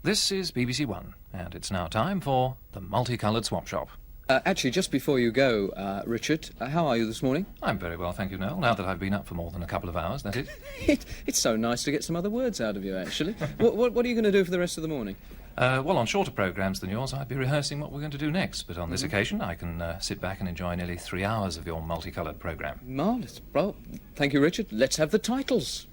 This is BBC One, and it's now time for the Multicoloured Swap Shop. Actually, just before you go, Richard, how are you this morning? I'm very well, thank you, Noel, now that I've been up for more than a couple of hours, that is. It's so nice to get some other words out of you, actually. What are you going to do for the rest of the morning? Well, on shorter programmes than yours, I'd be rehearsing what we're going to do next, but on this occasion, I can sit back and enjoy nearly 3 hours of your multicoloured programme. Marvellous. Well, thank you, Richard. Let's have the titles.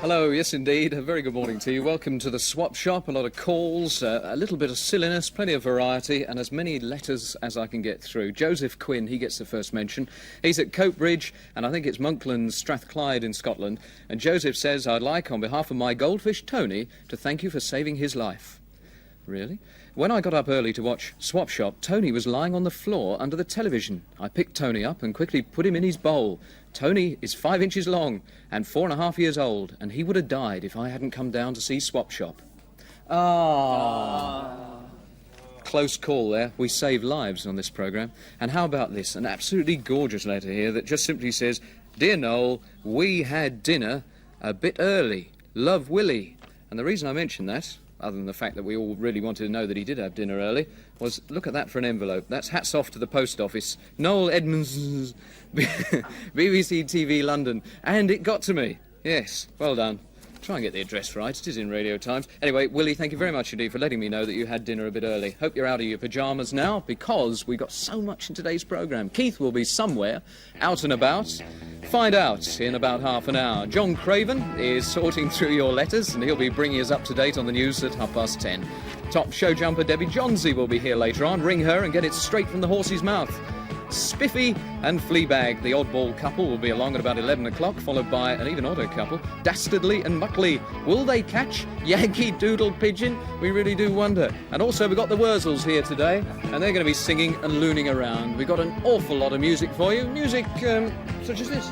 Hello, yes indeed, a very good morning to you. Welcome to the Swap Shop. A lot of calls, a little bit of silliness, plenty of variety, and as many letters as I can get through. Joseph Quinn, he gets the first mention. He's at Coatbridge, and I think it's Monklands, Strathclyde in Scotland. And Joseph says, I'd like, on behalf of my goldfish Tony, to thank you for saving his life. Really? When I got up early to watch Swap Shop, Tony was lying on the floor under the television. I picked Tony up and quickly put him in his bowl. Tony is 5 inches long and 4.5 years old, and he would have died if I hadn't come down to see Swap Shop. Close call there. We save lives on this programme. And how about this? An absolutely gorgeous letter here that just simply says, Dear Noel, we had dinner a bit early. Love, Willie. And the reason I mention that, other than the fact that we all really wanted to know that he did have dinner early, was, look at that for an envelope. That's hats off to the post office. Noel Edmonds, BBC TV London. And it got to me. Yes, well done. Try and get the address right. It is in Radio Times. Anyway, Willie, thank you very much indeed for letting me know that you had dinner a bit early. Hope you're out of your pyjamas now, because we've got so much in today's programme. Keith will be somewhere, out and about. Find out in about half an hour. John Craven is sorting through your letters, and he'll be bringing us up to date on the news at 10:30. Top show jumper Debbie Johnsey will be here later on. Ring her and get it straight from the horse's mouth. Spiffy and Fleabag, the oddball couple, will be along at about 11 o'clock, followed by an even odder couple, Dastardly and Muckley. Will they catch Yankee Doodle Pigeon? We really do wonder. And also we've got the Wurzels here today, and they're going to be singing and looning around. We've got an awful lot of music for you. Music such as this.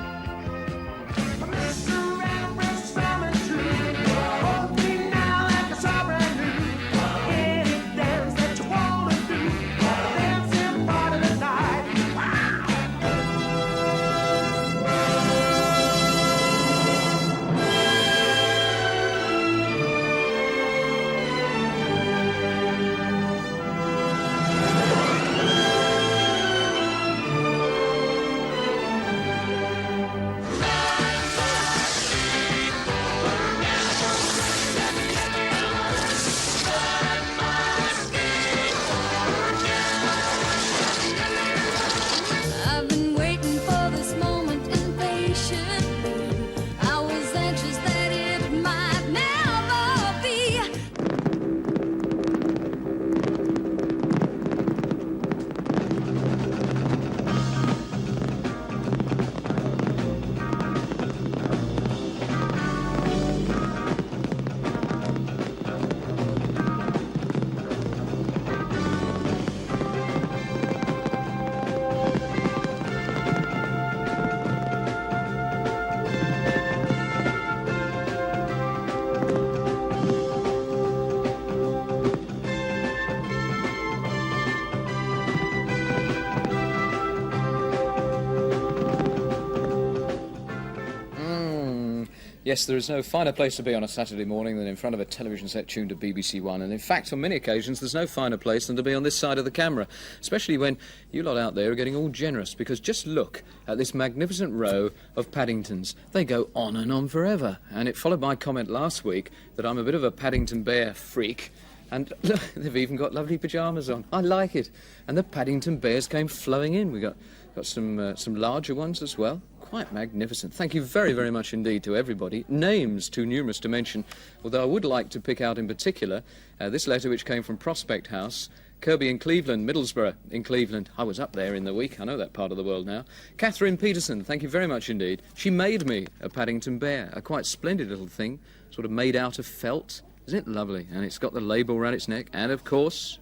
Yes, there is no finer place to be on a Saturday morning than in front of a television set tuned to BBC One. And in fact, on many occasions, there's no finer place than to be on this side of the camera, especially when you lot out there are getting all generous, because just look at this magnificent row of Paddingtons. They go on and on forever. And it followed my comment last week that I'm a bit of a Paddington Bear freak. And look, they've even got lovely pyjamas on. I like it. And the Paddington Bears came flowing in. We got some larger ones as well. Quite magnificent. Thank you very, very much indeed to everybody. Names too numerous to mention, although I would like to pick out in particular this letter which came from Prospect House, Kirby in Cleveland, Middlesbrough in Cleveland. I was up there in the week. I know that part of the world now. Catherine Peterson, thank you very much indeed. She made me a Paddington Bear, a quite splendid little thing, sort of made out of felt. Isn't it lovely? And it's got the label around its neck. And, of course,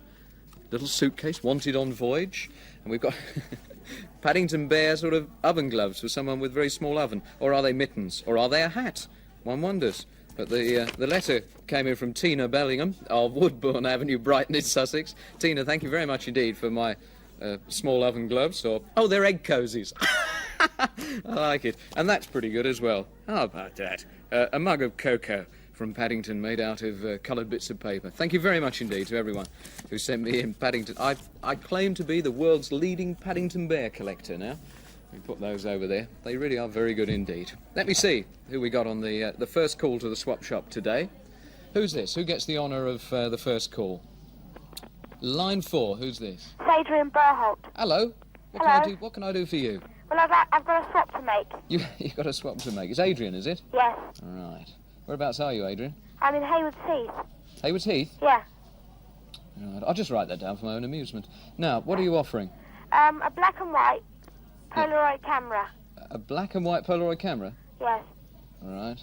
little suitcase, wanted on voyage. And we've got Paddington Bear sort of oven gloves for someone with a very small oven. Or are they mittens? Or are they a hat? One wonders. But the letter came in from Tina Bellingham of Woodbourne Avenue, Brighton in Sussex. Tina, thank you very much indeed for my small oven gloves. Oh, they're egg cosies. I like it. And that's pretty good as well. How about that? A mug of cocoa from Paddington made out of coloured bits of paper. Thank you very much indeed to everyone who sent me in Paddington. I claim to be the world's leading Paddington Bear collector now. We put those over there. They really are very good indeed. Let me see who we got on the first call to the swap shop today. Who's this? Who gets the honour of the first call? Line 4. Who's this? It's Adrian Burholt. Hello. What Hello. can I do? What can I do for you? Well, I've got a swap to make. You've got a swap to make. It's Adrian, is it? Yes. All right. Whereabouts are you, Adrian? I'm in Haywards Heath. Haywards Heath? Yeah. Right. I'll just write that down for my own amusement. Now, what are you offering? A black and white Polaroid camera. A black and white Polaroid camera? Yes. All right.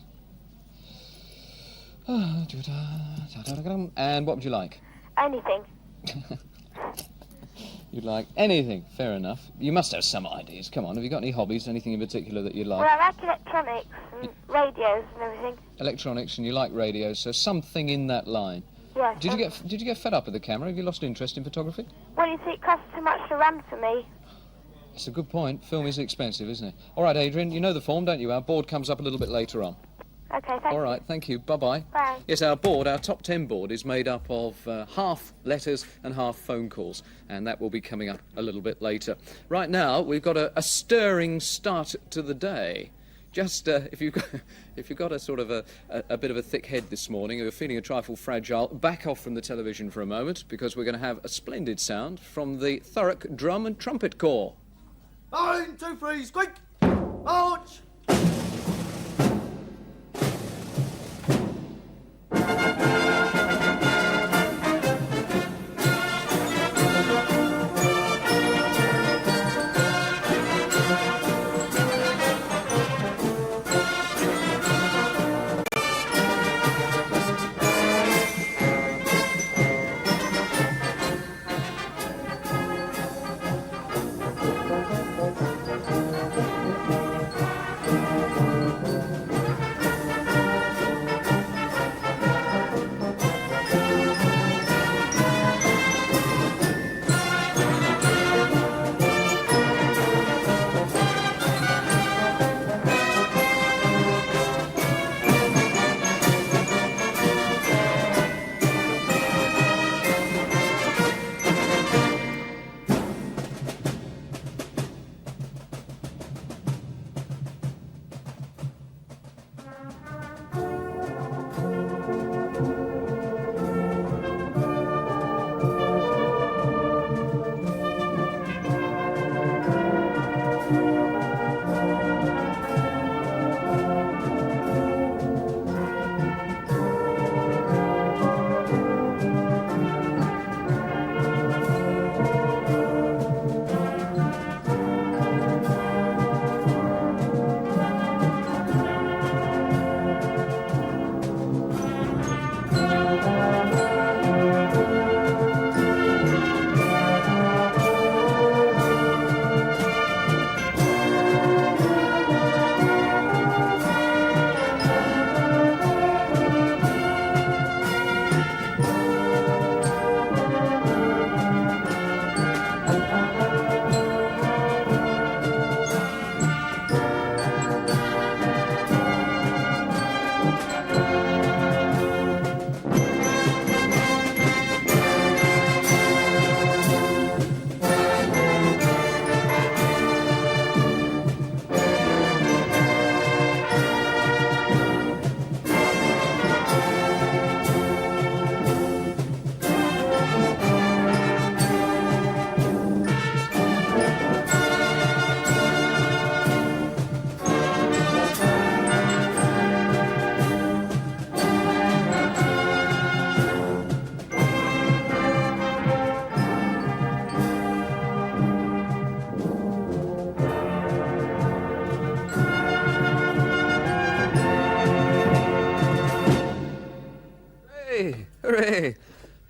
And what would you like? Anything. You'd like anything. Fair enough. You must have some ideas. Come on, have you got any hobbies? Anything in particular that you like? Well, I like electronics and radios and everything. Electronics, and you like radios, so something in that line. Yes. Did you get fed up with the camera? Have you lost interest in photography? Well, you see, it costs too much to run for me. It's a good point. Film is expensive, isn't it? All right, Adrian, you know the form, don't you? Our board comes up a little bit later on. Okay, thank All you. right, thank you. Bye-bye. Bye. Yes, our board, our top 10 board, is made up of half letters and half phone calls, and that will be coming up a little bit later. Right now, we've got a stirring start to the day. Just if you've got a sort of a bit of a thick head this morning, or you're feeling a trifle fragile, back off from the television for a moment, because we're going to have a splendid sound from the Thurrock Drum and Trumpet Corps. 1, 2, 3, squeak! March!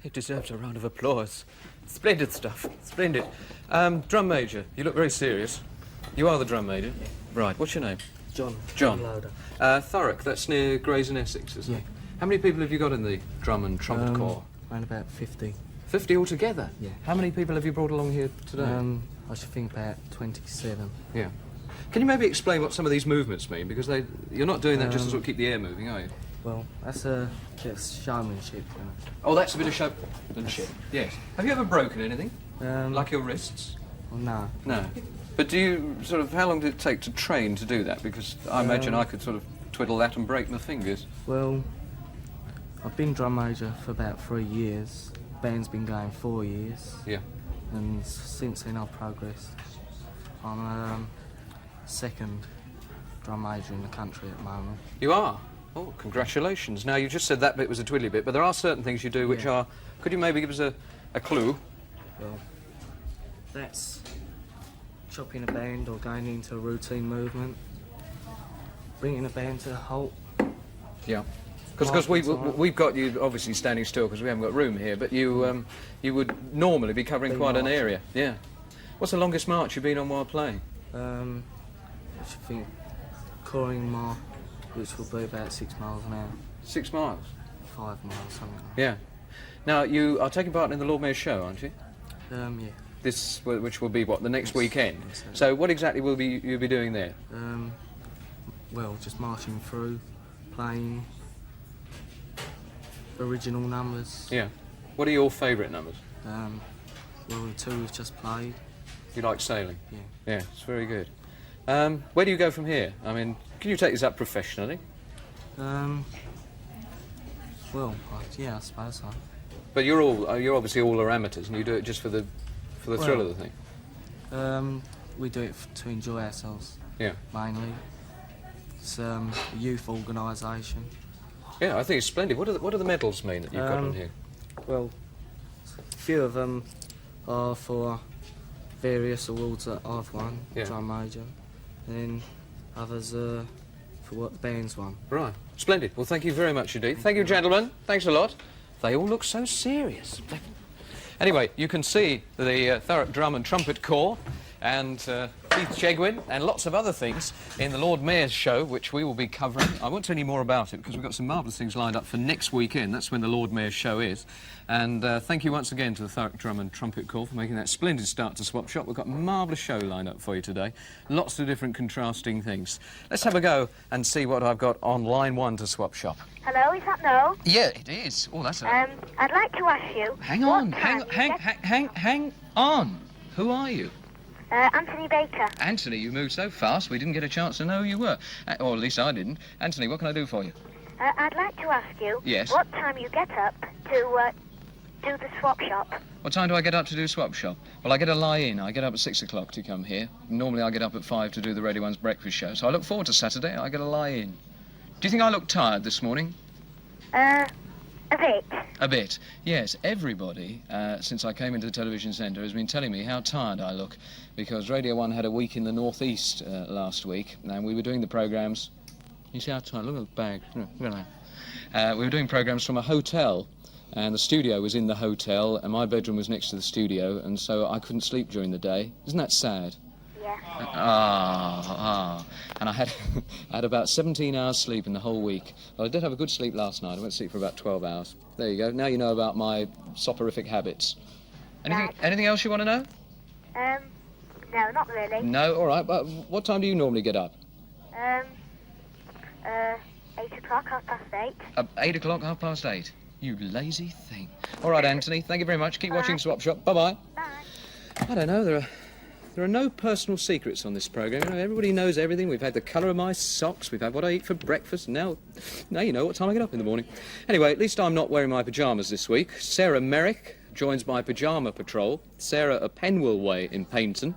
It deserves a round of applause. Splendid stuff. Splendid. Drum major, you look very serious. You are the drum major? Yeah. Right, what's your name? John. John. Loader. Thurrock, that's near Grays in Essex, isn't it? How many people have you got in the drum and trumpet corps? Around about 50. 50 altogether? Yeah. How many people have you brought along here today? I should think about 27. Yeah. Can you maybe explain what some of these movements mean? Because you're not doing that just to sort of keep the air moving, are you? Well, that's a bit of showmanship. You know. Oh, that's a bit of showmanship. Yes. Have you ever broken anything? Like your wrists? Well, no. No. But do you sort of, how long did it take to train to do that? Because I imagine I could sort of twiddle that and break my fingers. Well, I've been drum major for about 3 years. Band's been going 4 years. Yeah. And since then I've progressed. I'm second drum major in the country at the moment. You are? Oh, congratulations. Now, you just said that bit was a twiddly bit, but there are certain things you do which are... Could you maybe give us a clue? Well, that's chopping a band or going into a routine movement, bringing a band to a halt. Yeah. Because we've got you obviously standing still because we haven't got room here, but you you would normally be covering quite an area. Yeah. What's the longest march you've been on while playing? I should think Coring Mile, which will be about 6 miles an hour. 6 miles? 5 miles, something like Yeah. Now, you are taking part in the Lord Mayor's show, aren't you? that. Yeah. This, which will be, what, the next weekend? Yes, sir. So what exactly will you be doing there? Well, just marching through, playing original numbers. Yeah. What are your favourite numbers? Well, the two we've just played. You like sailing? Yeah. Yeah, it's very good. Where do you go from here? I mean, can you take this up professionally? Well, yeah, I suppose so. But you're obviously all are amateurs, and you do it just for the thrill of the thing. We do it to enjoy ourselves, Yeah. mainly. It's a youth organisation. Yeah, I think it's splendid. What do the medals mean that you've got on here? Well, a few of them are for various awards that I've won, Yeah. drum major, and then others are for what the band's won. Right. Splendid. Well, thank you very much indeed. Thank you, gentlemen. Thanks a lot. They all look so serious. Anyway, you can see the Thurrock Drum and Trumpet Corps and Keith Chegwin and lots of other things in the Lord Mayor's show, which we will be covering. I won't tell you more about it because we've got some marvellous things lined up for next weekend. That's when the Lord Mayor's show is. And thank you once again to the Thurrock Drum and Trumpet Corps for making that splendid start to Swap Shop. We've got a marvellous show lined up for you today. Lots of different contrasting things. Let's have a go and see what I've got on line 1 to Swap Shop. Hello, is that Noel? Yeah, it is. Oh, that's I'd like to ask you... Hang what on, time hang on. Who are you? Anthony Baker. Anthony, you moved so fast we didn't get a chance to know who you were. Or at least I didn't. Anthony, what can I do for you? I'd like to ask you... Yes? what time you get up to do the swap shop. What time do I get up to do Swap Shop? Well, I get a lie-in. I get up at 6 o'clock to come here. Normally I get up at 5 to do the Radio 1's breakfast show. So I look forward to Saturday. I get a lie-in. Do you think I look tired this morning? A bit. A bit. Yes, everybody, since I came into the television centre, has been telling me how tired I look because Radio 1 had a week in the northeast last week and we were doing the programmes... You see how tired? Look at the bag. Look at that. We were doing programmes from a hotel and the studio was in the hotel and my bedroom was next to the studio and so I couldn't sleep during the day. Isn't that sad? Yeah. And I had I had about 17 hours sleep in the whole week. Well, I did have a good sleep last night. I went to sleep for about 12 hours. There you go. Now you know about my soporific habits. Anything else you want to know? No, not really. No? All right. But what time do you normally get up? 8 o'clock, 8:30. 8 o'clock, 8:30. You lazy thing. All right, Anthony. Thank you very much. Keep watching Swap Shop. Bye-bye. Bye. I don't know, there are no personal secrets on this programme. You know, everybody knows everything. We've had the colour of my socks, we've had what I eat for breakfast, now you know what time I get up in the morning. Anyway, at least I'm not wearing my pyjamas this week. Sarah Merrick joins my pyjama patrol. Sarah at Penwell Way in Paignton.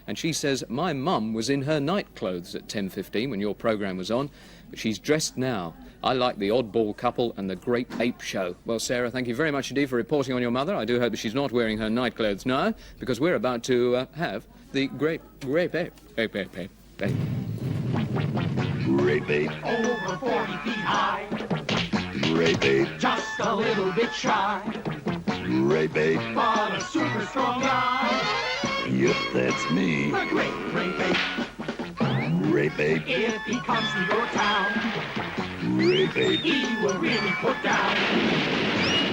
And she says, my mum was in her night clothes at 10:15 when your programme was on, but she's dressed now. I like the Oddball Couple and the Great Ape Show. Well, Sarah, thank you very much indeed for reporting on your mother. I do hope that she's not wearing her night clothes now, because we're about to have the Great Ape. Grape ape. Over 40 feet high, Grape ape. just a little bit shy. Ray Babe. But a super strong guy. Yep, that's me. The great Ray Babe. Ray Babe. If he comes to your town, Ray Babe. he will really put down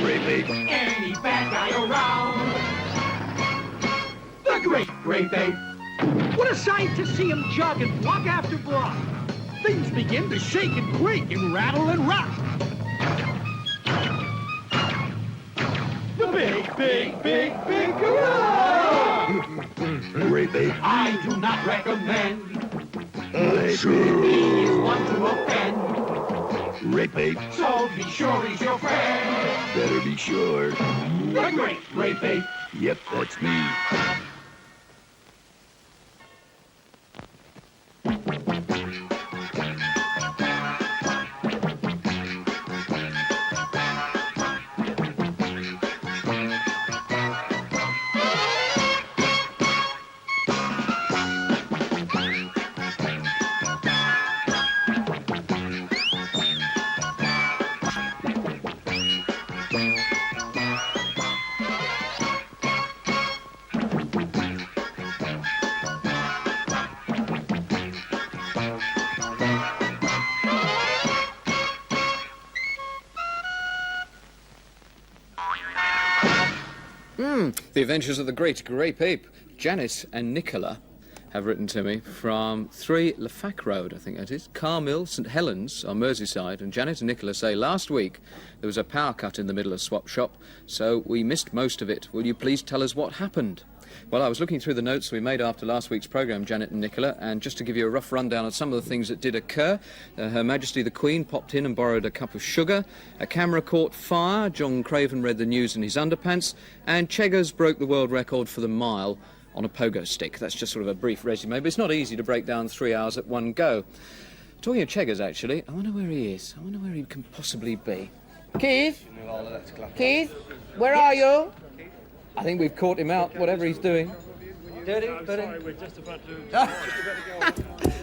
Ray Babe. any bad guy around. The great Ray Babe. What a sight to see him jogging block after block. Things begin to shake and quake and rattle and rock. The big gorilla! Ray Babe. I do not recommend. Ray He Babe. is one to offend. Ray Babe. So be sure he's your friend. Better be sure. The great Ray Babe. Yep, that's me. The Adventures of the Great Grape Ape. Janet and Nicola have written to me from 3 Lafac Road, I think that is, Carmill, St Helens on Merseyside, and Janet and Nicola say last week there was a power cut in the middle of Swap Shop, so we missed most of it. Will you please tell us what happened? Well, I was looking through the notes we made after last week's programme, Janet and Nicola, and just to give you a rough rundown of some of the things that did occur, Her Majesty the Queen popped in and borrowed a cup of sugar, a camera caught fire, John Craven read the news in his underpants, and Cheggers broke the world record for the mile on a pogo stick. That's just sort of a brief resume, but it's not easy to break down 3 hours at one go. Talking of Cheggers, actually, I wonder where he is. I wonder where he can possibly be. Keith? Keith? Where are you? I think we've caught him out, whatever he's doing.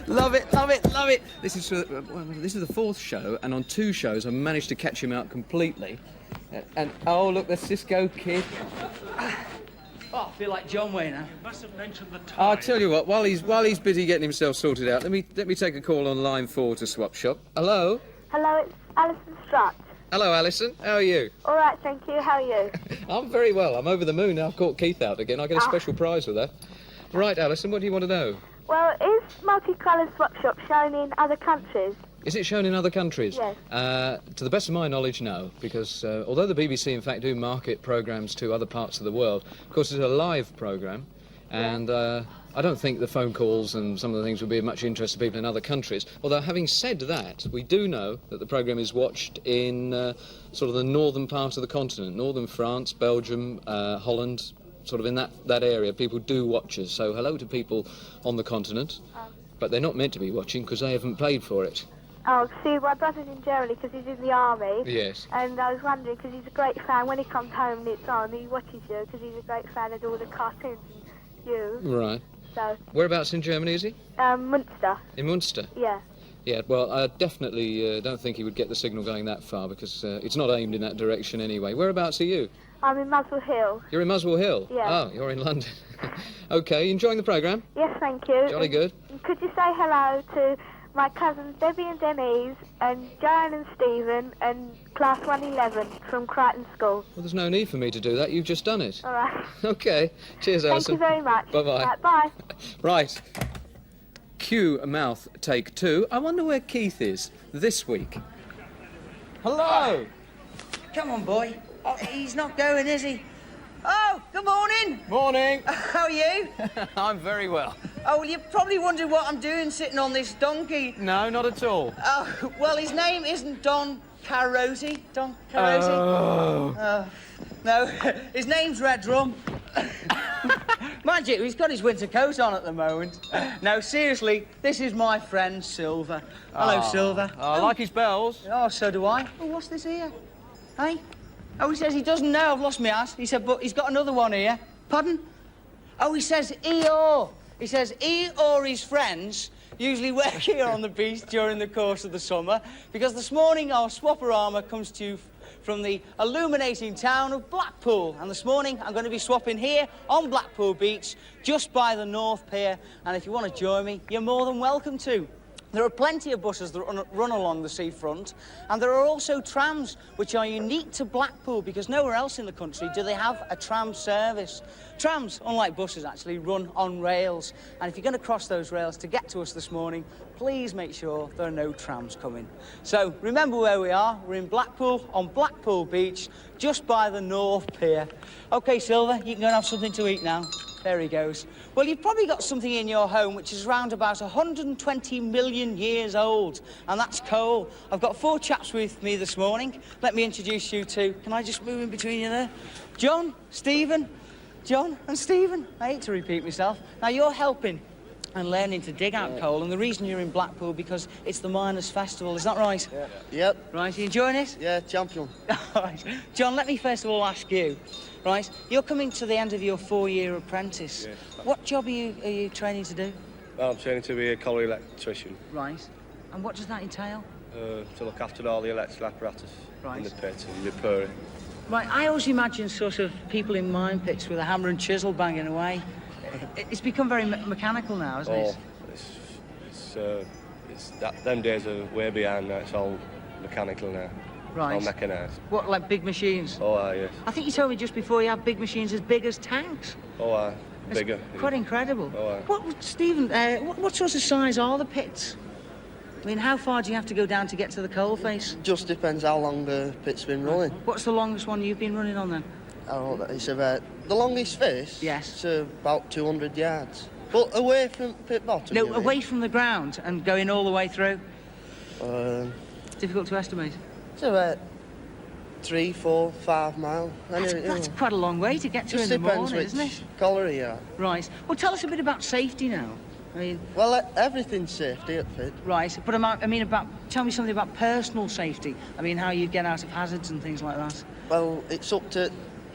Love it, love it, love it. This is the 4th show, and on 2 shows I managed to catch him out completely. And oh, look, there's Cisco Kid. Oh, I feel like John Wayne now. Mustn't mention the time. I'll tell you what, while he's busy getting himself sorted out, let me take a call on line 4 to Swap Shop. Hello? Hello, it's Alison Strutt. Hello, Alison. How are you? All right, thank you. How are you? I'm very well. I'm over the moon now. I've caught Keith out again. I get a special prize with that. Right, Alison, what do you want to know? Well, is Multicoloured Swap Shop shown in other countries? Is it shown in other countries? Yes. To the best of my knowledge, no, because although the BBC, in fact, do market programmes to other parts of the world, of course, it's a live programme, and I don't think the phone calls and some of the things would be of much interest to people in other countries. Although, having said that, we do know that the programme is watched in sort of the northern part of the continent, northern France, Belgium, Holland, sort of in that area. People do watch us, so hello to people on the continent, but they're not meant to be watching because they haven't paid for it. Oh, see, my brother's in Germany because he's in the army. Yes. And I was wondering, because he's a great fan, when he comes home and it's on, he watches you because he's a great fan of all the cartoons and you. Right. So, Whereabouts in Germany is he? Munster. In Munster? Yeah. Yeah, well, I definitely don't think he would get the signal going that far because it's not aimed in that direction anyway. Whereabouts are you? I'm in Muswell Hill. You're in Muswell Hill? Yeah. Oh, you're in London. OK, enjoying the programme? Yes, thank you. Jolly good. Could you say hello to my cousins Debbie and Denise and Joanne and Stephen and Class 111 from Crichton School? Well, there's no need for me to do that. You've just done it. All right. OK. Cheers, Thank Alison. you very much. Bye-bye. Right, bye. Right. Cue mouth take 2. I wonder where Keith is this week. Hello! Come on, boy. Oh, he's not going, is he? Oh, good morning. Morning. How are you? I'm very well. Oh, well, you're probably wondering what I'm doing sitting on this donkey. No, not at all. Oh, well, his name isn't Don Carosi. Don Carosi? Oh. No, his name's Red Drum. Mind you, he's got his winter coat on at the moment. No, seriously, this is my friend Silver. Hello, Silver. I like his bells. Oh, so do I. Oh, what's this here? Hey? Oh, he says he doesn't know. I've lost my ass. He said, but he's got another one here. Pardon? Oh, he says he or. He says he or his friends usually work here on the beach during the course of the summer, because this morning our Swaparama comes to you from the illuminating town of Blackpool. And this morning I'm going to be swapping here on Blackpool Beach, just by the North Pier. And if you want to join me, you're more than welcome to. There are plenty of buses that run along the seafront, and there are also trams, which are unique to Blackpool, because nowhere else in the country do they have a tram service. Trams, unlike buses, actually run on rails, and if you're going to cross those rails to get to us this morning, please make sure there are no trams coming. So remember where we are. We're in Blackpool, on Blackpool Beach, just by the North Pier. OK, Silver, you can go and have something to eat now. There he goes. Well, you've probably got something in your home which is around about 120 million years old, and that's coal. I've got 4 chaps with me this morning. Let me introduce you to... Can I just move in between you there? John, Stephen, John and Stephen. I hate to repeat myself. Now, you're helping and learning to dig out coal, and the reason you're in Blackpool because it's the Miners' Festival, is that right? Yeah. Yep. Right, are you enjoying it? Yeah, champion. All right. John, let me first of all ask you, right, you're coming to the end of your 4-year apprentice. Yes. What job are you training to do? Well, I'm training to be a colliery electrician, Right. And what does that entail? to look after all the electrical apparatus in the Right. pit and repair it. Right, I always imagine sort of people in mine pits with a hammer and chisel banging away. It's become very mechanical now, hasn't it? Them days are way behind now. It's all mechanical now. Right. All mechanised. What, like big machines? Oh, yes. I think you told me just before you have big machines as big as tanks. Oh, It's bigger. quite incredible. Oh, What, Stephen, what sort of size are the pits? I mean, how far do you have to go down to get to the coal face? Just depends how long the pit's been running. What's the longest one you've been running on then? I don't know, it's about... The longest face? Yes. It's about 200 yards. But away from pit bottom, No, you away mean? from the ground and going all the way through. It's difficult to estimate. It's about 3, 4, 5 mile. That's quite a long way to get to Just in the depends morning, which isn't it? colliery you're at. Right. Well, tell us a bit about safety now. I mean, Well, everything's safety at pit. right. But tell me something about personal safety. I mean, how you get out of hazards and things like that. Well, it's up to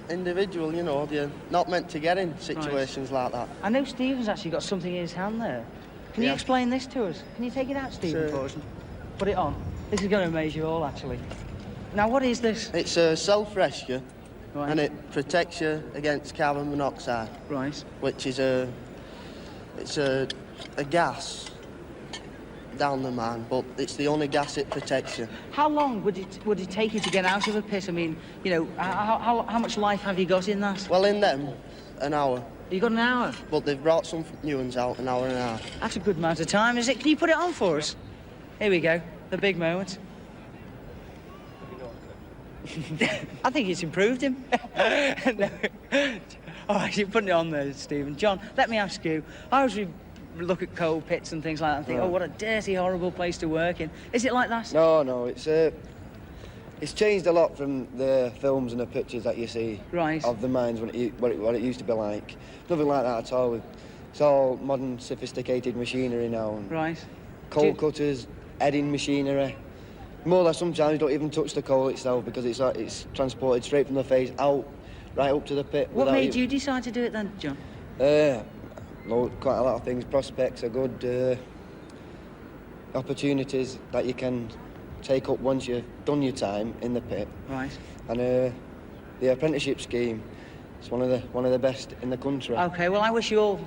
individual, you know. You're not meant to get in situations like that. I know Stephen's actually got something in his hand there. Can you Yeah. explain this to us? Can you take it out, Stephen, Sure. for us? Put it on. This is going to amaze you all, actually. Now, what is this? It's a self-rescue, Right. and it protects you against carbon monoxide, Right. which is a gas down the mine, but it's the only gas it protects you. How long would it take you to get out of a pit? I mean, you know, how much life have you got in that? Well, in them, an hour, You got an hour. but they've brought some new ones out, an hour and a half. That's a good amount of time, is it? Can you put it on for us? Here we go. The big moment. I think it's improved him. No. All right, you're putting it on there, Stephen. John, let me ask you. I always look at coal pits and things like that and think, oh, what a dirty, horrible place to work in. Is it like that? No, it's changed a lot from the films and the pictures that you see Right. of the mines what it used to be like. Nothing like that at all. It's all modern, sophisticated machinery now. And Right. coal cutters, heading machinery. More or less, sometimes you don't even touch the coal itself because it's transported straight from the face out, right up to the pit. What without made you decide to do it then, John? Quite a lot of things. Prospects are good. Opportunities that you can take up once you've done your time in the pit. Right. And the apprenticeship scheme is one of the best in the country. OK, well, I wish you all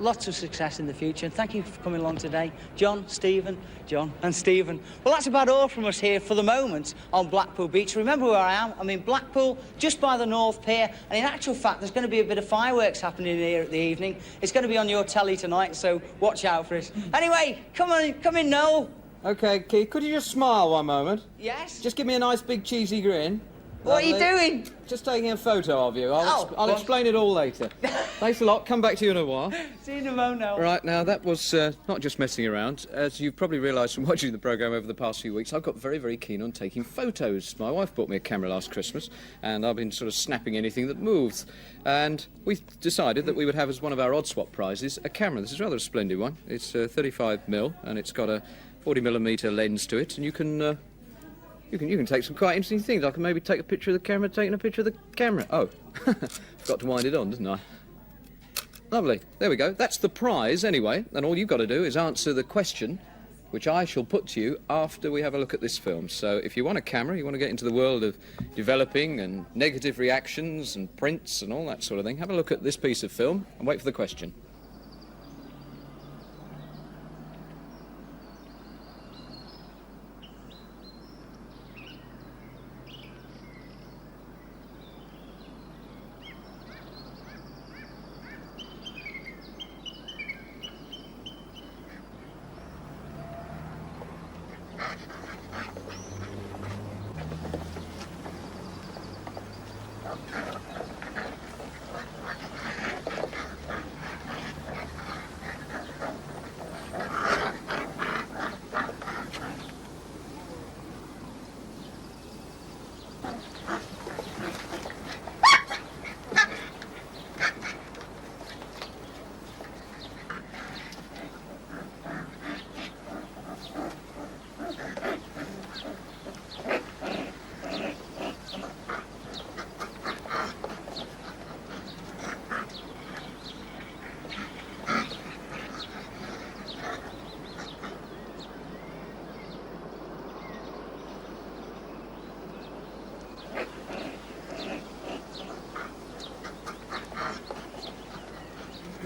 lots of success in the future. And thank you for coming along today. John, Stephen, John and Stephen. Well, that's about all from us here for the moment on Blackpool Beach. Remember where I am? I'm in Blackpool, just by the North Pier. And in actual fact, there's going to be a bit of fireworks happening here at the evening. It's going to be on your telly tonight, so watch out for it. Anyway, come in, Noel. OK, Keith, could you just smile one moment? Yes? Just give me a nice big cheesy grin. What are you Lovely. doing? Just taking a photo of you. I'll Oh, explain it all later. Thanks a lot. Come back to you in a while. See you in a moment, Noel. Right, now that was not just messing around. As you've probably realised from watching the programme over the past few weeks, I've got very, very keen on taking photos. My wife bought me a camera last Christmas, and I've been sort of snapping anything that moves. And we decided that we would have as one of our odd swap prizes a camera. This is rather a splendid one. It's 35mm, and it's got a 40mm lens to it, and you can take some quite interesting things. I can maybe take a picture of the camera taking a picture of the camera. Oh, forgot to wind it on, didn't I? Lovely. There we go. That's the prize, anyway. And all you've got to do is answer the question, which I shall put to you after we have a look at this film. So if you want a camera, you want to get into the world of developing and negative reactions and prints and all that sort of thing, have a look at this piece of film and wait for the question.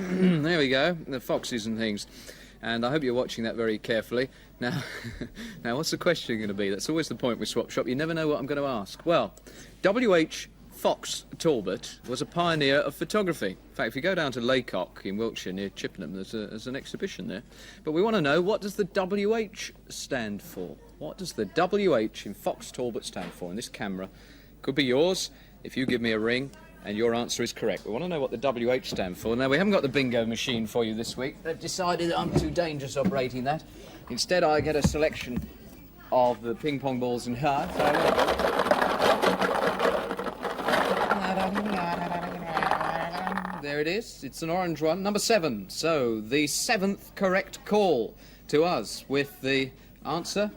There we go, the foxes and things. And I hope you're watching that very carefully. Now, what's the question going to be? That's always the point with Swap Shop. You never know what I'm going to ask. Well, W.H. Fox Talbot was a pioneer of photography. In fact, if you go down to Laycock in Wiltshire near Chippenham, there's an exhibition there. But we want to know, what does the W.H. stand for? What does the W.H. in Fox Talbot stand for? And this camera could be yours if you give me a ring and your answer is correct. We want to know what the WH stand for. Now, we haven't got the bingo machine for you this week. They've decided that I'm too dangerous operating that. Instead, I get a selection of the ping pong balls and hearts. There it is. It's an orange one, number 7. So, the 7th correct call to us with the answer.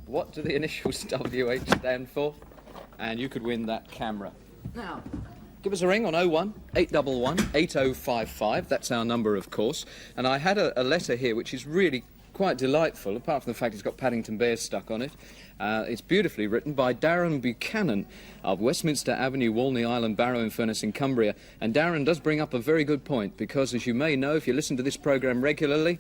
What do the initials WH stand for? And you could win that camera. Now, give us a ring on 01 811 8055. That's our number, of course. And I had a letter here which is really quite delightful, apart from the fact it's got Paddington Bears stuck on it. It's beautifully written by Darren Buchanan of Westminster Avenue, Walney Island, Barrow-in-Furness in Cumbria. And Darren does bring up a very good point, because as you may know, if you listen to this programme regularly,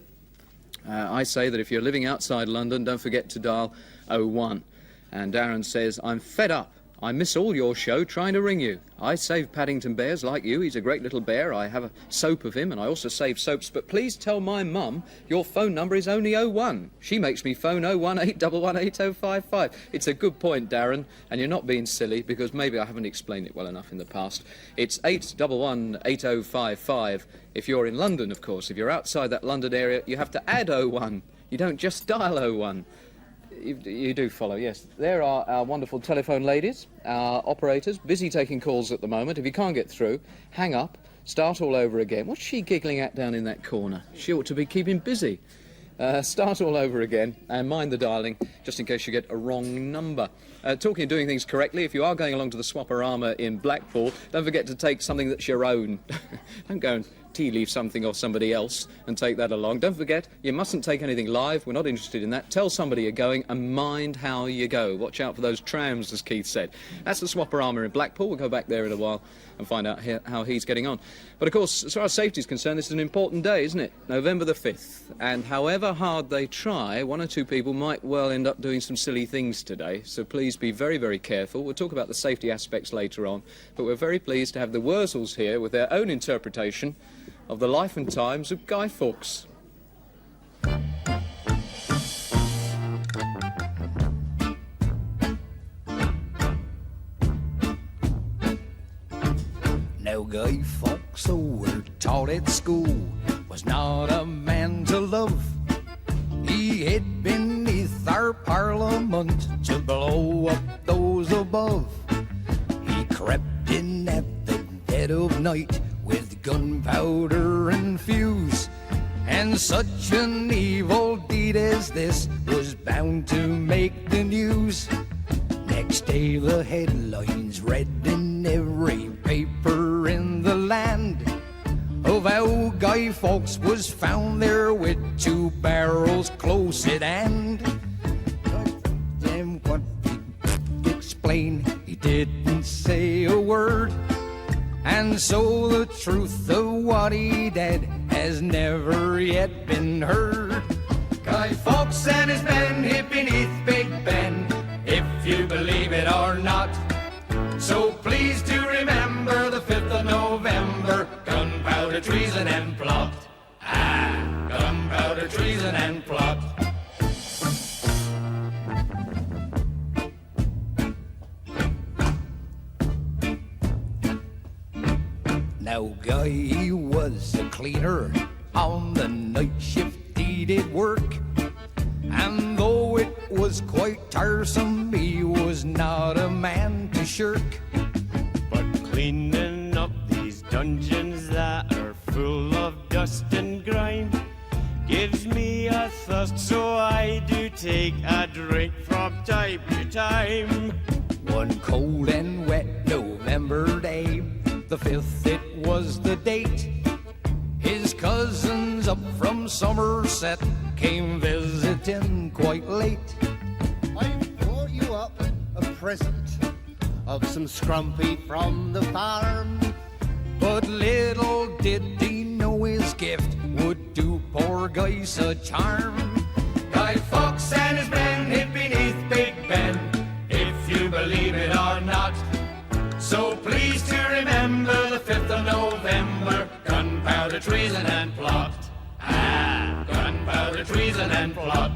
I say that if you're living outside London, don't forget to dial 01. And Darren says, I'm fed up. I miss all your show trying to ring you. I save Paddington Bears like you. He's a great little bear. I have a soap of him, and I also save soaps. But please tell my mum your phone number is only 01. She makes me phone 01 811 8055. It's a good point, Darren, and you're not being silly, because maybe I haven't explained it well enough in the past. It's 811 8055 if you're in London, of course. If you're outside that London area, you have to add 01. You don't just dial 01. You do follow, yes. There are our wonderful telephone ladies, our operators, busy taking calls at the moment. If you can't get through, hang up, start all over again. What's she giggling at down in that corner? She ought to be keeping busy. Start all over again and mind the dialing, just in case you get a wrong number. Talking of doing things correctly, if you are going along to the Swap-O-Rama in Blackpool, don't forget to take something that's your own. Don't go and tea leaf something off somebody else and take that along. Don't forget, you mustn't take anything live. We're not interested in that. Tell somebody you're going and mind how you go. Watch out for those trams, as Keith said. That's the Swap-O-Rama in Blackpool. We'll go back there in a while and find out how he's getting on. But of course, as far as safety is concerned, this is an important day, isn't it? November the 5th. And however hard they try, one or two people might well end up doing some silly things today. So please be very, very careful. We'll talk about the safety aspects later on. But we're very pleased to have the Wurzels here with their own interpretation of the life and times of Guy Fawkes. Now Guy Fawkes, so we're taught at school, was not a man to love. He hid beneath our parliament to blow up those above. He crept in at the dead of night with gunpowder and fuse, and such an evil deed as this was bound to make the news. Next day the headlines read in every paper in the land of of how Guy Fawkes was found there with 2 barrels close at hand. Then what he'd explain, he didn't say a word. And so the truth of what he did has never yet been heard. Guy Fawkes and his men hid beneath Big Ben, if you believe it or not. So please do remember the 5th of November, gunpowder, treason and plot. Ah, gunpowder, treason and plot. Now Guy was a cleaner, on the night shift he did work. And though it was quite tiresome, he was not a man to shirk. But cleaning up these dungeons that are full of dust and grime gives me a thirst, so I do take a drink from time to time. One cold and wet November day, the 5th it was the date, his cousins up from Somerset came visiting quite late. I've brought you up a present of some scrumpy from the farm. But little did he know his gift would do poor Guy such harm. Guy Fawkes and his men hid beneath Big Ben, if you believe it or not. So please to remember the 5th of November, gunpowder, treason and plot. Ah, gunpowder, treason and plot.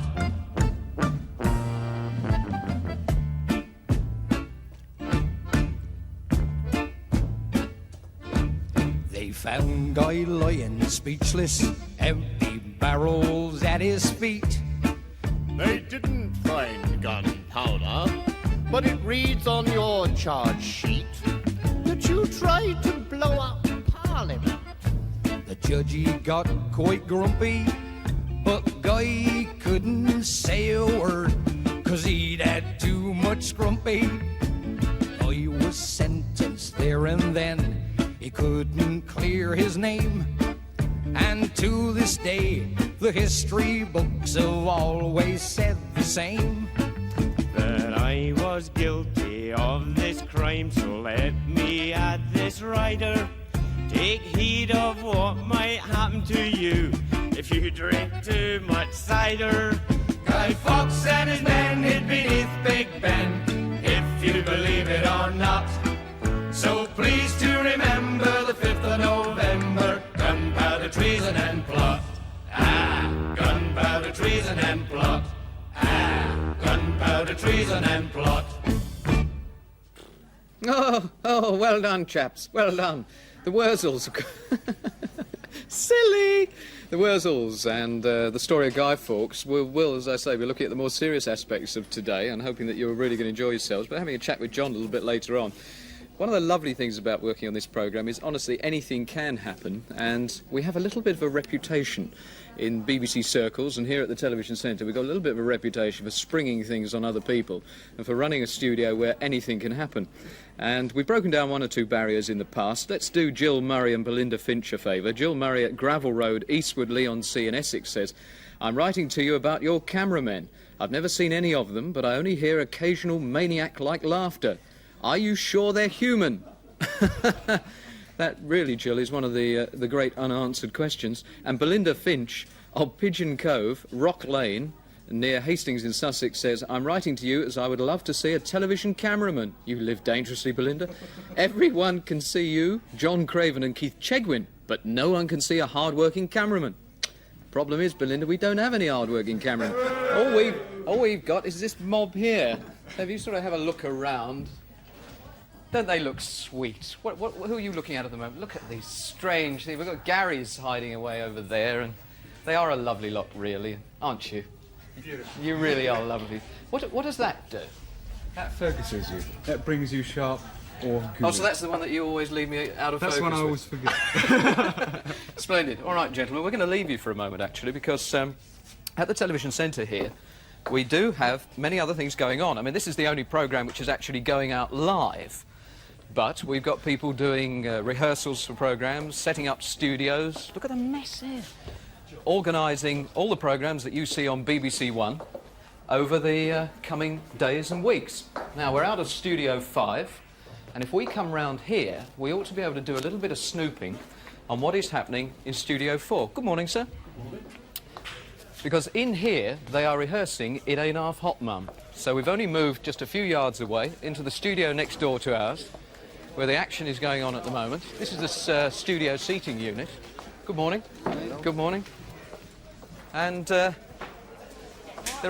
They found Guy lying speechless, empty barrels at his feet. They didn't find gunpowder, but it reads on your charge sheet that you tried to blow up Parliament. The judge he got quite grumpy, but Guy couldn't say a word, 'cause he'd had too much scrumpy. Guy was sentenced there and then, he couldn't clear his name. And to this day, the history books have always said the same. That I was guilty of this crime, so let me add this rider. Take heed of what might happen to you if you drink too much cider. Guy Fawkes and his men hid beneath Big Ben, if you believe it or not. So please to remember the 5th of November, gunpowder, treason and plot. Ah, gunpowder, treason and plot. Ah, gunpowder, treason and plot. Oh, well done, chaps. Well done. The Wurzels. Silly! The Wurzels and the story of Guy Fawkes will, as I say, we're looking at the more serious aspects of today and hoping that you're really going to enjoy yourselves, but having a chat with John a little bit later on. One of the lovely things about working on this programme is, honestly, anything can happen, and we have a little bit of a reputation in BBC circles, and here at the Television Centre we've got a little bit of a reputation for springing things on other people and for running a studio where anything can happen. And we've broken down 1 or 2 barriers in the past. Let's do Jill Murray and Belinda Finch a favour. Jill Murray at Gravel Road, Eastwood, Leigh-on-Sea in Essex says, "I'm writing to you about your cameramen. I've never seen any of them, but I only hear occasional maniac-like laughter. Are you sure they're human?" That really, Jill, is one of the great unanswered questions. And Belinda Finch of Pigeon Cove, Rock Lane, near Hastings in Sussex, says, "I'm writing to you as I would love to see a television cameraman." You live dangerously, Belinda. "Everyone can see you, John Craven and Keith Chegwin, but no one can see a hard-working cameraman." Problem is, Belinda, we don't have any hard-working cameramen. All we've got is this mob here. So if you sort of have a look around, don't they look sweet? Who are you looking at the moment? Look at these strange things. We've got Gary's hiding away over there, and they are a lovely lot, really, aren't you? Beautiful. You really are lovely. What does that do? That focuses you. That brings you sharp or good. Oh, so that's the one that you always leave me out of focus That's one I always with. forget. Splendid. All right, gentlemen, we're going to leave you for a moment, actually, because at the Television Centre here, we do have many other things going on. I mean, this is the only programme which is actually going out live But we've got people doing rehearsals for programmes, setting up studios. Look at the mess there. Organising all the programmes that you see on BBC One over the coming days and weeks. Now, we're out of Studio 5, and if we come round here, we ought to be able to do a little bit of snooping on what is happening in Studio 4. Good morning, sir. Because in here, they are rehearsing It Ain't Half Hot, Mum. So we've only moved just a few yards away into the studio next door to ours, where the action is going on at the moment. This is the studio seating unit. Good morning. Good morning. And they're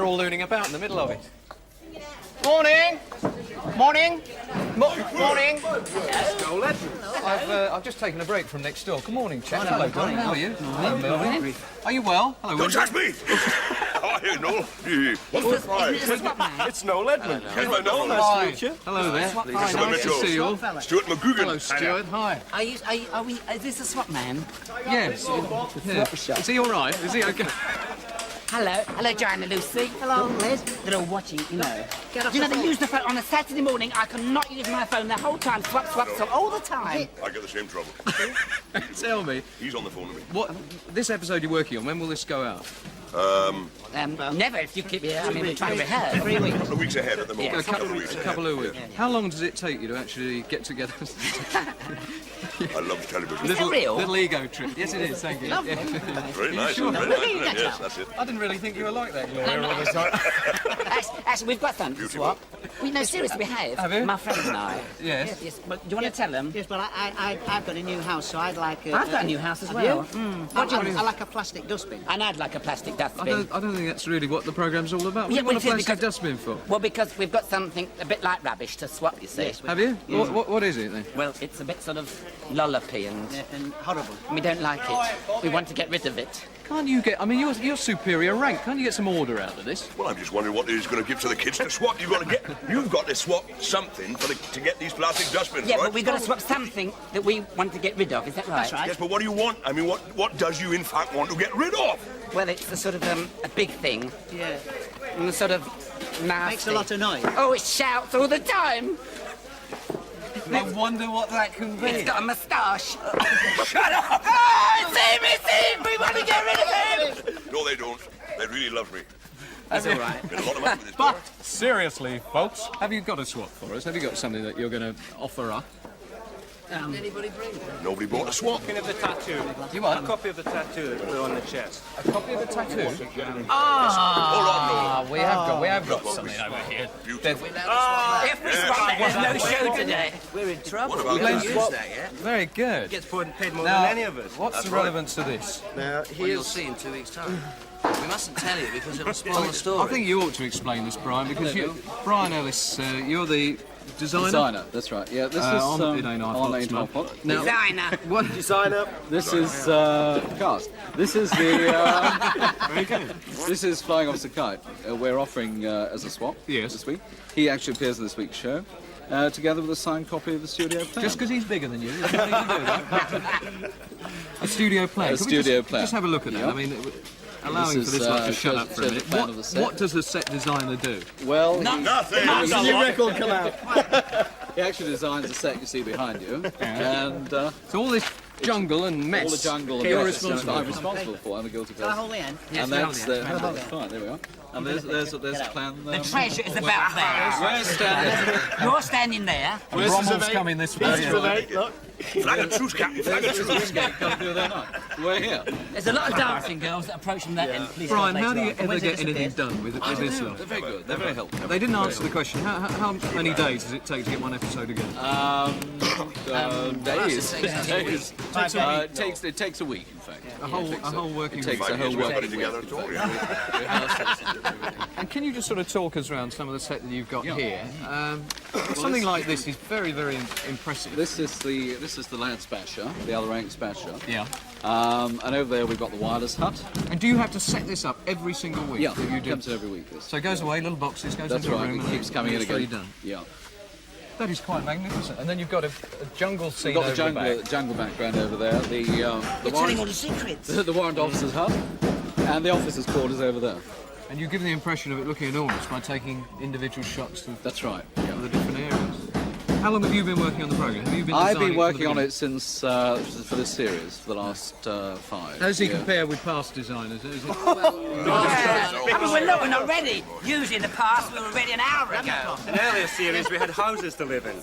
all looning about in the middle of it. Morning! Morning! Morning! I've just taken a break from next door. Good morning, chap. Hello, Donny. How are you? Hello, Melvin. Are you well? Hello, Don't touch me! How are you, Noel? What's the prize? It's Noel Edmund. Hello, Noel. Nice to meet you. Hello there. Nice to see you all. Stuart McGugan. Hello, Stuart. Hi. Is this a swap man? Yes. Yeah. Is he all right? Is he okay? Hello, Joanna Lucy. Hello, Liz. They're all watching, you know. You know, they use the phone on a Saturday morning. I cannot use my phone the whole time. Swap, all the time. I get the same trouble. Tell me. He's on the phone with me. What? This episode you're working on, when will this go out? Never, if you keep it. I mean, we're trying to rehearse. 3 weeks. A couple of weeks ahead at the moment. A couple of weeks. How long does it take you to actually get together? I love television. Little ego trip. Yes, it is. Thank you. Very nice. Sure? Very nice, isn't it? Yes, that's it. I didn't really think you were like that, Gloria. Actually, we've got something to swap. No, seriously, we have. Have you? My friend and I. Yes. Yes. But do you want to tell them? Yes, but I've got a new house, so I'd like. I've got a new house as well. What do you want? I like a plastic dustbin. And I'd like a plastic dustbin. I don't think that's really what the programme's all about. What do you want a plastic dustbin for? Well, because we've got something a bit like rubbish to swap, you see. Yes, have you? Yes. What is it then? Well, it's a bit sort of lollopy and horrible. We don't like it. We want to get rid of it. Can't you get? I mean, you're superior rank. Can't you get some order out of this? Well, I'm just wondering what he's going to give to the kids to swap. You've got to swap something to get these plastic dustbins, yeah, right? but we've got to swap something that we want to get rid of. Is that right? That's right. Yes, but what do you want? I mean, what does you in fact want to get rid of? Well, it's a sort of a big thing. Yeah. And sort of nasty. Makes a lot of noise. Oh, it shouts all the time. I wonder what that can be. It's got a moustache. Shut up! See, we want to get rid of him! No, they don't. They really love me. That's all right. Been a lot of money with this But boy. seriously, folks, have you got a swap for us? Have you got something that you're going to offer up? Anybody bring it? Nobody bought a swap. Copy of the tattoo. You what? A copy of the tattoo on the chest. A copy of the tattoo? We have got something over here. Beautiful. If we swap, there's no show today. We're in trouble. What about We haven't this? used that yet. Very good. Gets paid more Now, than any of us. What's the relevance of this? Now, Well, you'll see in 2 weeks' time. We mustn't tell you because it'll spoil the story. I think you ought to explain this, Brian, because Brian Ellis, you're the designer. That's right. Yeah, this is on It Ain't Half on Hot, Ain't Half Hot. Now, Designer. what Designer. This is cast. This is the. Very good. This is Flying Officer Kite. We're offering as a swap this week. He actually appears in this week's show, together with a signed copy of the studio plan. just because he's bigger than you, you don't need to do that. A studio plan. A Can we studio just, plan. Just have a look at that. Yeah. I mean, allowing This for is, this lot to shut shows- up for a shows the minute. plan of the set. What does the set designer do? Well, Nothing. There's a new record come out. he actually designs the set you see behind you, and So all this jungle and mess. all the jungle and You're mess responsible. I'm responsible for. I'm a guilty person. hold the end? And that's the. Fine, there we are. And there's a plan. The treasure is about there. We're standing. You're standing there. And Rommel's coming this way. Look. Flag of truce, Captain. Flag of truce. Can't do that night. We're here. There's a lot of dancing girls that approach from that end. Please Brian, don't how do you later on. ever Where's get it anything disappeared? done with this lot? They're very good. They're very helpful. They didn't answer the question. How many days does it take to get one episode together? Days. Days. It takes a week, in fact. A whole working It takes week. a whole We've got it working together week. at all, yeah. And can you just sort of talk us around some of the set that you've got here? Something like this is very, very impressive. This is the Land Spasher, the other rank Spasher. Yeah. And over there we've got the wireless hut. And do you have to set this up every single week? Yeah, that you it do? comes in every week. This. So it goes away, little boxes, goes That's into a right. room. It and keeps coming in it's again. ready done. Yeah. That is quite magnificent. And then you've got a jungle scene We've got over the the back. jungle background over there. The You're telling warrant, all the secrets. the warrant officer's hut, and the officer's quarters over there. And you give the impression of it looking enormous by taking individual shots of That's right. the different areas. How long have you been working on the programme? Have you been I've designing been working from on the it since for this series for the last 5. How does he Yeah. compare with past designers? Is it... I mean, we're not ready. Usually in the past, we were ready an hour ago. In earlier series, we had houses to live in.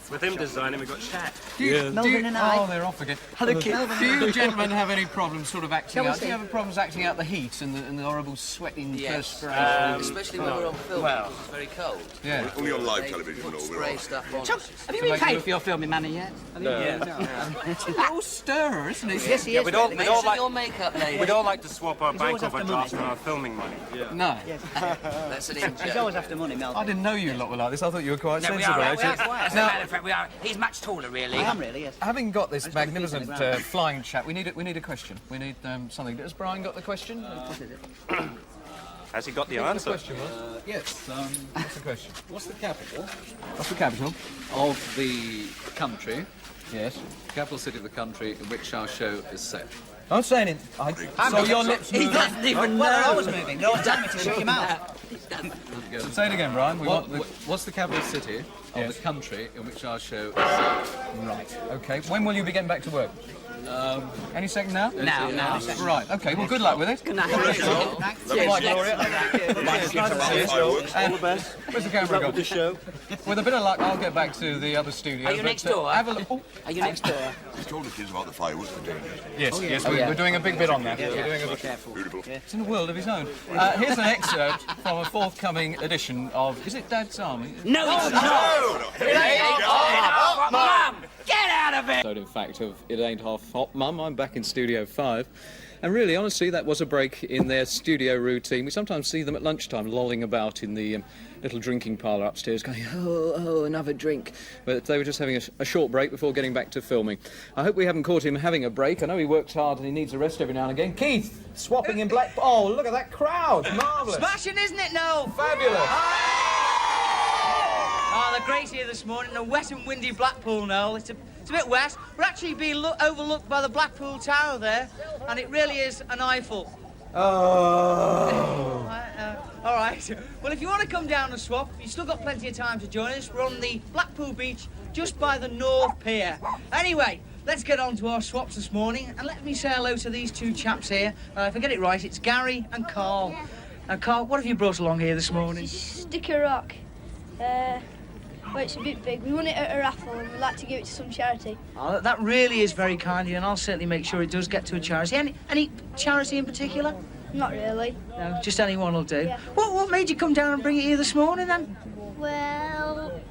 With him designing, we got chat. Melvin and I. Oh, they're off again. Hello, kids. Do you gentlemen have any problems sort of acting Shall we out? Do you see? have problems acting out the heat and the horrible sweating Yes, perspiration? especially when we're on film, because it's very cold. Yeah. Only on live television, Put though, we're spray all stuff on. Chuck, have you been paid for your filming money yet? Oh, stirrer, isn't he? Yes, he is. We'd all Mention like, your makeup, lady. we'd all like to swap our bank always after overdrafts money. for our filming money. No. That's an in He's always after money, Melvin. I didn't know you lot were like this. I thought you were quite No, we sensible, are. actually. As a Now, matter of fact, we are. He's much taller, really. I am really, yes. having got this magnificent flying chat, we need a question. We need something. Has Brian got the question? Has he got the The answer? question was? Yes. What's the question? What's the capital What's the capital? of the country? Yes. Capital city of the country in which our show is set. I'm saying it. So your lips He moving. doesn't even know. Well, I was moving. No one's done me to look him out. Say it again, Brian. We want the... What's the capital city of Yes. the country in which our show is set? Right. Okay. When will you be getting back to work? Any second now? Now. Right. Okay. Well, good luck with it. Good night. Right, Gloria. Nice to see you. Fireworks. All the best. Where's the camera gone? the show. With a bit of luck, I'll get back to the other studio. Are you but, next door? Have a look. Oh, Are you next door? He's told the kids about the fireworks for doing it. yes, we're doing a big bit on that. We're doing a bit. Beautiful. It's in a world of his own. Here's an excerpt from a forthcoming edition of. Is it Dad's Army? No, it's not. It ain't hot, Mum! Get out of it! So, in fact, of It Ain't Half Hot Mum, I'm back in Studio 5. And really, honestly, that was a break in their studio routine. We sometimes see them at lunchtime lolling about in the little drinking parlour upstairs going, oh, another drink. But they were just having a short break before getting back to filming. I hope we haven't caught him having a break. I know he works hard and he needs a rest every now and again. Keith, swapping in black... Oh, look at that crowd. Marvellous. Smashing, isn't it, Noel? Fabulous. Oh, they're great here this morning. A wet and windy Blackpool, Noel. It's a bit wet. We're actually being overlooked by the Blackpool Tower there, and it really is an eyeful. Oh. All right. Well, if you want to come down and swap, you've still got plenty of time to join us. We're on the Blackpool Beach, just by the North Pier. Anyway, let's get on to our swaps this morning, and let me say hello to these two chaps here. If I get it right, it's Gary and Carl. Carl, what have you brought along here this morning? Sticker rock. Well, it's a bit big. We won it at a raffle and we'd like to give it to some charity. Oh, that really is very kind of you, and I'll certainly make sure it does get to a charity. Any charity in particular? Not really. No, just any one will do. Yeah. What made you come down and bring it here this morning, then? Well,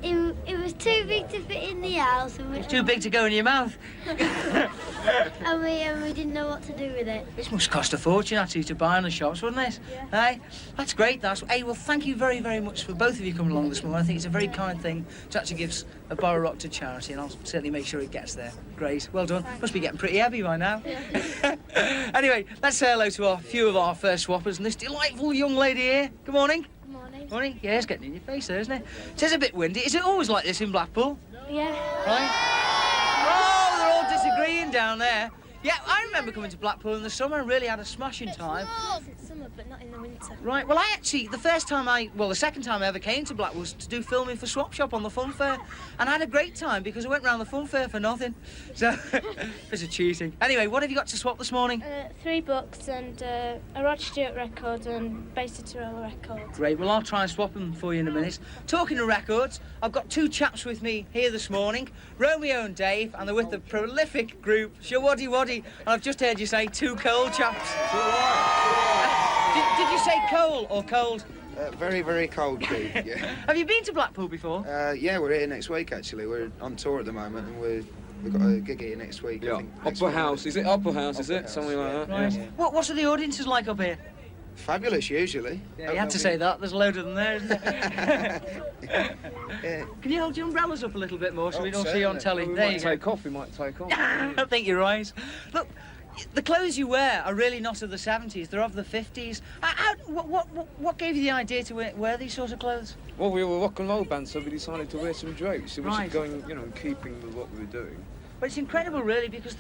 it was too big to fit in the house and It's too big to go in your mouth. and we didn't know what to do with it. This must cost a fortune, actually, to buy in the shops, wouldn't it? Yeah. Hey, that's great. Hey, well, thank you very, very much for both of you coming along this morning. I think it's a very kind thing to actually give a bar of rock to charity, and I'll certainly make sure it gets there. Great. Well done. Must be getting pretty heavy by now. Anyway, let's say hello to a few of our first swappers and this delightful young lady here. Good morning. Good morning. Morning. Yeah, it's getting in your face there, isn't it? It is a bit windy. Is it always like this in Blackpool? Yeah. Right? Oh, they're all disagreeing down there. Yeah, I remember coming to Blackpool in the summer and really had a smashing time. It's summer, but not in the winter. Right, well, the second time I ever came to Blackpool was to do filming for Swap Shop on the Fun Fair. And I had a great time because I went round the Fun Fair for nothing. So, it's a cheating. Anyway, what have you got to swap this morning? 3 books and a Rod Stewart record and Bass Tyrrell record. Great, well, I'll try and swap them for you in a minute. Talking of records, I've got 2 chaps with me here this morning, Romeo and Dave, and they're with the prolific group Shawaddy Waddy. And I've just heard you say 2 cold chaps. Did you say coal or cold? Very, very cold, Pete. Yeah. Have you been to Blackpool before? Yeah, we're here next week, actually. We're on tour at the moment, and we've got a gig here next week. Yeah. Upper House, is it? Upper House, is it? Something like that? Right. Yeah. What are the audiences like up here? Fabulous, usually. Yeah, you had to say that. There's a load of them there, isn't there? Can you hold your umbrellas up a little bit more so we don't see you on telly? We There might you go. take off, we might take off. I think you're right. Look, the clothes you wear are really not of the 70s, they're of the 50s. What gave you the idea to wear these sort of clothes? Well, we were a rock and roll band, so we decided to wear some drapes. It was Right. going, keeping with what we were doing. But it's incredible, really, because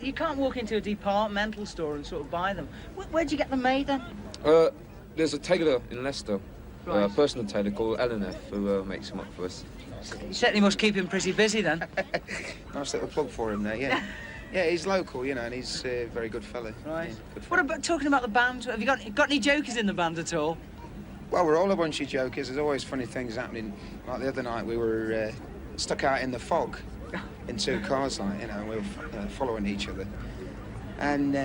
you can't walk into a departmental store and sort of buy them. Where'd you get them made, then? There's a tailor in Leicester A personal tailor called LNF who makes them up for us. You certainly must keep him pretty busy then. Nice little plug for him there, yeah. Yeah, he's local, you know, and he's a very good fella. Right. What about talking about the band? Have you got any jokers in the band at all? Well, we're all a bunch of jokers. There's always funny things happening. Like the other night, we were stuck out in the fog in two cars, like, you know, and we were following each other. And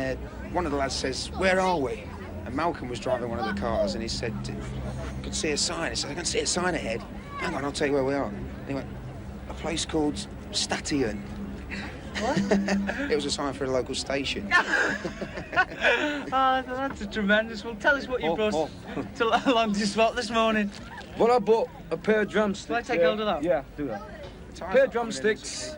one of the lads says, "Where are we?" And Malcolm was driving one of the cars, and he said, "I could see a sign." He said, "I can see a sign ahead. Hang on, I'll tell you where we are." And he went, "A place called Statian." What? It was a sign for a local station. Oh, that's tremendous. Well, tell us what you brought along to Swap this morning. Well, I bought a pair of drumsticks. Will I take hold of that? Yeah, do that. A pair of drumsticks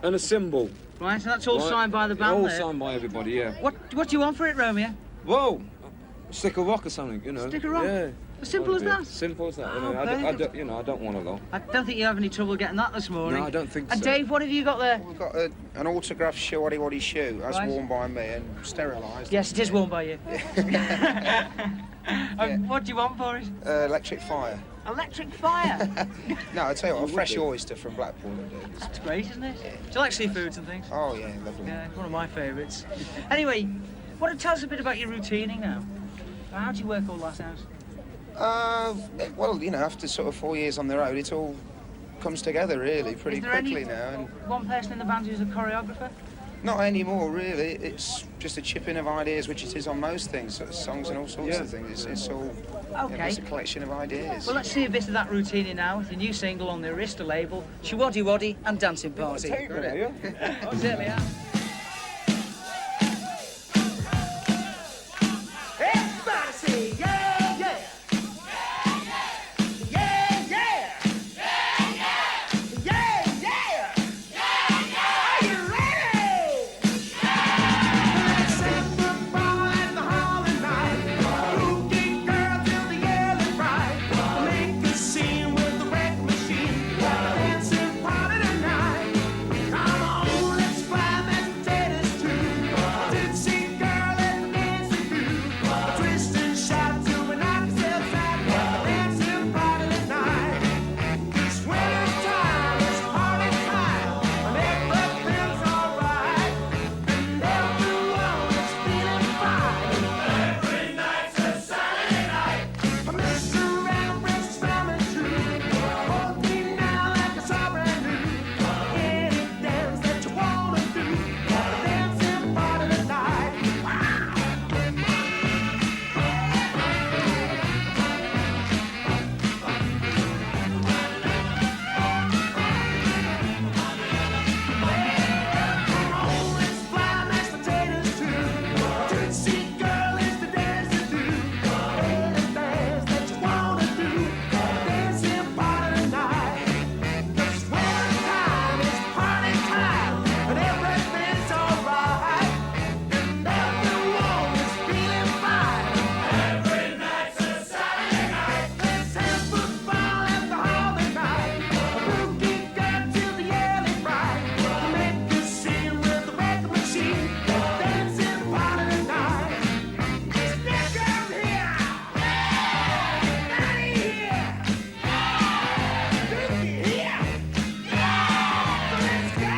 and a cymbal. Right, so that's all signed by the band All there? signed by everybody, yeah. What do you want for it, Romeo? Whoa, a stick of rock or something, you know. Stick of rock? Yeah. As simple as that? Simple as that. Oh, you know, I don't want to go. I don't think you have any trouble getting that this morning. No, I don't think and so. Dave, what have you got there? We've got an autographed Shawty Waddy shoe, as Right. worn by me and sterilised. Yes, it is worn by you. What do you want for it? Electric Fire. Electric Fire? No, I tell you what, a fresh oyster from Blackpool. That's great, isn't it? Do you like seafoods and things? Oh, yeah, lovely. Yeah, it's one of my favourites. Anyway, tell us a bit about your routing now. How do you work all that out? Well, you know, after sort of 4 years on the road, it all comes together really pretty Is there quickly any now. And one person in the band who's a choreographer? not anymore, really. It's just a chipping of ideas, which it is on most things, sort of songs and all sorts of things. It's all Okay. it's a collection of ideas. Well, let's see a bit of that routine now with your new single on the Arista label, Shawaddy Waddy and Dancing Party. Take me, are you? Oh, certainly am. Everybody say yeah, yeah. Yeah, yeah. Yeah, yeah. Are you ready? Let's have the ball at the hall tonight. Rookie girl till the early bright. Make a scene with the wreck machine. Dancing party tonight. Come on, let's fly mashed potatoes too. Tipsy girl and dancing through. Twist and shout till we knock ourselves out. Dancing party tonight. This winter's time is party time. And everything's alright. And everyone is feeling fine. Every night's a Saturday night. I mess around, breaks family true. Hold me now like it's all brand new. Any dance that you wanna do. Dancing party tonight. Let's fly mashed potatoes too. Tootsie girl is the dance to do. Any dance that you wanna do. Dancing party tonight. This winter time is party time. And everything's alright. And everyone is feeling fine. Every night's a Saturday night. Let's have football at the hall tonight. Rookie girl till the early bright. Make a scene with the record machine. Dancing party tonight. Stick 'em here. Daddy here. Rookie here. Let's go.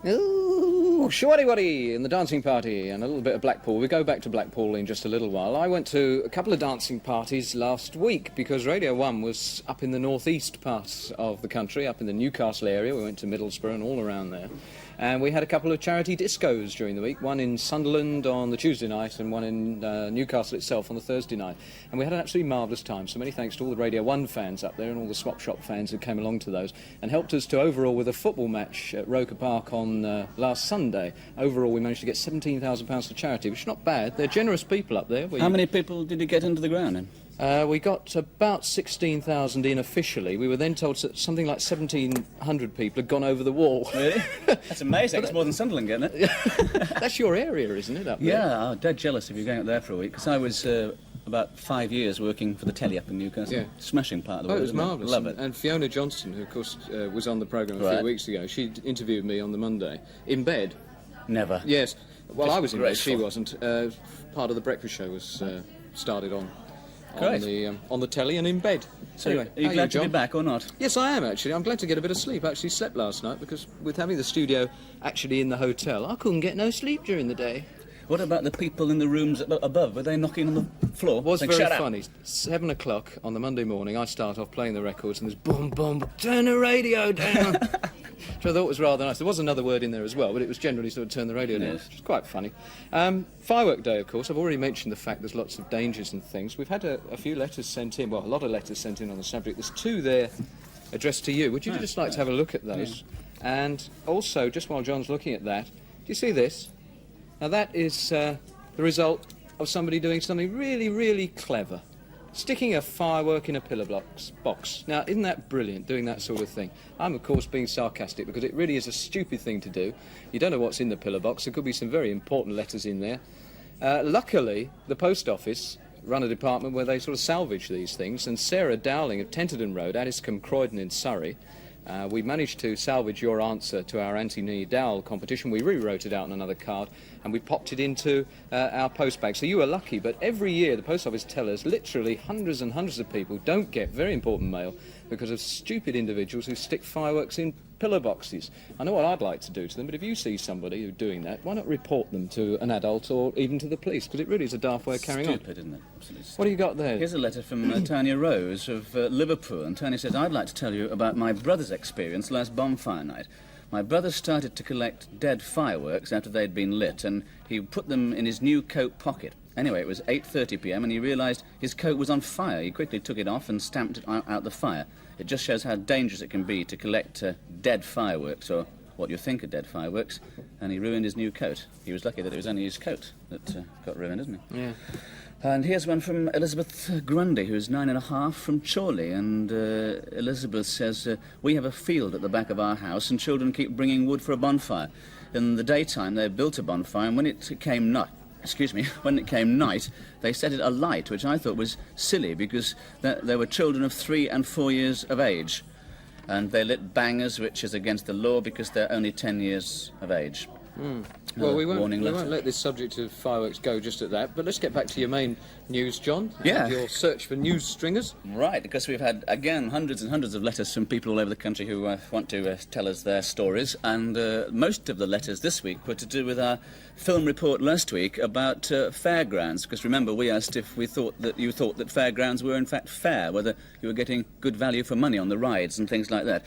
Ooh, Shawaddy Waddy and the Dancing Party and a little bit of Blackpool. We go back to Blackpool in just a little while. I went to a couple of dancing parties last week because Radio 1 was up in the northeast part of the country, up in the Newcastle area. We went to Middlesbrough and all around there. And we had a couple of charity discos during the week, one in Sunderland on the Tuesday night and one in Newcastle itself on the Thursday night. And we had an absolutely marvellous time, so many thanks to all the Radio 1 fans up there and all the Swap Shop fans who came along to those and helped us to overall, with a football match at Roker Park on last Sunday, overall we managed to get £17,000 for charity, which is not bad. They're generous people up there. How many people did you get into the ground then? We got about 16,000 in officially. We were then told that something like 1,700 people had gone over the wall. Really? That's amazing. It's more than Sunderland getting it. That's your area, isn't it, up there? Yeah, I'm dead jealous if you're going up there for a week, because I was about 5 years working for the telly up in Newcastle. Yeah. Smashing part of the Oh, world. it was marvellous. Love it. And Fiona Johnston, who of course was on the programme a Right. few weeks ago, she interviewed me on the Monday. In bed. Never. Yes. Well, I was in bed, Disgraceful. she wasn't. Part of the breakfast show was started on Great. the telly and in bed. So, Anyway, are you how glad to be John? back or not? Yes, I am actually. I'm glad to get a bit of sleep. I actually slept last night because with having the studio actually in the hotel, I couldn't get no sleep during the day. What about the people in the rooms above? Were they knocking on the floor? It was saying, very "Shut up"? funny. 7 o'clock on the Monday morning, I start off playing the records and there's boom, boom, turn the radio down. Which I thought was rather nice. There was another word in there as well, but it was generally sort of turn the radio down, Yes. which is quite funny. Firework Day, of course. I've already mentioned the fact there's lots of dangers and things. We've had a few letters sent in, well, a lot of letters sent in on the subject. There's 2 there addressed to you. Would you just like to have a look at those? And also, just while John's looking at that, do you see this? Now that is the result of somebody doing something really, really clever. Sticking a firework in a pillar box. Now, isn't that brilliant, doing that sort of thing? I'm, of course, being sarcastic because it really is a stupid thing to do. You don't know what's in the pillar box. There could be some very important letters in there. Luckily, the post office run a department where they sort of salvage these things, and Sarah Dowling of Tenterden Road, Addiscombe Croydon in Surrey, we managed to salvage your answer to our Anthony Dowell competition. We rewrote it out on another card and we popped it into our post bag. So you were lucky, but every year the post office tell us literally hundreds and hundreds of people don't get very important mail because of stupid individuals who stick fireworks in pillar boxes. I know what I'd like to do to them, but if you see somebody who's doing that, why not report them to an adult or even to the police? Because it really is a daft way of carrying on. Stupid, isn't it? Absolutely What do you got there? Here's a letter from Tanya Rose of Liverpool, and Tanya says, I'd like to tell you about my brother's experience last bonfire night. My brother started to collect dead fireworks after they'd been lit, and he put them in his new coat pocket. Anyway, it was 8:30 p.m. and he realised his coat was on fire. He quickly took it off and stamped it out the fire. It just shows how dangerous it can be to collect dead fireworks, or what you think are dead fireworks, and he ruined his new coat. He was lucky that it was only his coat that got ruined, isn't he? Yeah. And here's one from Elizabeth Grundy, who's 9.5 from Chorley. And Elizabeth says, we have a field at the back of our house and children keep bringing wood for a bonfire. In the daytime, they built a bonfire, and when it came night, they set it alight, which I thought was silly because there were children of 3 and 4 years of age. And they lit bangers, which is against the law because they're only 10 years of age. Well, we won't warning letter. let this subject of fireworks go just at that, but let's get back to your main news, John. Yeah. And your search for news stringers. Right, because we've had, again, hundreds and hundreds of letters from people all over the country who want to tell us their stories, and most of the letters this week were to do with our film report last week about fairgrounds, because remember, we asked if you thought that fairgrounds were in fact fair, whether you were getting good value for money on the rides and things like that.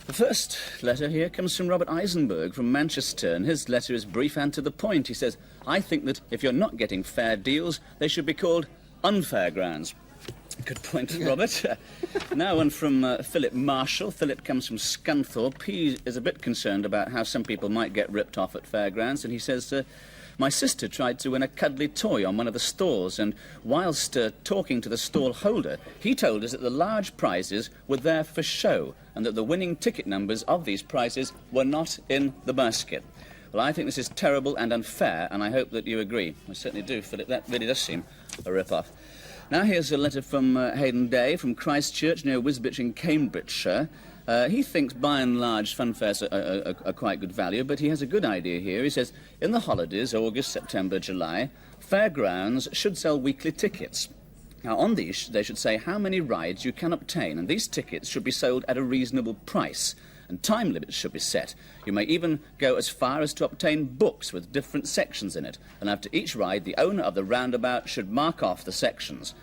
The first letter here comes from Robert Eisenberg from Manchester, and his letter is brief and to the point. He says, I think that if you're not getting fair deals, they should be called unfair grounds. Good point, Robert. Now one from Philip Marshall. Philip comes from Scunthorpe. He is a bit concerned about how some people might get ripped off at fairgrounds, and he says, my sister tried to win a cuddly toy on one of the stalls, and whilst talking to the stall holder, he told us that the large prizes were there for show, and that the winning ticket numbers of these prizes were not in the basket. Well, I think this is terrible and unfair, and I hope that you agree. I certainly do, Philip. That really does seem a rip-off. Now here's a letter from Hayden Day from Christchurch near Wisbech in Cambridgeshire. He thinks, by and large, fun fairs are quite good value, but he has a good idea here. He says, in the holidays, August, September, July, fairgrounds should sell weekly tickets. Now, on these, they should say how many rides you can obtain, and these tickets should be sold at a reasonable price, and time limits should be set. You may even go as far as to obtain books with different sections in it, and after each ride, the owner of the roundabout should mark off the sections.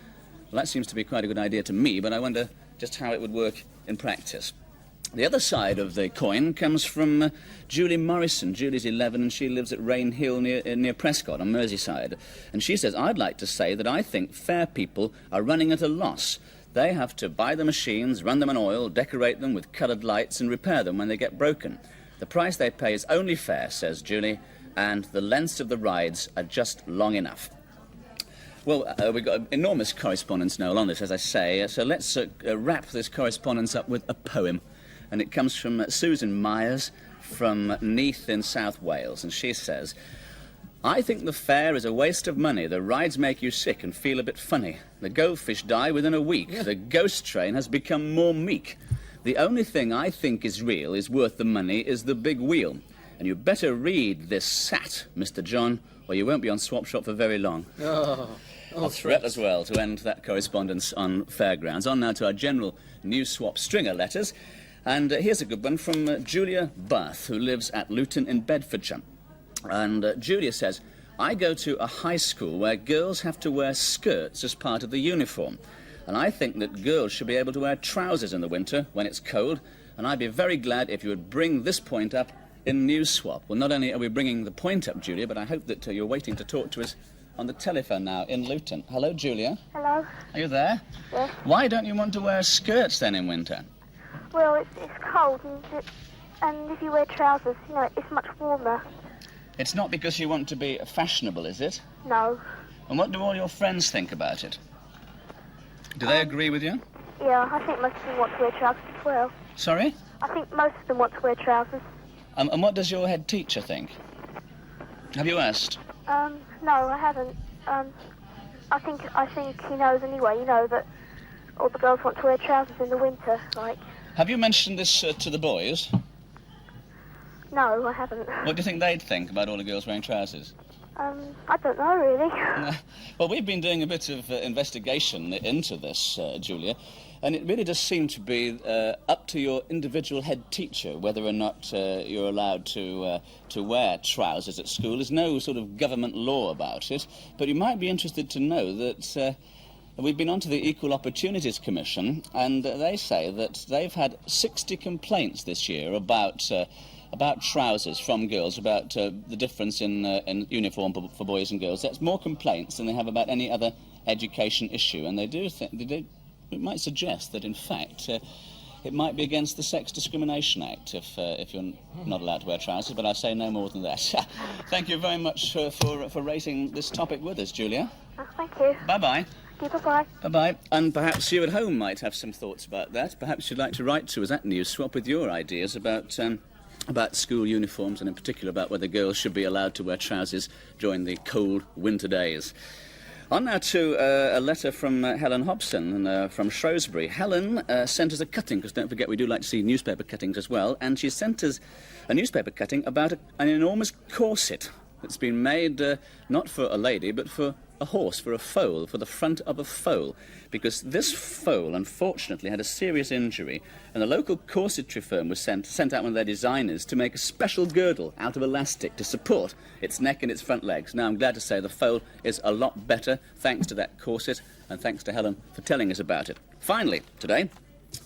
Well, that seems to be quite a good idea to me, but I wonder just how it would work in practice. The other side of the coin comes from Julie Morrison. Julie's 11 and she lives at Rain Hill near Prescott on Merseyside. And she says, I'd like to say that I think fair people are running at a loss. They have to buy the machines, run them in oil, decorate them with coloured lights and repair them when they get broken. The price they pay is only fair, says Julie, and the lengths of the rides are just long enough. Well, we've got enormous correspondence, Noel, on this, as I say. So let's wrap this correspondence up with a poem. And it comes from Susan Myers from Neath in South Wales. And she says, I think the fair is a waste of money. The rides make you sick and feel a bit funny. The goldfish die within a week. Yeah. The ghost train has become more meek. The only thing I think is real, is worth the money, is the big wheel. And you better read this sat, Mr. John, or you won't be on Swap Shop for very long. A threat as well to end that correspondence on fairgrounds. On now to our general news swap stringer letters. And here's a good one from Julia Bath, who lives at Luton in Bedfordshire. And Julia says, I go to a high school where girls have to wear skirts as part of the uniform. And I think that girls should be able to wear trousers in the winter when it's cold. And I'd be very glad if you would bring this point up in News Swap. Well, not only are we bringing the point up, Julia, but I hope that you're waiting to talk to us on the telephone now in Luton. Hello, Julia. Hello. Are you there? Yes. Why don't you want to wear skirts then in winter? Well, it's cold, and if you wear trousers, you know, it's much warmer. It's not because you want to be fashionable, is it? No. And what do all your friends think about it? Do they agree with you? Yeah, I think most of them want to wear trousers as well. Sorry? I think most of them want to wear trousers. And what does your head teacher think? Have you asked? No, I haven't. I think he knows anyway, you know, that all the girls want to wear trousers in the winter, like... Have you mentioned this to the boys? No, I haven't. What do you think they'd think about all the girls wearing trousers? I don't know, really. Well, we've been doing a bit of investigation into this, Julia, and it really does seem to be up to your individual head teacher whether or not you're allowed to wear trousers at school. There's no sort of government law about it, but you might be interested to know that we've been onto the Equal Opportunities Commission, and they say that they've had 60 complaints this year about trousers from girls, about the difference in uniform for boys and girls. That's more complaints than they have about any other education issue, and they do think it might suggest that in fact it might be against the Sex Discrimination Act if you're not allowed to wear trousers. But I say no more than that. Thank you very much for raising this topic with us, Julia. Thank you. Bye-bye. Bye-bye. Bye-bye. And perhaps you at home might have some thoughts about that. Perhaps you'd like to write to us at News Swap with your ideas about school uniforms, and in particular about whether girls should be allowed to wear trousers during the cold winter days. On now to a letter from Helen Hobson from Shrewsbury. Helen sent us a cutting, because don't forget we do like to see newspaper cuttings as well, and she sent us a newspaper cutting about an enormous corset that's been made not for a lady but for a horse, for a foal, for the front of a foal, because this foal unfortunately had a serious injury, and the local corsetry firm was sent out one of their designers to make a special girdle out of elastic to support its neck and its front legs. Now I'm glad to say the foal is a lot better thanks to that corset, and thanks to Helen for telling us about it. Finally, today,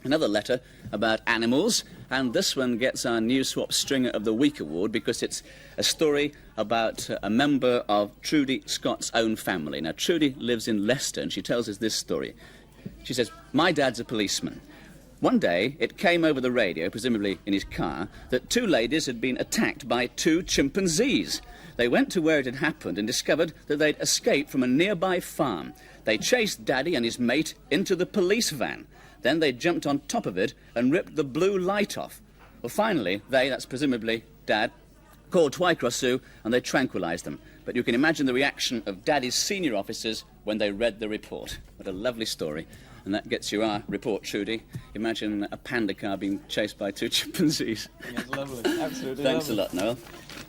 another letter about animals, and this one gets our News Swap Stringer of the Week award because it's a story about a member of Trudy Scott's own family. Now, Trudy lives in Leicester, and she tells us this story. She says, my dad's a policeman. One day, it came over the radio, presumably in his car, that two ladies had been attacked by two chimpanzees. They went to where it had happened and discovered that they'd escaped from a nearby farm. They chased Daddy and his mate into the police van. Then they jumped on top of it and ripped the blue light off. Well, finally, that's presumably Dad, called Twycross Zoo, and they tranquilised them. But you can imagine the reaction of Daddy's senior officers when they read the report. What a lovely story. And that gets you our report, Trudy. Imagine a panda car being chased by two chimpanzees. That's lovely. Absolutely Thanks lovely. a lot, Noel.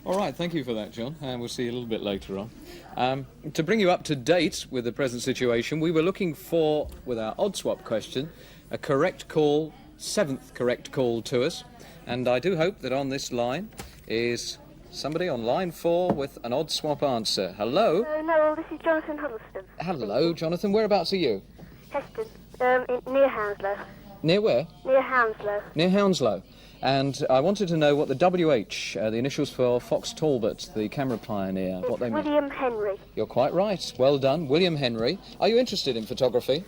All right, thank you for that, John. And we'll see you a little bit later on. To bring you up to date with the present situation, we were looking for, with our odd swap question, a correct call, 7th correct call to us. And I do hope that on this line is somebody on line 4 with an odd swap answer. Hello? No, this is Jonathan Huddleston. Hello, Jonathan. Whereabouts are you? Heston, near Hounslow. Near where? Near Hounslow. Near Hounslow. And I wanted to know what the WH, the initials for Fox Talbot, the camera pioneer, what they mean. William Henry. You're quite right. Well done. William Henry. Are you interested in photography?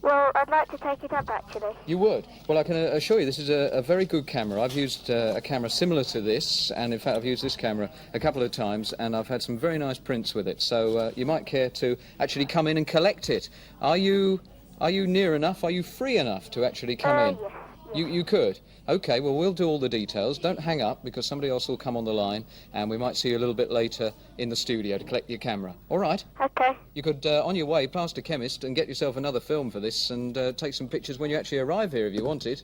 Well, I'd like to take it up, actually. You would? Well, I can assure you this is a very good camera. I've used a camera similar to this, and in fact I've used this camera a couple of times, and I've had some very nice prints with it. So you might care to actually come in and collect it. Are you near enough? Are you free enough to actually come in? Yes. You could? OK, well, we'll do all the details. Don't hang up, because somebody else will come on the line, and we might see you a little bit later in the studio to collect your camera. All right? OK. You could, on your way, past a chemist and get yourself another film for this and take some pictures when you actually arrive here if you wanted.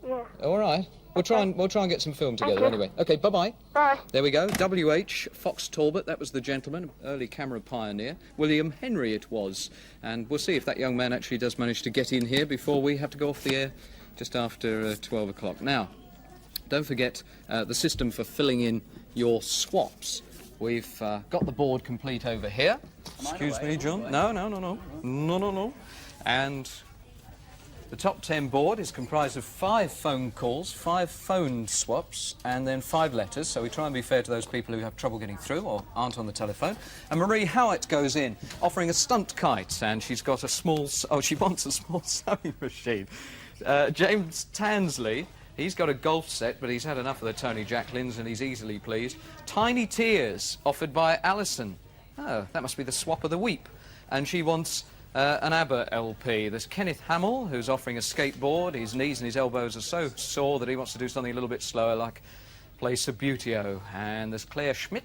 Yeah. All right. We'll try and get some film together anyway. OK, bye-bye. Bye. There we go. W.H. Fox Talbot, that was the gentleman, early camera pioneer. William Henry it was. And we'll see if that young man actually does manage to get in here before we have to go off the air just after 12 o'clock. Now, don't forget the system for filling in your swaps. We've got the board complete over here. Excuse me, John. No. And the top 10 board is comprised of 5 phone calls, 5 phone swaps, and then 5 letters. So we try and be fair to those people who have trouble getting through or aren't on the telephone. And Marie Howitt goes in, offering a stunt kite, and she's got a small... Oh, she wants a small sewing machine. James Tansley, he's got a golf set, but he's had enough of the Tony Jacklins, and he's easily pleased. Tiny Tears, offered by Alison. Oh, that must be the swap of the weep. And she wants an ABBA LP. There's Kenneth Hamill, who's offering a skateboard. His knees and his elbows are so sore that he wants to do something a little bit slower, like play Subutio. And there's Claire Schmidt,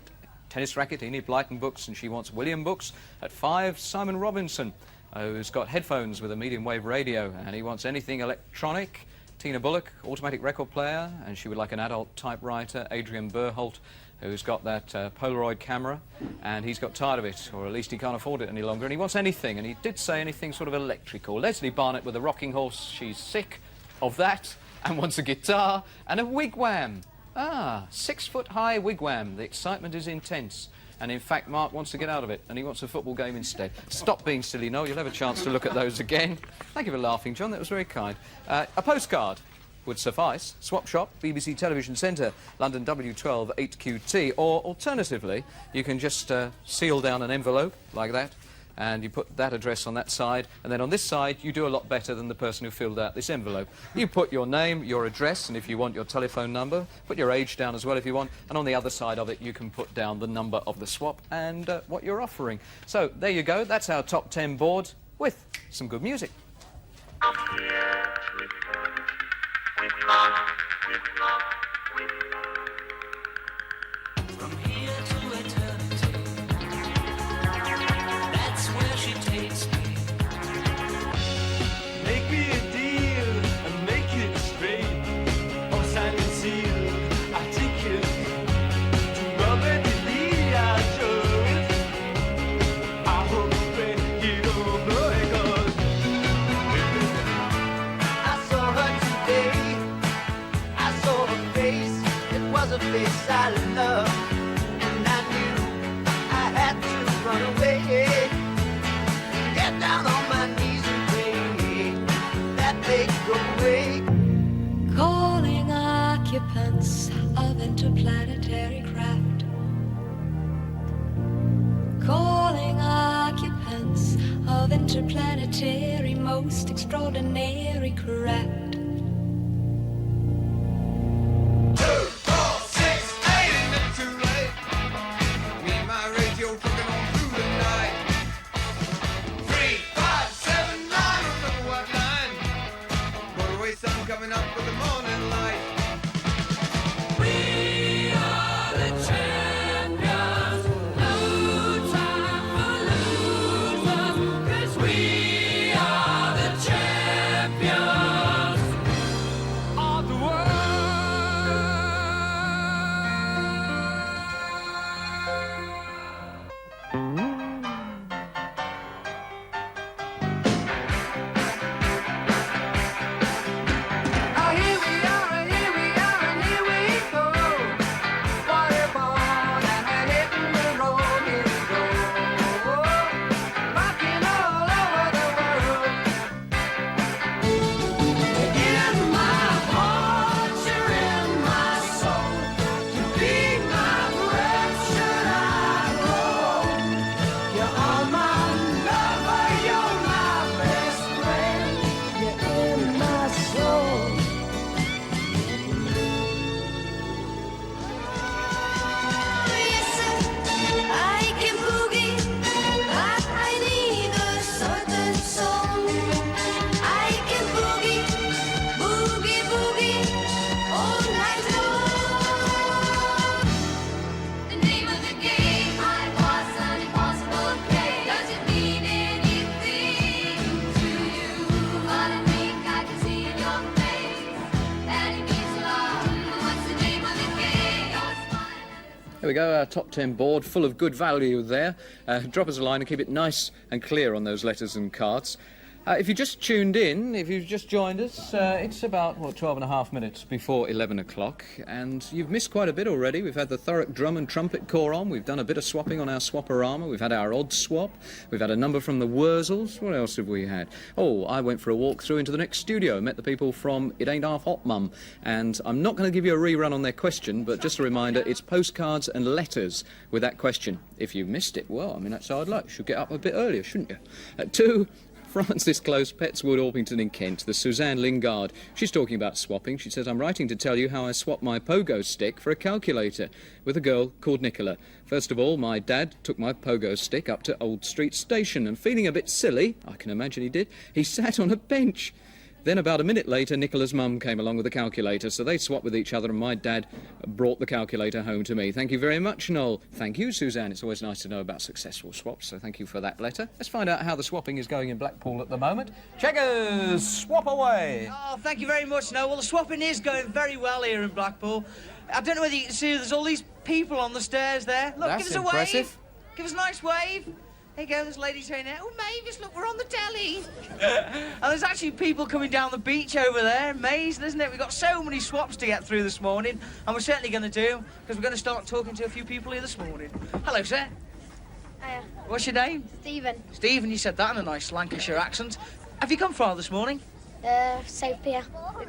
tennis racket, Enid Blyton books, and she wants William books. At 5, Simon Robinson, who's got headphones with a medium wave radio, and he wants anything electronic. Tina Bullock, automatic record player, and she would like an adult typewriter. Adrian Burholt, who's got that Polaroid camera, and he's got tired of it, or at least he can't afford it any longer, and he wants anything, and he did say anything sort of electrical. Leslie Barnett with a rocking horse, she's sick of that, and wants a guitar, and a wigwam. Ah, 6-foot-high wigwam. The excitement is intense. And in fact, Mark wants to get out of it, and he wants a football game instead. Stop being silly, Noel. You'll have a chance to look at those again. Thank you for laughing, John. That was very kind. A postcard would suffice. Swap Shop, BBC Television Centre, London W12 8QT. Or alternatively, you can just seal down an envelope like that, and you put that address on that side, and then on this side you do a lot better than the person who filled out this envelope. You put your name, your address, and if you want your telephone number, put your age down as well if you want, and on the other side of it you can put down the number of the swap and what you're offering. So there you go, that's our top 10 board with some good music. Make me a deal and make it straight. Or sign and seal, I take it. To Robert Lee, I show it. I hope you don't know it, 'cause I saw her today. I saw her face. It was a face I loved. And I knew I had to run away. Get down on my knees and pray that they go away. Calling occupants of interplanetary craft. Calling occupants of interplanetary most extraordinary craft. 2, 4, 6, 8, ain't it too late? Me and my radio cooking on through the night. 3, 5, 7, 9, remember what line? Motorway sun coming up with the morning light. We are the champions. No time for losers, 'cause we are the champions. to go, our top 10 board, full of good value there. Drop us a line and keep it nice and clear on those letters and cards. If you just tuned in, if you've just joined us, it's about, 12 and a half minutes before 11 o'clock, and you've missed quite a bit already. We've had the Thurrock Drum and Trumpet Corps on, we've done a bit of swapping on our Swapperama, we've had our odd swap, we've had a number from the Wurzels. What else have we had? Oh, I went for a walk through into the next studio, met the people from It Ain't Half Hot Mum, and I'm not going to give you a rerun on their question, but just a reminder, it's postcards and letters with that question. If you missed it, well, I mean, that's hard luck. You should get up a bit earlier, shouldn't you? At 2... Frances Close, Petswood, Orpington in Kent, the Suzanne Lingard. She's talking about swapping. She says, I'm writing to tell you how I swapped my pogo stick for a calculator with a girl called Nicola. First of all, my dad took my pogo stick up to Old Street Station and feeling a bit silly, I can imagine he did, he sat on a bench. Then about a minute later, Nicola's mum came along with the calculator, so they swapped with each other and my dad brought the calculator home to me. Thank you very much, Noel. Thank you, Suzanne. It's always nice to know about successful swaps, so thank you for that letter. Let's find out how the swapping is going in Blackpool at the moment. Checkers, swap away. Oh, thank you very much, Noel. Well, the swapping is going very well here in Blackpool. I don't know whether you can see, there's all these people on the stairs there. Look, That's give us a impressive. wave. Give us a nice wave. There you go, there's ladies saying, oh, Mavis, look, we're on the telly. And there's actually people coming down the beach over there. Amazing, isn't it? We've got so many swaps to get through this morning, and we're certainly going to do, because we're going to start talking to a few people here this morning. Hello, sir. Hiya. What's your name? Stephen. Stephen, you said that in a nice Lancashire accent. Have you come far this morning? South Pier.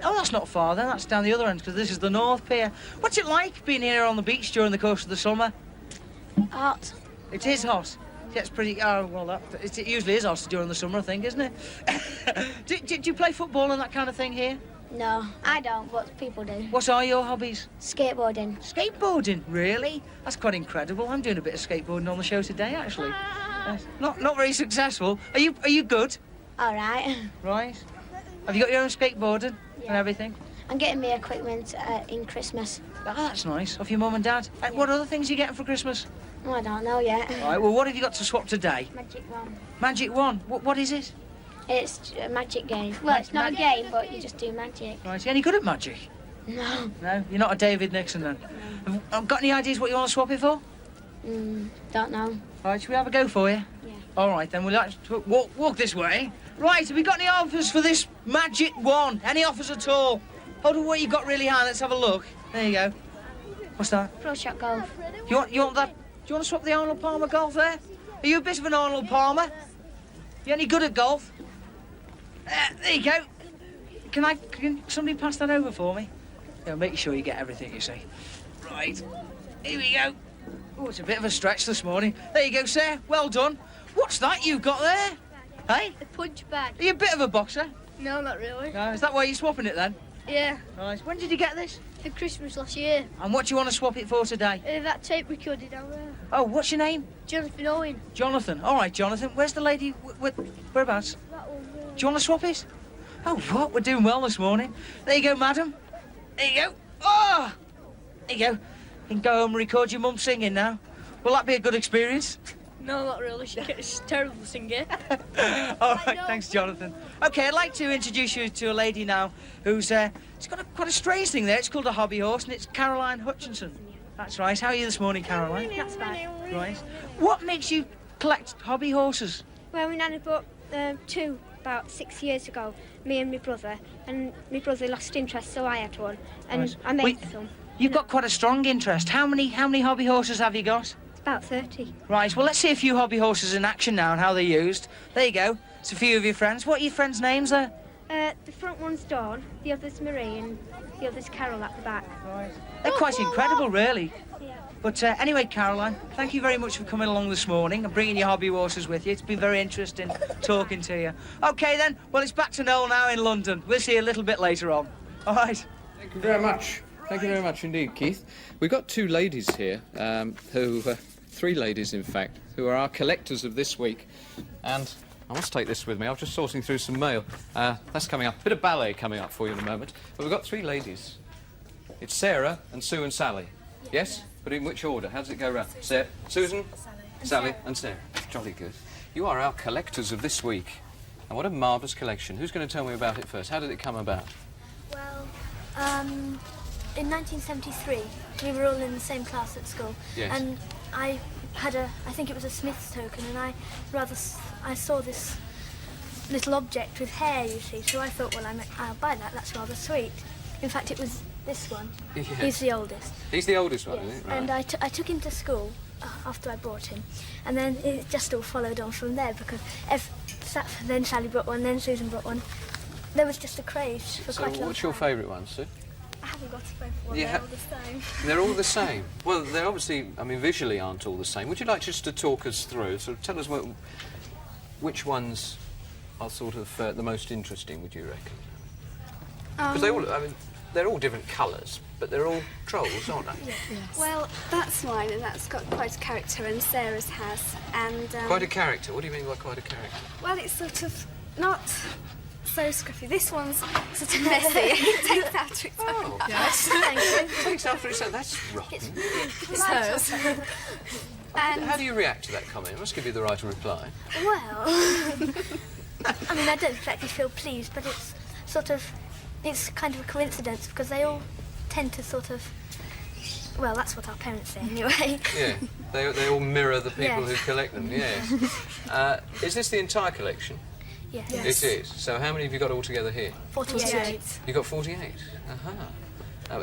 Oh, that's not far then, that's down the other end, because this is the North Pier. What's it like being here on the beach during the course of the summer? Hot. It is hot. Yeah, it's pretty... Oh, well, it usually is hot during the summer, I think, isn't it? do you play football and that kind of thing here? No, I don't, but people do. What are your hobbies? Skateboarding. Skateboarding? Really? That's quite incredible. I'm doing a bit of skateboarding on the show today, actually. Not very successful. Are you good? All right. Right. Have you got your own skateboarding and everything? I'm getting me equipment in Christmas. Oh, that's nice. Off your mum and dad. Yeah. What other things are you getting for Christmas? Oh, I don't know yet. Right, well, what have you got to swap today? Magic Wand. Magic Wand? What is it? It's a magic game. Well, it's not a game, but you just do magic. Right, you any good at magic? No. No? You're not a David Nixon, then? Have got any ideas what you want to swap it for? Don't know. Right, shall we have a go for you? Yeah. All right, then we'll have to walk this way. Right, have we got any offers for this Magic Wand? Any offers at all? Hold on, what you got really high, let's have a look. There you go. What's that? Pro Shot Golf. You want that? Do you want to swap the Arnold Palmer golf there? Are you a bit of an Arnold Palmer? You any good at golf? There you go. Can somebody pass that over for me? Yeah, make sure you get everything, you see. Right. Here we go. Oh, it's a bit of a stretch this morning. There you go, sir. Well done. What's that you've got there? Hey? A punch bag. Are you a bit of a boxer? No, not really. No, is that why you're swapping it then? Yeah. Nice. When did you get this? For Christmas last year. And what do you want to swap it for today? That tape recorder down there. Oh, what's your name? Jonathan Owen. Jonathan. All right, Jonathan. Where's the lady? Whereabouts? That one there. Do you want to swap it? Oh, what? We're doing well this morning. There you go, madam. There you go. Oh! There you go. You can go home and record your mum singing now. Will that be a good experience? No, not really. She's a terrible singer. All right, thanks, Jonathan. OK, I'd like to introduce you to a lady now who's she's got quite a strange thing there. It's called a hobby horse, and it's Caroline Hutchinson. That's right. How are you this morning, Caroline? That's fine. Right. What makes you collect hobby horses? Well, we Nana bought two about 6 years ago, me and my brother. And my brother lost interest, so I had one. And Right. I made some. You've got quite a strong interest. How many hobby horses have you got? About 30. Right, well, let's see a few hobby horses in action now and how they're used. There you go. It's a few of your friends. What are your friends' names there? The front one's Dawn, the other's Marie, and the other's Carol at the back. Right. They're quite incredible, really. Yeah. But anyway, Caroline, thank you very much for coming along this morning and bringing your hobby horses with you. It's been very interesting talking to you. OK, then. Well, it's back to Noel now in London. We'll see you a little bit later on. All right. Thank you very much. Thank you very much indeed, Keith. We've got two ladies here three ladies, in fact, who are our collectors of this week. And I must take this with me. I'm just sorting through some mail. That's coming up. A bit of ballet coming up for you in a moment. But we've got three ladies. It's Sarah and Sue and Sally. Yes? But in which order? How does it go round? Susan, Sally and Sarah. Jolly good. You are our collectors of this week. And what a marvellous collection. Who's going to tell me about it first? How did it come about? Well, in 1973, we were all in the same class at school. Yes. And I had I think it was a Smith's token, and I saw this little object with hair, you see, so I thought, well, I'll buy that, that's rather sweet. In fact, it was this one. Yes. He's the oldest. He's the oldest one, Yes. isn't it? Right. And I took him to school after I bought him, and then it just all followed on from there, because then Sally brought one, then Susan brought one. There was just a craze for quite a long what's your time. favourite one, Sue? I haven't got a favourite one, You they're ha- all the same. They're all the same. Well, they're obviously, I mean, visually aren't all the same. Would you like just to talk us through? So tell us which ones are sort of the most interesting, would you reckon? Because they all, I mean, they're all different colours, but they're all trolls, aren't they? Yes. Well, that's mine, and that's got quite a character, and Sarah's has. And Quite a character. What do you mean by quite a character? well, it's sort of not so scruffy. This one's sort of messy. It takes after its own. Yes. Thank you. Takes after its own. That's rotten. It's hers. And How do you react to that comment? It must give you the right to reply. Well, I mean, I don't exactly feel pleased, but it's sort of, it's kind of a coincidence, because they all tend to sort of, well, that's what our parents say anyway. Yeah, they all mirror the people Yes. who collect them, yes. Is this the entire collection? Yes. It is. So how many have you got altogether here? 48. You got 48?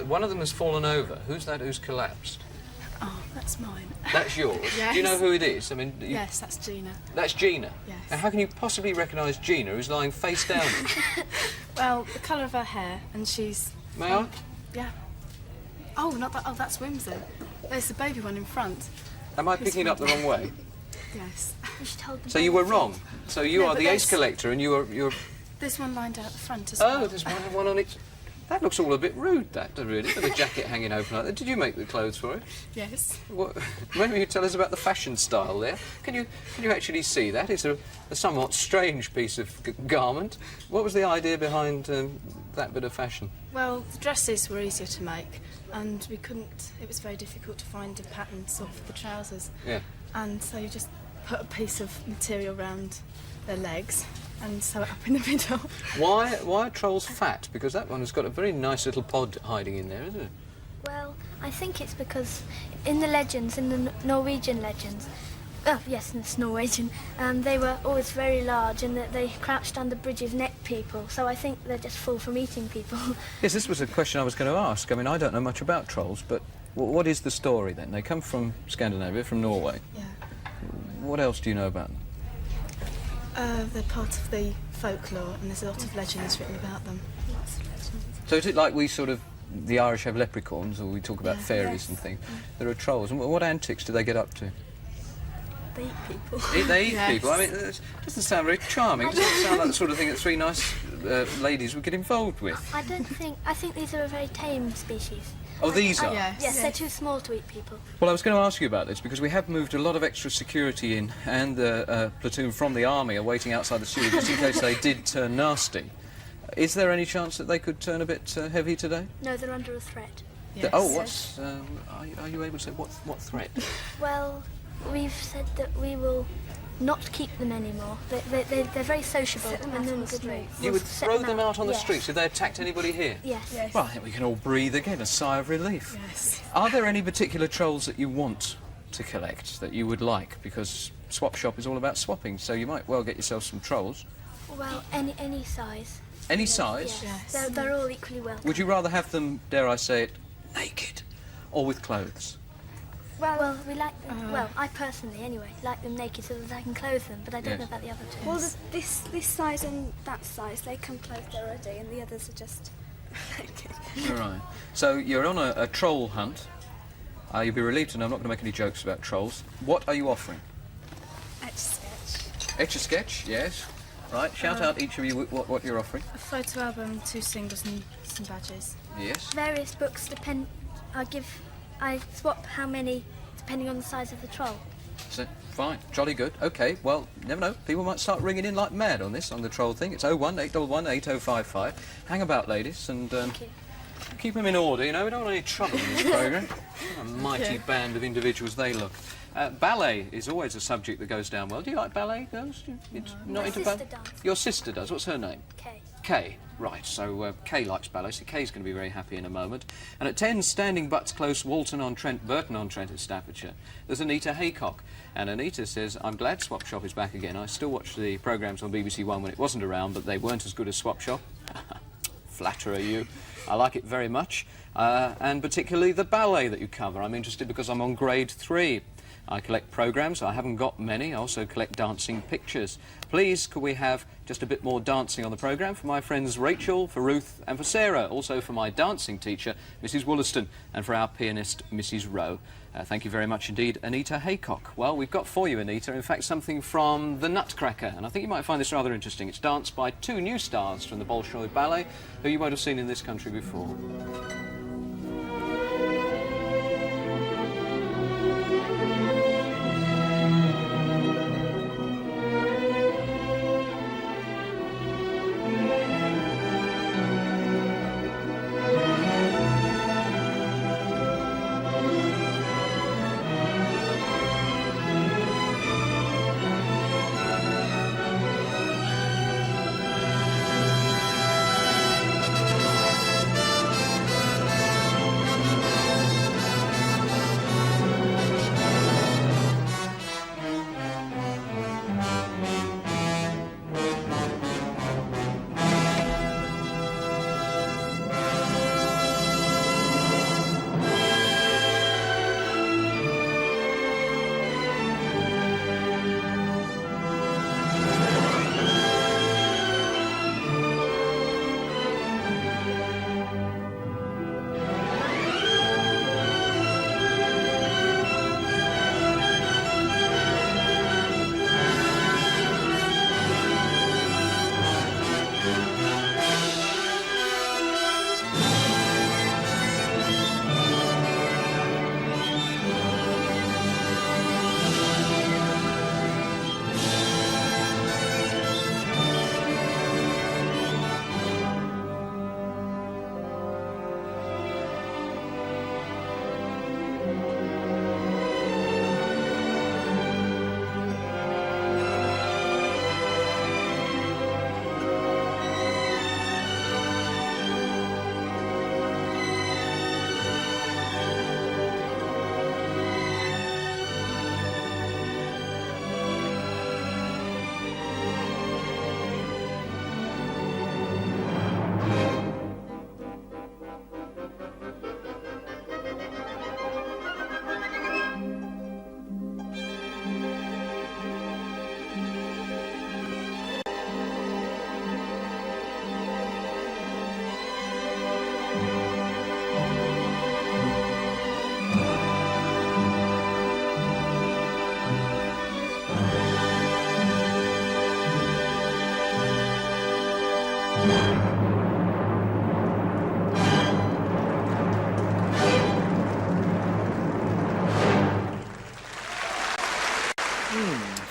One of them has fallen over. Who's that who's collapsed? Oh, that's mine. That's yours? Yes. Do you know who it is? I mean, Yes, that's Gina. That's Gina? Yes. Now, how can you possibly recognise Gina, who's lying face down? Well, the colour of her hair, and she's... May I? Yeah. Oh, not that. Oh, that's Whimsy. There's the baby one in front. Am I picking it up the wrong way? Yes. So you were wrong. So you No, are but the ace there's- collector, and you're... There's one lined out the front as well. Oh, there's one on it. That looks all a bit rude, that, really, with the jacket hanging open like that. Did you make the clothes for it? Yes. What, maybe you tell us about the fashion style there. Can you actually see that? It's a somewhat strange piece of garment. What was the idea behind that bit of fashion? Well, the dresses were easier to make, and we couldn't... It was very difficult to find a pattern sort of for the trousers. Yeah. And so you just put a piece of material round their legs and sew it up in the middle. Why are trolls fat? Because that one has got a very nice little pod hiding in there, isn't it? Well, I think it's because in the legends, in the Norwegian legends, oh yes, it's Norwegian, they were always very large, and that they crouched under bridges, necked people, so I think they're just full from eating people. Yes, this was a question I was going to ask. I mean, I don't know much about trolls, but what is the story then? They come from Scandinavia, from Norway. Yeah. What else do you know about them? They're part of the folklore, and there's a lot of legends written about them. Lots of legends. So is it like we sort of, the Irish have leprechauns, or we talk about Yeah. fairies Yes. and things? There are trolls. And what antics do they get up to? They eat people. They eat Yes. people. I mean, it doesn't sound very charming. It doesn't sound like the sort of thing that three nice ladies would get involved with. I think these are a very tame species. Oh, these are? Yes, they're too small to eat people. Well, I was going to ask you about this because we have moved a lot of extra security in, and the platoon from the army are waiting outside the studio just in case they did turn nasty. Is there any chance that they could turn a bit heavy today? No, they're under a threat. Oh, what's... are you able to say what threat? Well, we've said that we will not keep them anymore. They're very sociable and they're in a good mood. You would throw them out on the Yes. streets if they attacked anybody here? Yes. Well, I think we can all breathe again, a sigh of relief. Yes. Are there any particular trolls that you want to collect, that you would like? Because Swap Shop is all about swapping, so you might well get yourself some trolls. Well, any size. Any size? Yes. They're all equally welcome. Would you rather have them, dare I say it, naked, or with clothes? Well, we like them. Well, I personally, anyway, like them naked so that I can clothe them, but I don't Yes. know about the other two. well, this size and that size, they come clothed already, and the others are just naked. All right. So you're on a troll hunt. You'll be relieved to know I'm not going to make any jokes about trolls. What are you offering? Etch-a-sketch. Etch-a-sketch, yes. Right, shout out each of you what you're offering. A photo album, 2 singles, and some badges. Yes. Various books depend. I swap how many depending on the size of the troll. So, fine, jolly good. OK, well, never know. People might start ringing in like mad on this, on the troll thing. It's 01 811 8055. Hang about, ladies, and keep them in order, you know. We don't want any trouble in this programme. What a mighty band of individuals they look. Ballet is always a subject that goes down well. Do you like ballet, girls? It's not My into sister ballet? dances. Your sister does. What's her name? Kay. Kay. Right, so Kay likes ballet, so Kay's going to be very happy in a moment. And at 10, Standing Butts Close, Walton-on-Trent, Burton-on-Trent in Staffordshire, there's Anita Haycock. And Anita says, I'm glad Swap Shop is back again. I still watched the programmes on BBC One when it wasn't around, but they weren't as good as Swap Shop. Flatterer, you. I like it very much. And particularly the ballet that you cover. I'm interested because I'm on grade 3. I collect programmes. I haven't got many. I also collect dancing pictures. Please, could we have just a bit more dancing on the programme for my friends Rachel, for Ruth and for Sarah. Also for my dancing teacher, Mrs Wollaston, and for our pianist, Mrs Rowe. Thank you very much indeed, Anita Haycock. Well, we've got for you, Anita, in fact, something from The Nutcracker, and I think you might find this rather interesting. It's danced by 2 new stars from the Bolshoi Ballet, who you won't have seen in this country before.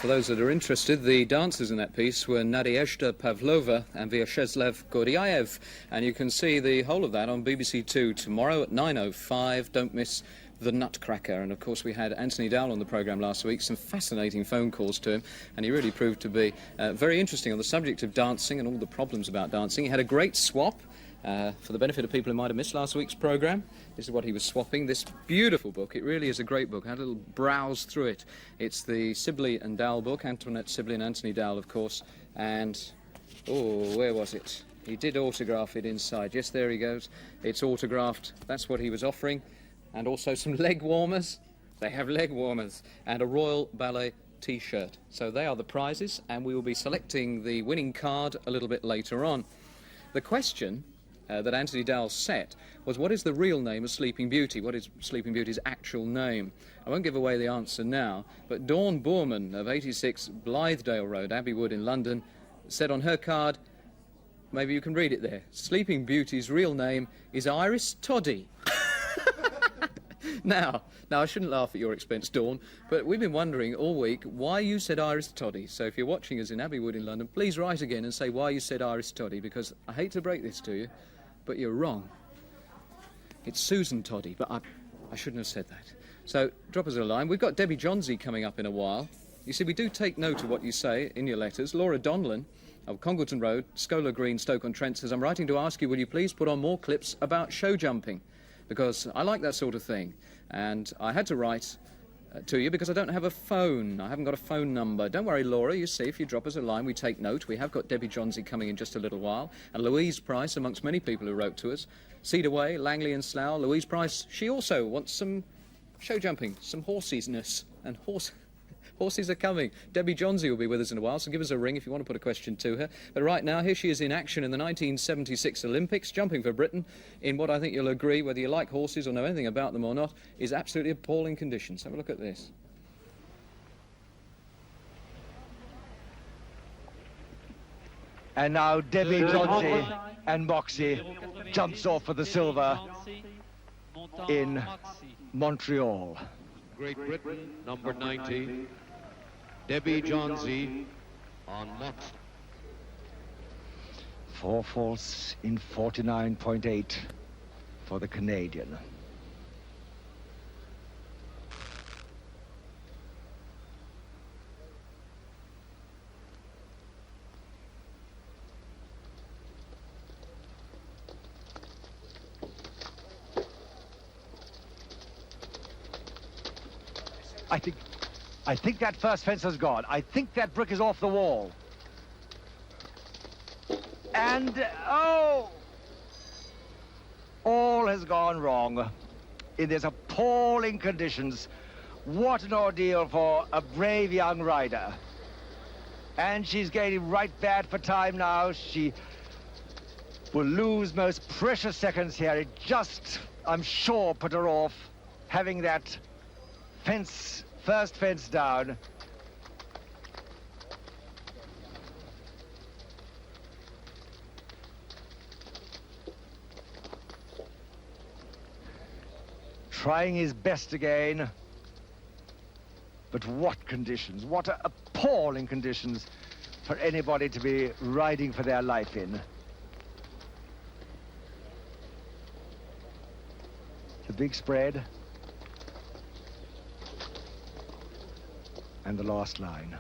For those that are interested, the dancers in that piece were Nadezhda Pavlova and Vyacheslav Gordyaev, and you can see the whole of that on BBC Two tomorrow at 9:05. Don't miss The Nutcracker. And of course we had Anthony Dowell on the programme last week, some fascinating phone calls to him, and he really proved to be very interesting on the subject of dancing and all the problems about dancing. He had a great swap. For the benefit of people who might have missed last week's programme, this is what he was swapping. This beautiful book, it really is a great book. I had a little browse through it. It's the Sibley and Dowell book, Antoinette Sibley and Anthony Dowell, of course. And, oh, where was it? He did autograph it inside. Yes, there he goes. It's autographed. That's what he was offering. And also some leg warmers. They have leg warmers. And a Royal Ballet T-shirt. So they are the prizes, and we will be selecting the winning card a little bit later on. The question that Anthony Dowell set was, what is the real name of Sleeping Beauty? What is Sleeping Beauty's actual name? I won't give away the answer now, but Dawn Boorman of 86 Blythedale Road, Abbey Wood in London, said on her card, maybe you can read it there, Sleeping Beauty's real name is Iris Toddy. Now, I shouldn't laugh at your expense, Dawn, but we've been wondering all week why you said Iris Toddy. So if you're watching us in Abbey Wood in London, please write again and say why you said Iris Toddy, because I hate to break this to you, but you're wrong. It's Susan Toddy, but I shouldn't have said that. So drop us a line. We've got Debbie Johnsey coming up in a while. You see, we do take note of what you say in your letters. Laura Donlan of Congleton Road, Scholar Green, Stoke-on-Trent says, I'm writing to ask you, will you please put on more clips about show jumping? Because I like that sort of thing. And I had to write to you because I don't have a phone. I haven't got a phone number. Don't worry, Laura, you see, if you drop us a line, we take note. We have got Debbie Johnsey coming in just a little while, and Louise Price, amongst many people who wrote to us. Cedar Way, Langley and Slough. Louise Price, she also wants some show jumping, some horsesness, and horses are coming. Debbie Johnsey will be with us in a while, so give us a ring if you want to put a question to her. But right now, here she is in action in the 1976 Olympics, jumping for Britain in what I think you'll agree, whether you like horses or know anything about them or not, is absolutely appalling conditions. Have a look at this. And now Debbie Johnsey and Moxie jumps off for the silver in Montreal. Great Britain, number 90, Debbie Johnsey on Moxie. 4 faults in 49.8 for the Canadian. I think that first fence has gone. I think that brick is off the wall. And, oh! All has gone wrong in these appalling conditions. What an ordeal for a brave young rider. And she's getting right bad for time now. She will lose most precious seconds here. It just, I'm sure, put her off having that fence, first fence down. Trying his best again. But what conditions, what appalling conditions for anybody to be riding for their life in. The big spread. And the last line.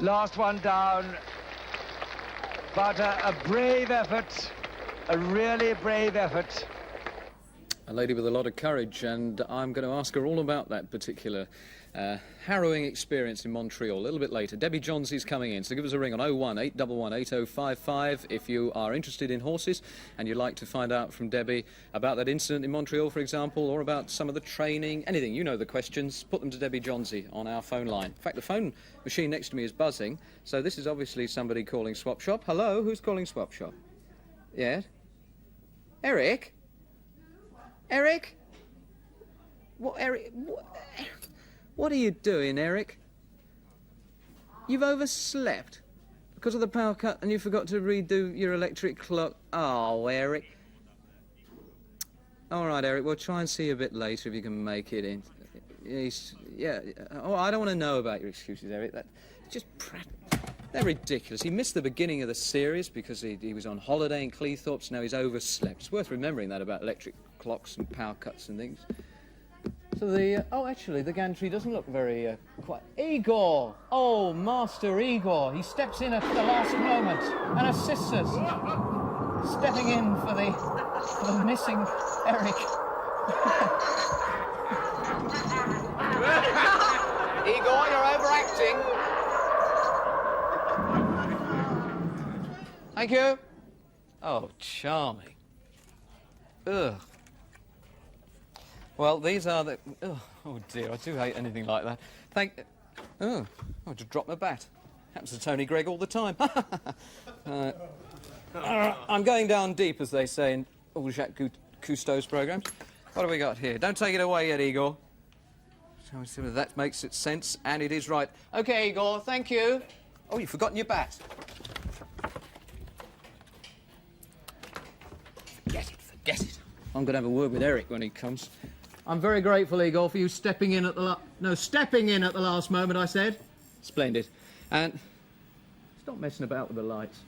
Last one down, but a brave effort, a really brave effort. A lady with a lot of courage, and I'm going to ask her all about that particular harrowing experience in Montreal a little bit later. Debbie Johnsey's coming in, so give us a ring on 01 811 8055 if you are interested in horses and you'd like to find out from Debbie about that incident in Montreal, for example, or about some of the training, anything. You know the questions, put them to Debbie Johnsey on our phone line. In fact, the phone machine next to me is buzzing, so this is obviously somebody calling Swap Shop. Hello, who's calling Swap Shop? Yeah? Eric? Eric? What, Eric? What are you doing, Eric? You've overslept because of the power cut and you forgot to redo your electric clock. Oh, Eric. All right, Eric, we'll try and see you a bit later if you can make it in. Yeah. Oh, I don't want to know about your excuses, Eric. Just they're ridiculous. He missed the beginning of the series because he was on holiday in Cleethorpes. Now he's overslept. It's worth remembering that about electric clocks and power cuts and things. So actually, the gantry doesn't look very quite... Igor! Oh, Master Igor. He steps in at the last moment and assists us. Stepping in for the missing Eric. Igor, you're overacting. Thank you. Oh, charming. Ugh. Well, these are the... Oh, dear, I do hate anything like that. Oh, I just dropped my bat. Happens to Tony Gregg all the time. I'm going down deep, as they say in all Jacques Cousteau's programmes. What have we got here? Don't take it away yet, Igor. Shall we see whether that makes it sense? And it is right. OK, Igor, thank you. Oh, you've forgotten your bat. Forget it. I'm going to have a word with Eric when he comes. I'm very grateful, Igor, for you stepping in at the last moment, I said. Splendid. And stop messing about with the lights.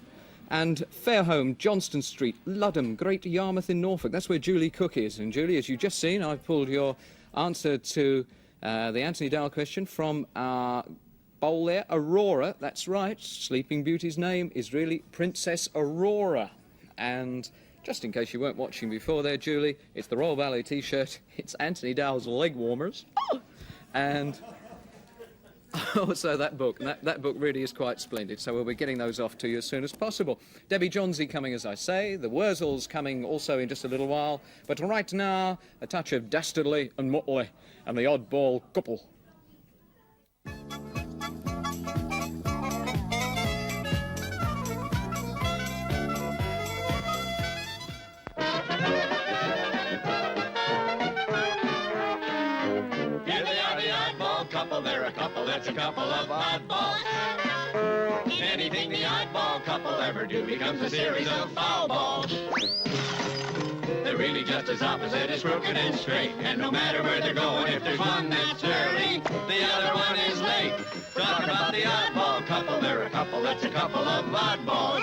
And Fairholme, Johnston Street, Ludham, Great Yarmouth in Norfolk. That's where Julie Cook is. And Julie, as you've just seen, I've pulled your answer to the Anthony Dowell question from our bowl there. Aurora, that's right. Sleeping Beauty's name is really Princess Aurora. And just in case you weren't watching before there, Julie, it's the Royal Ballet T-shirt. It's Anthony Dowell's leg warmers. And also that book. And that book really is quite splendid. So we'll be getting those off to you as soon as possible. Debbie Johnsey coming, as I say. The Wurzels coming also in just a little while. But right now, a touch of Dastardly and Motley and the Oddball Couple. They're a couple that's a couple of oddballs. Anything the oddball couple ever do becomes a series of foul balls. They're really just as opposite as crooked and straight. And no matter where they're going, if there's one that's early, the other one is late. Talk about the oddball couple. They're a couple that's a couple of oddballs.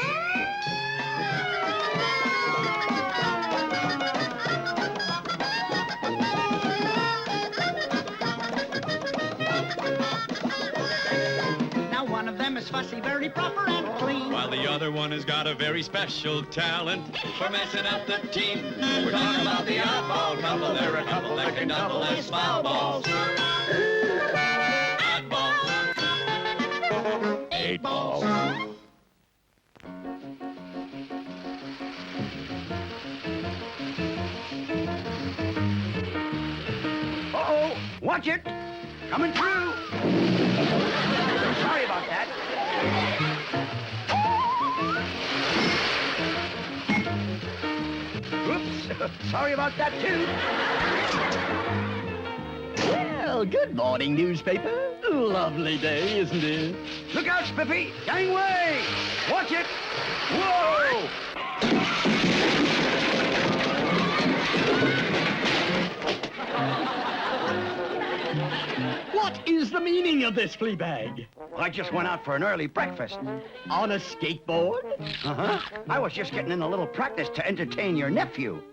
Is fussy, very proper and clean, while the other one has got a very special talent for messing up the team. We're talking about the oddball couple. They're a couple that can double as foul balls. Oddballs. 8 balls. Uh-oh, watch it. Coming through. Sorry about that. Oops, sorry about that, too. Well, good morning, newspaper. Lovely day, isn't it? Look out, Spiffy! Gangway! Watch it! Whoa! What is the meaning of this, Fleabag? I just went out for an early breakfast. On a skateboard? Uh-huh. I was just getting in a little practice to entertain your nephew.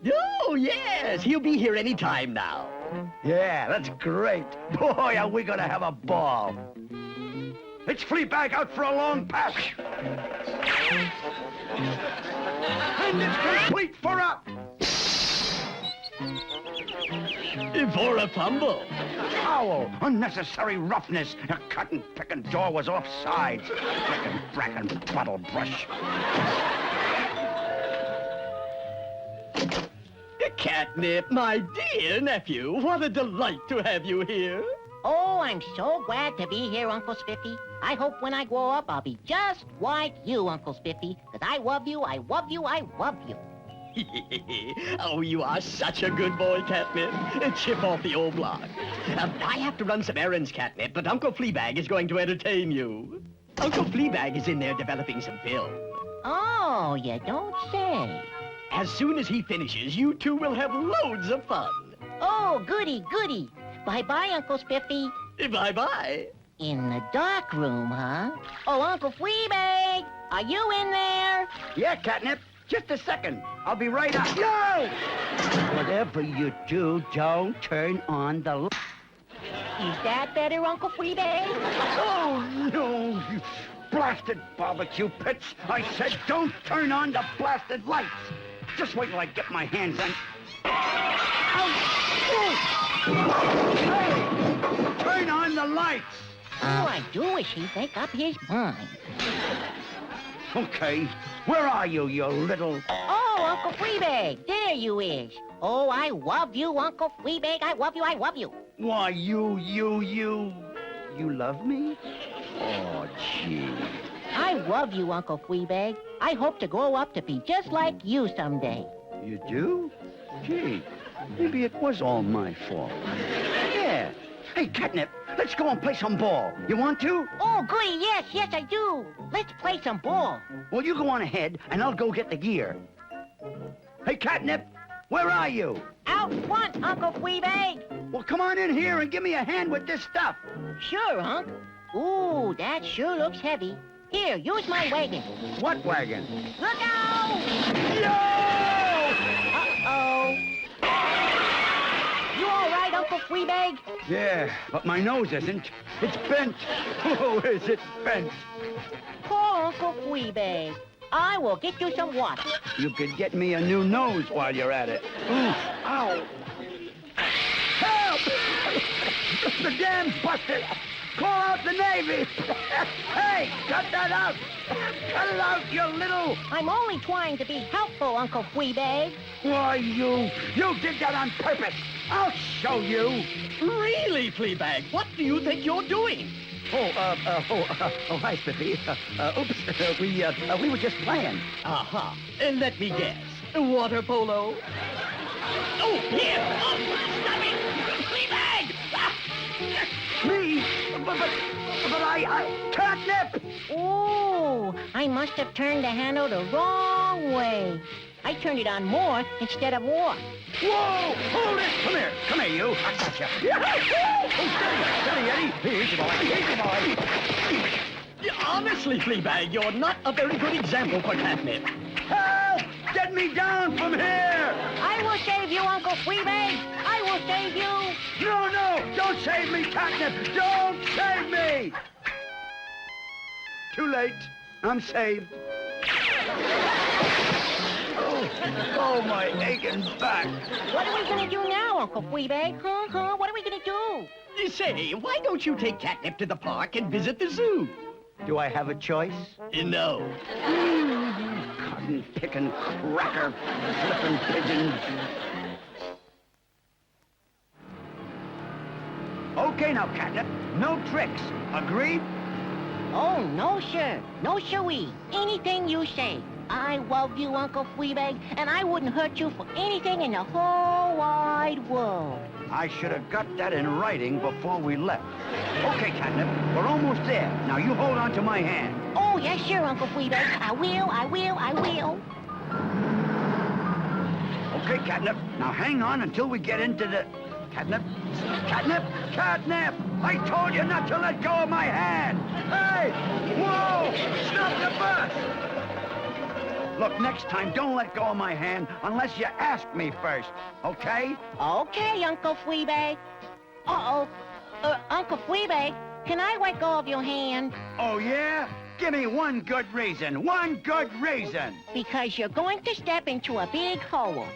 Oh, yes. He'll be here any time now. Yeah, that's great. Boy, are we going to have a ball. It's Fleabag out for a long pass. And it's complete for a... For a fumble. Foul! Unnecessary roughness. The cotton-picking jaw was offside. Frickin' bracken bottle brush. Catnip, my dear nephew, what a delight to have you here. Oh, I'm so glad to be here, Uncle Spiffy. I hope when I grow up, I'll be just like you, Uncle Spiffy. Because I love you, I love you, I love you. Oh, you are such a good boy, Catnip. Chip off the old block. I have to run some errands, Catnip, but Uncle Fleabag is going to entertain you. Uncle Fleabag is in there developing some film. Oh, you don't say. As soon as he finishes, you two will have loads of fun. Oh, goody, goody. Bye-bye, Uncle Spiffy. Bye-bye. In the dark room, huh? Oh, Uncle Fleabag, are you in there? Yeah, Catnip. Just a second. I'll be right up. No! Whatever you do, don't turn on the light. Is that better, Uncle Fleabag? Oh, no, you blasted barbecue pits. I said don't turn on the blasted lights. Just wait till I get my hands on... Hey! Turn on the lights! All I do is he make up his mind. Okay. Where are you, you little... Oh, Uncle Fleabag, there you is. Oh, I love you, Uncle Fleabag. I love you, I love you. Why, you love me? Oh, gee. I love you, Uncle Fleabag. I hope to grow up to be just like you someday. You do? Gee, maybe it was all my fault. Yeah. Hey, Catnip, let's go and play some ball. You want to? Oh, goody, yes, I do. Let's play some ball. Well, you go on ahead, and I'll go get the gear. Hey, Catnip, where are you? Out front, Uncle Fleabag. Well, come on in here and give me a hand with this stuff. Sure, Unc. Ooh, that sure looks heavy. Here, use my wagon. What wagon? Look out! Uh-oh. You all right, Uncle Fleabag? Yeah, but my nose isn't. It's bent. Oh, is it bent? Poor Uncle Fleabag. I will get you some water. You could get me a new nose while you're at it. Ooh, ow. Help! The dam's busted. Call out the Navy. Hey, cut that out. Cut it out, you little... I'm only trying to be helpful, Uncle Fleabag. Why, you did that on purpose. I'll show you. Really, Fleabag? What do you think you're doing? Hi, Spiffy. Oops, we were just playing. Aha. Let me guess. Water polo? Oh, here! Oh, stop it! Fleabag! Me? But I... Catnip! Ooh, I must have turned the handle the wrong way. I turned it on more instead of off. Whoa! Hold it! Come here, you. I got you. Steady, Eddie. Easy, boy. Honestly, Fleabag, you're not a very good example for catnip. Help! Get me down from here! I will save you, Uncle Fleabag. I will save you. No! Don't save me, Catnip! Don't save me! Too late. I'm saved. Oh, my aching back. What are we going to do now, Uncle Fleabag? Huh? What are we going to do? Say, why don't you take Catnip to the park and visit the zoo? Do I have a choice? No. Cotton-picking cracker, flipping pigeons. Okay now, Catnip. No tricks. Agreed? Oh, no, sir. No, siree. Anything you say. I love you, Uncle Fleabag, and I wouldn't hurt you for anything in the whole wide world. I should have got that in writing before we left. Okay, Catnip, we're almost there. Now you hold on to my hand. Oh, yes, sure, Uncle Fleabag. I will. Okay, Catnip, now hang on until we get into the... Catnip! I told you not to let go of my hand! Hey! Whoa! Stop the bus! Look, next time, don't let go of my hand unless you ask me first, okay? Okay, Uncle Fleabag. Uh-oh. Uncle Fleabag, can I let go of your hand? Oh, yeah? Give me one good reason. Because you're going to step into a big hole.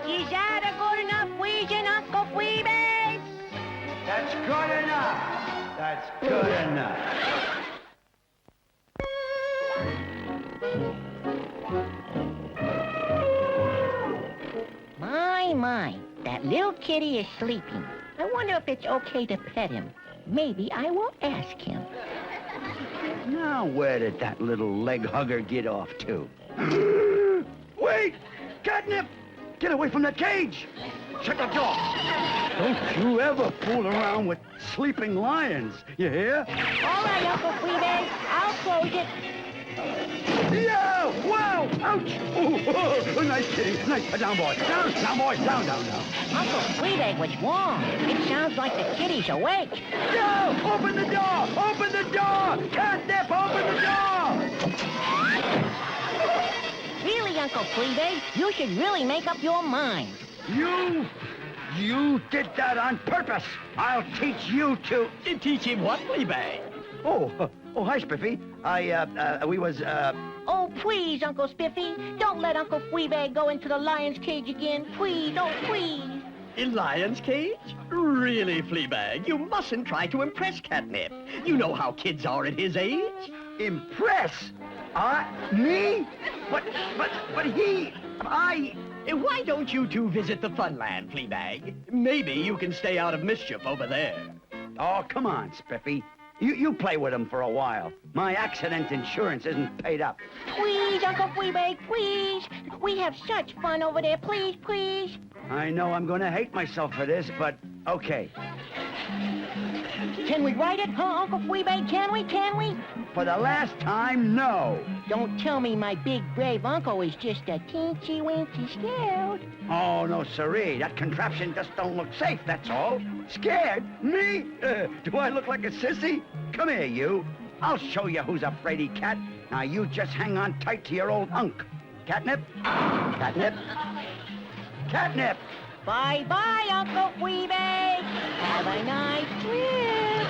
Is that a good enough reason, Uncle Fleabag? That's good enough. My, that little kitty is sleeping. I wonder if it's okay to pet him. Maybe I will ask him. Now, where did that little leg hugger get off to? Wait! Catnip! Get away from the cage! Shut the door! Don't you ever fool around with sleeping lions, you hear? All right, Uncle Fleabag, I'll close it. Yeah! Wow! Ouch! Oh, nice kitty. Nice. Down, boy. Down, boy. Down. Uncle Fleabag, what's wrong? It sounds like the kitty's awake. No! Open the door! Catnip, open the door! Really, Uncle Fleabag, you should really make up your mind. You did that on purpose. I'll teach you to... Teach him what, Fleabag? Oh, hi, Spiffy. We was... Oh, please, Uncle Spiffy. Don't let Uncle Fleabag go into the lion's cage again. Please, please. In lion's cage? Really, Fleabag, you mustn't try to impress Catnip. You know how kids are at his age. Impress? Me? But Why don't you two visit the Funland, Fleabag? Maybe you can stay out of mischief over there. Oh, come on, Spiffy. You play with him for a while. My accident insurance isn't paid up. Please, Uncle Fleabag, please. We have such fun over there. Please. I know I'm going to hate myself for this, but okay. Can we ride it, huh, Uncle Fleabag? Can we? For the last time, no. Don't tell me my big, brave uncle is just a teensy-weensy scared. Oh, no, siree. That contraption just don't look safe, that's all. Scared? Me? Do I look like a sissy? Come here, you. I'll show you who's a fraidy cat. Now, you just hang on tight to your old unk. Catnip? Catnip? Catnip! Bye-bye, Uncle Fleabag. Have a nice trip.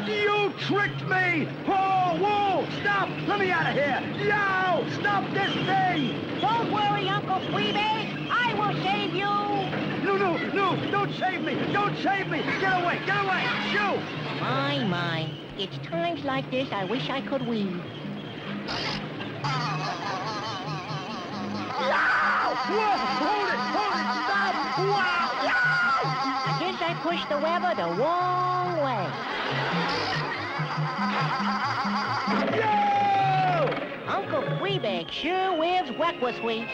You tricked me! Whoa, whoa! Stop! Let me out of here! Yo! Stop this thing! Don't worry, Uncle Fleabag. I will save you. No! Don't save me! Don't save me! Get away! Get away! Shoo! My. It's times like this I wish I could weave. Whoa! Hold it! Stop! Wow! I guess I pushed the Weber the wrong way. Uncle Fleabag sure wears Wekwa sweets.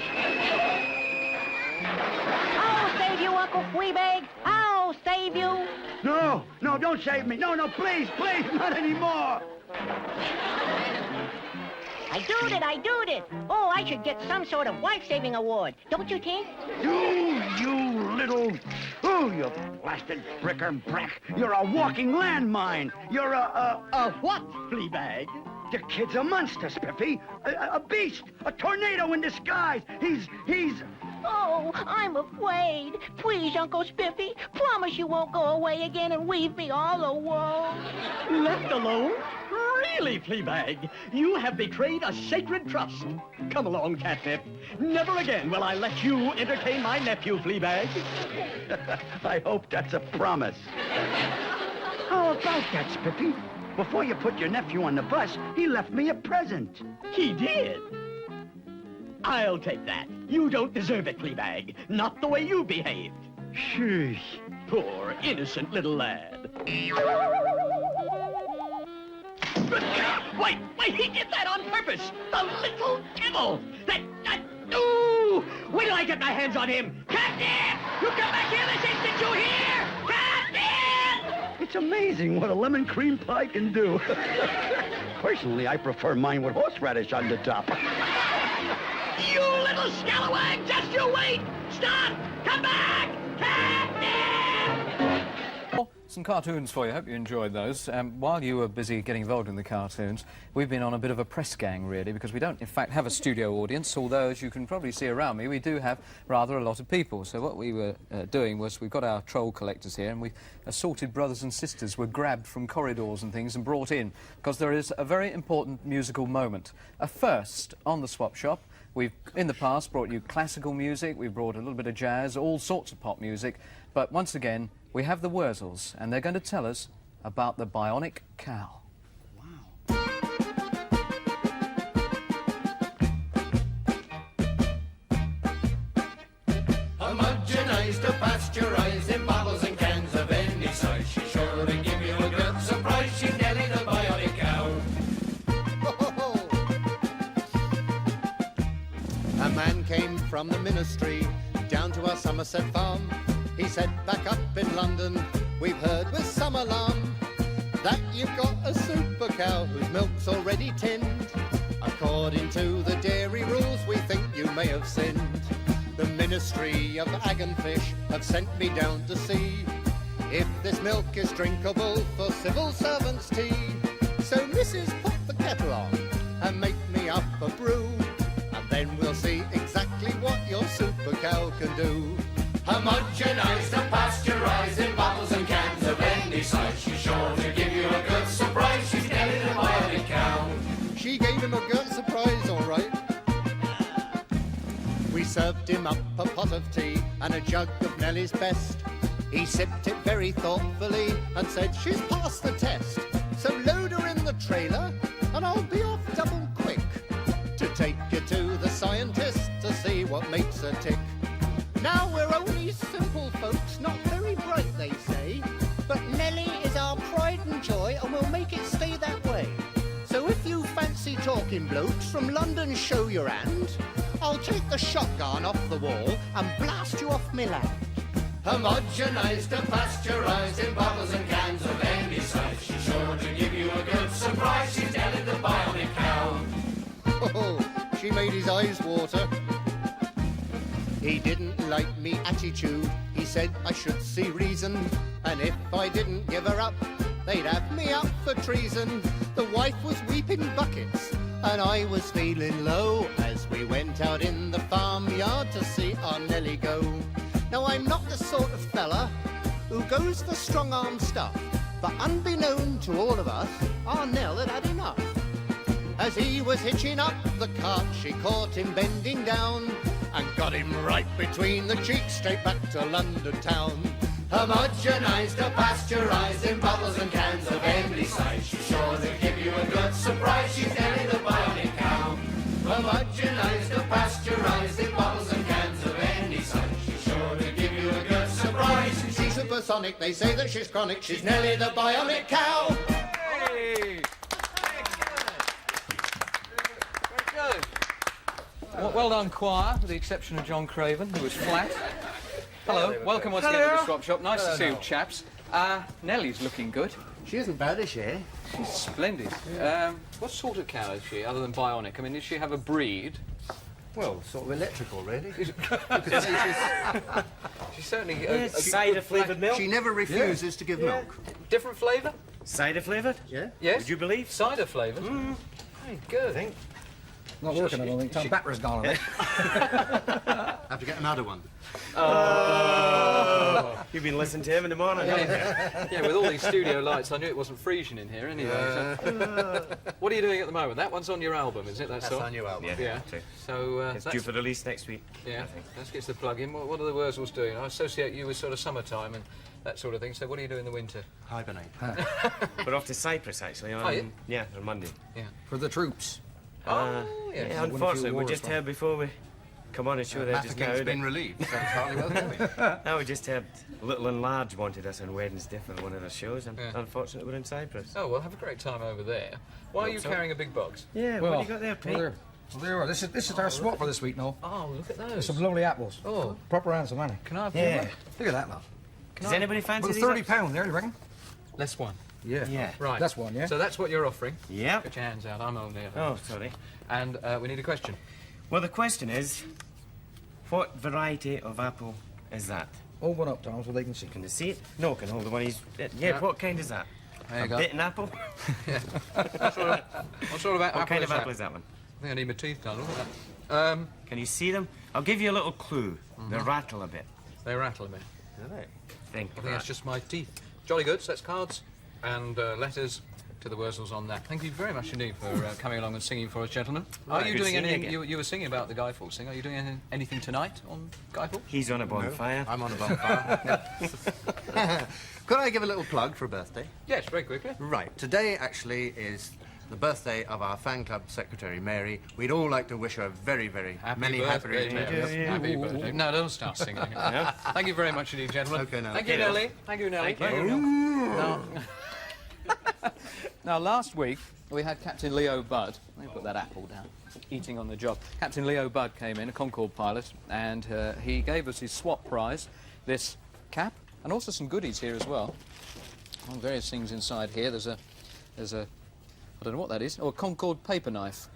I'll save you, Uncle Fleabag. I'll save you. No, don't save me. No, please, not anymore. I doed it. Oh, I should get some sort of wife-saving award. Don't you think? You little... Oh, you blasted bricker brack. You're a walking landmine. You're a what, Fleabag? The kid's a monster, Spiffy. A beast. A tornado in disguise. He's... Oh, I'm afraid. Please, Uncle Spiffy, promise you won't go away again and leave me all alone. Left alone? Really, Fleabag? You have betrayed a sacred trust. Come along, Catnip. Never again will I let you entertain my nephew, Fleabag. I hope that's a promise. How about that, Spiffy? Before you put your nephew on the bus, he left me a present. He did? I'll take that. You don't deserve it, Fleabag. Not the way you behaved. Sheesh. Poor, innocent little lad. Wait, he did that on purpose! The little devil! Ooh! Wait till I get my hands on him! Captain! You come back here this instant, you hear? Captain! It's amazing what a lemon cream pie can do. Personally, I prefer mine with horseradish on the top. You little scalawag! Just you wait! Stop! Come back! Captain! Some cartoons for you. Hope you enjoyed those. While you were busy getting involved in the cartoons, we've been on a bit of a press gang, really, because we don't, in fact, have a studio audience, although, as you can probably see around me, we do have rather a lot of people. So what we were doing was we've got our troll collectors here, and we assorted brothers and sisters were grabbed from corridors and things and brought in, because there is a very important musical moment. A first on the Swap Shop. We've, in the past, brought you classical music, we've brought a little bit of jazz, all sorts of pop music, but once again, we have the Wurzels, and they're going to tell us about the bionic cow. Homogenized to pasteurize in bottles and cans of any size. She's sure to give you a good surprise. She's Nelly the bionic cow. A man came from the ministry down to our Somerset farm. He said, back up in London, we've heard with some alarm that you've got a super cow whose milk's already tinned. According to the dairy rules, we think you may have sinned. The Ministry of Ag and Fish have sent me down to see if this milk is drinkable for civil servants' tea. So, Mrs., put the kettle on and make me up a brew, and then we'll see exactly what your super cow can do. Homogenized and pasteurized in bottles and cans of any size. She's sure to give you a good surprise. She's Nelly the bionic cow. She gave him a good surprise, all right. We served him up a pot of tea and a jug of Nelly's best. He sipped it very thoughtfully and said, she's passed the test. So load her in the trailer and I'll be off double quick to take you to the scientist to see what makes her tick. Now we're only simple folks, not very bright, they say. But Nelly is our pride and joy, and we'll make it stay that way. So if you fancy talking blokes, from London show your hand, I'll take the shotgun off the wall and blast you off me land. Homogenized and pasteurized in bottles and cans of any size. She's sure to give you a good surprise. She's Nelly the bionic cow. Oh, she made his eyes water. He didn't like me attitude, he said I should see reason, and if I didn't give her up, they'd have me up for treason. The wife was weeping buckets, and I was feeling low, as we went out in the farmyard to see our Nelly go. Now I'm not the sort of fella who goes for strong-arm stuff, but unbeknown to all of us, our Nell had had enough. As he was hitching up the cart, she caught him bending down and got him right between the cheeks, straight back to London town. Homogenised or pasteurised in bottles and cans of any size, she's sure to give you a good surprise. She's Nelly the bionic cow. Homogenised or pasteurised in bottles and cans of any size, she's sure to give you a good surprise. She's supersonic, they say that she's chronic. She's Nelly the bionic cow. Hey! Well done, choir, with the exception of John Craven, who was flat. Hello, welcome once again to the Swap Shop. Nice to see you, chaps. Nellie's looking good. She isn't bad, is she? She's splendid. What sort of cow is she, other than bionic? I mean, does she have a breed? Well, sort of electrical, really. She's certainly... cider-flavoured milk. She never refuses to give milk. Different flavour? Cider-flavoured? Yeah. Yes? Would you believe? Cider-flavoured? Very good. I think. Not working, I don't think. Tom Batter's gone on it. Have to get another one. Oh. You've been listening to him in the morning, haven't you? Yeah, with all these studio lights, I knew it wasn't Frisian in here anyway. So. What are you doing at the moment? That one's on your album, is it? That's all? our new album. Yeah. True. So it's due for release next week. Yeah. I think. Let's get the plug in. What are the Wurzels doing? I associate you with sort of summertime and that sort of thing. So what do you do in the winter? Hibernate. We're off to Cyprus actually on on Monday. Yeah. For the troops. Yeah, unfortunately, we just heard before we come on and show there just now. Mafeking's been relieved, so it's hardly welcome. Now we just heard Little and Large wanted us on Wednesday for one of the shows, and unfortunately we're in Cyprus. Oh, well, have a great time over there. Why are you carrying a big box? Yeah, what do you got there, Pete? Well, there are. This is our swap for this week, Noel. Oh, look at those. There's some lovely apples. Oh. Proper handsome, aren't they? Can I have Yeah. Look at that, love. Does anybody fancy With these? £30 there, you reckon? Less one. Yeah. Yeah. Right. That's one, yeah. So that's what you're offering. Yeah. Put your hands out. I'm only... Oh, sorry. And we need a question. Well, the question is, what variety of apple is that? Hold one up, Tom, so they can see. Can they see it? No, can hold the one he's... Yeah, what kind is that? There you a go. bitten apple? What sort of apple What kind is of apple that? is that one? I think I need my teeth done. Look at that. Can you see them? I'll give you a little clue. They rattle a bit. They rattle a bit. Do they? I think that's just my teeth. Jolly good. So that's cards and letters to the Wurzels on that. Thank you very much indeed for coming along and singing for us, gentlemen. Are you Good doing seeing you anything? again. You were singing about the Guy Fawkes thing. Are you doing anything tonight on Guy Fawkes? He's on a bonfire. I'm on a bonfire. Could I give a little plug for a birthday? Yes, very quickly. Right. Today, actually, is the birthday of our fan club secretary, Mary. We'd all like to wish her very, very many happy returns. Happy birthday. No, don't start singing. Thank you very much indeed, gentlemen. Okay, now. Thank you, Nellie. Thank you, Nellie. Thank you. Now, last week, we had Captain Leo Budd. Let me put that apple down. Eating on the job. Captain Leo Budd came in, a Concorde pilot, and he gave us his swap prize, this cap, and also some goodies here as well. Various things inside here. There's a, I don't know what that is, or a Concorde paper knife.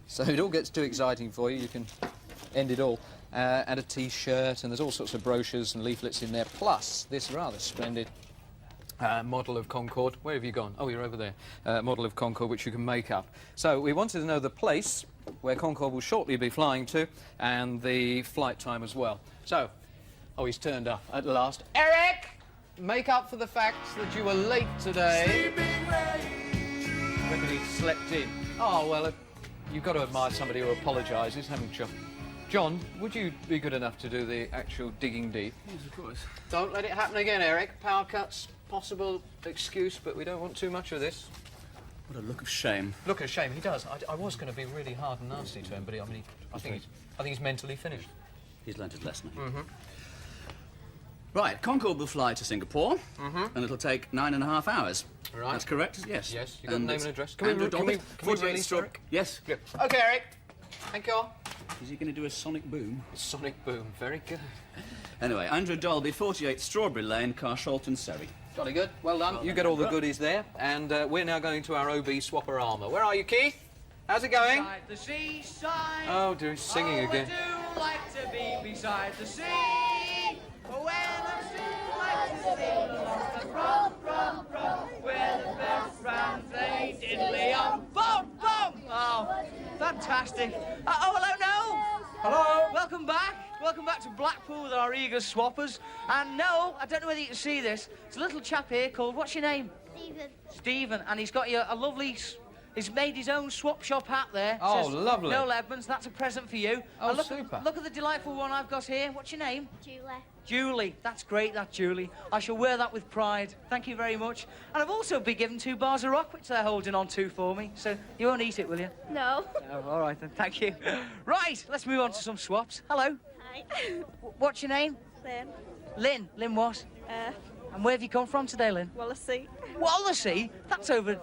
So if it all gets too exciting for you, you can end it all. And a T-shirt, and there's all sorts of brochures and leaflets in there, plus this rather splendid model of Concorde. Where have you gone? Oh, you're over there. Model of Concorde, which you can make up. So we wanted to know the place where Concorde will shortly be flying to, and the flight time as well. So, oh, he's turned up at last. Eric! Make up for the fact that you were late today. I reckon he slept in. Oh, well, you've got to admire somebody who apologises, haven't you? John, would you be good enough to do the actual digging deep? Yes, of course. Don't let it happen again, Eric. Power cuts, possible excuse, but we don't want too much of this. What a look of shame. Look of shame, he does. I was going to be really hard and nasty to him, but I mean, I think he's mentally finished. He's learnt his lesson. Right, Concorde will fly to Singapore, and it'll take 9.5 hours. Right. That's correct? Yes. Yes, you've got a name and address. Andrew Can we Dolby, release Eric? Yes. Yep. OK, Eric. Thank you. Is he going to do a sonic boom? Sonic boom, very good. Anyway, Andrew Dolby, 48 Strawberry Lane, Carshalton, Surrey. Jolly good. Well done. You get all the goodies there, and we're now going to our OB Swapper Armour. Where are you, Keith? How's it going? Beside the seaside. Oh, dear, he's singing again. I do like to be beside the sea. When I'm still like to sing along the from, where the best friends they diddly-om. Boom, boom! Oh, fantastic. Oh, hello, Noel. Hello. Welcome back. Welcome back to Blackpool with our eager swappers. And Noel, I don't know whether you can see this, there's a little chap here called, what's your name? Stephen. Stephen, and he's got you a lovely... He's made his own swap shop hat there. Oh, Says, lovely. Noel Edmonds, that's a present for you. Oh, And super. Look at the delightful one I've got here. What's your name? Julie. Julie. That's great, that Julie. I shall wear that with pride. Thank you very much. And I've also been given 2 bars of rock, which they're holding on to for me. So you won't eat it, will you? No. No, all right then, thank you. Right, let's move on to some swaps. Hello. Hi. What's your name? Lynn. Lynn. Lynn what? And where have you come from today, Lynn? Wallasey. Wallasey? That's over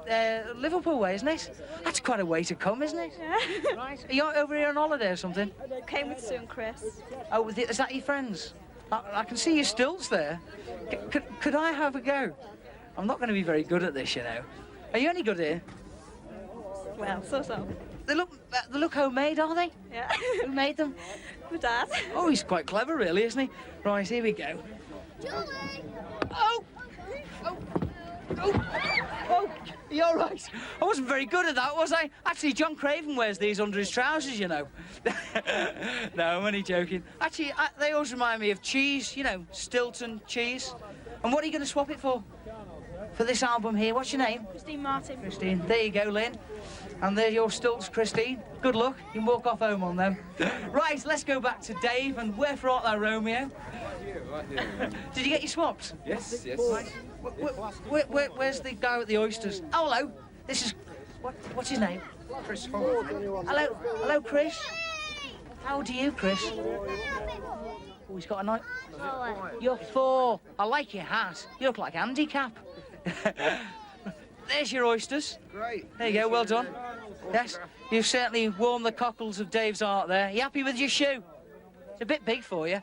Liverpool way, isn't it? That's quite a way to come, isn't it? Yeah. Right. Are you over here on holiday or something? Came with Sue and Chris. Oh, is that your friends? I can see your stilts there. Could I have a go? I'm not going to be very good at this, you know. Are you any good here? Well, so. They look homemade, are they? Yeah. Who made them? My dad. Oh, he's quite clever, really, isn't he? Right, here we go. Julie! Oh! Oh! Oh! Oh! You're right. I wasn't very good at that, was I? Actually, John Craven wears these under his trousers, you know. No, I'm only joking. Actually, they always remind me of cheese, you know, Stilton cheese. And what are you going to swap it for? For this album here, what's your name? Christine Martin. Christine. There you go, Lynn. And there's your stilts, Christine. Good luck. You can walk off home on them. Right, let's go back to Dave. And where art thou, Romeo? Right here. Did you get your swaps? Yes, yes. Right. Where's the guy with the oysters? Oh, hello. This is... What's his name? Chris Hall. Hello, Chris. How old are you, Chris? Oh, he's got a nice... 4. You're 4. I like your hat. You look like Andy Cap. There's your oysters. Great. There you go, well done. Yes, you've certainly warmed the cockles of Dave's heart there. You happy with your shoe? It's a bit big for you.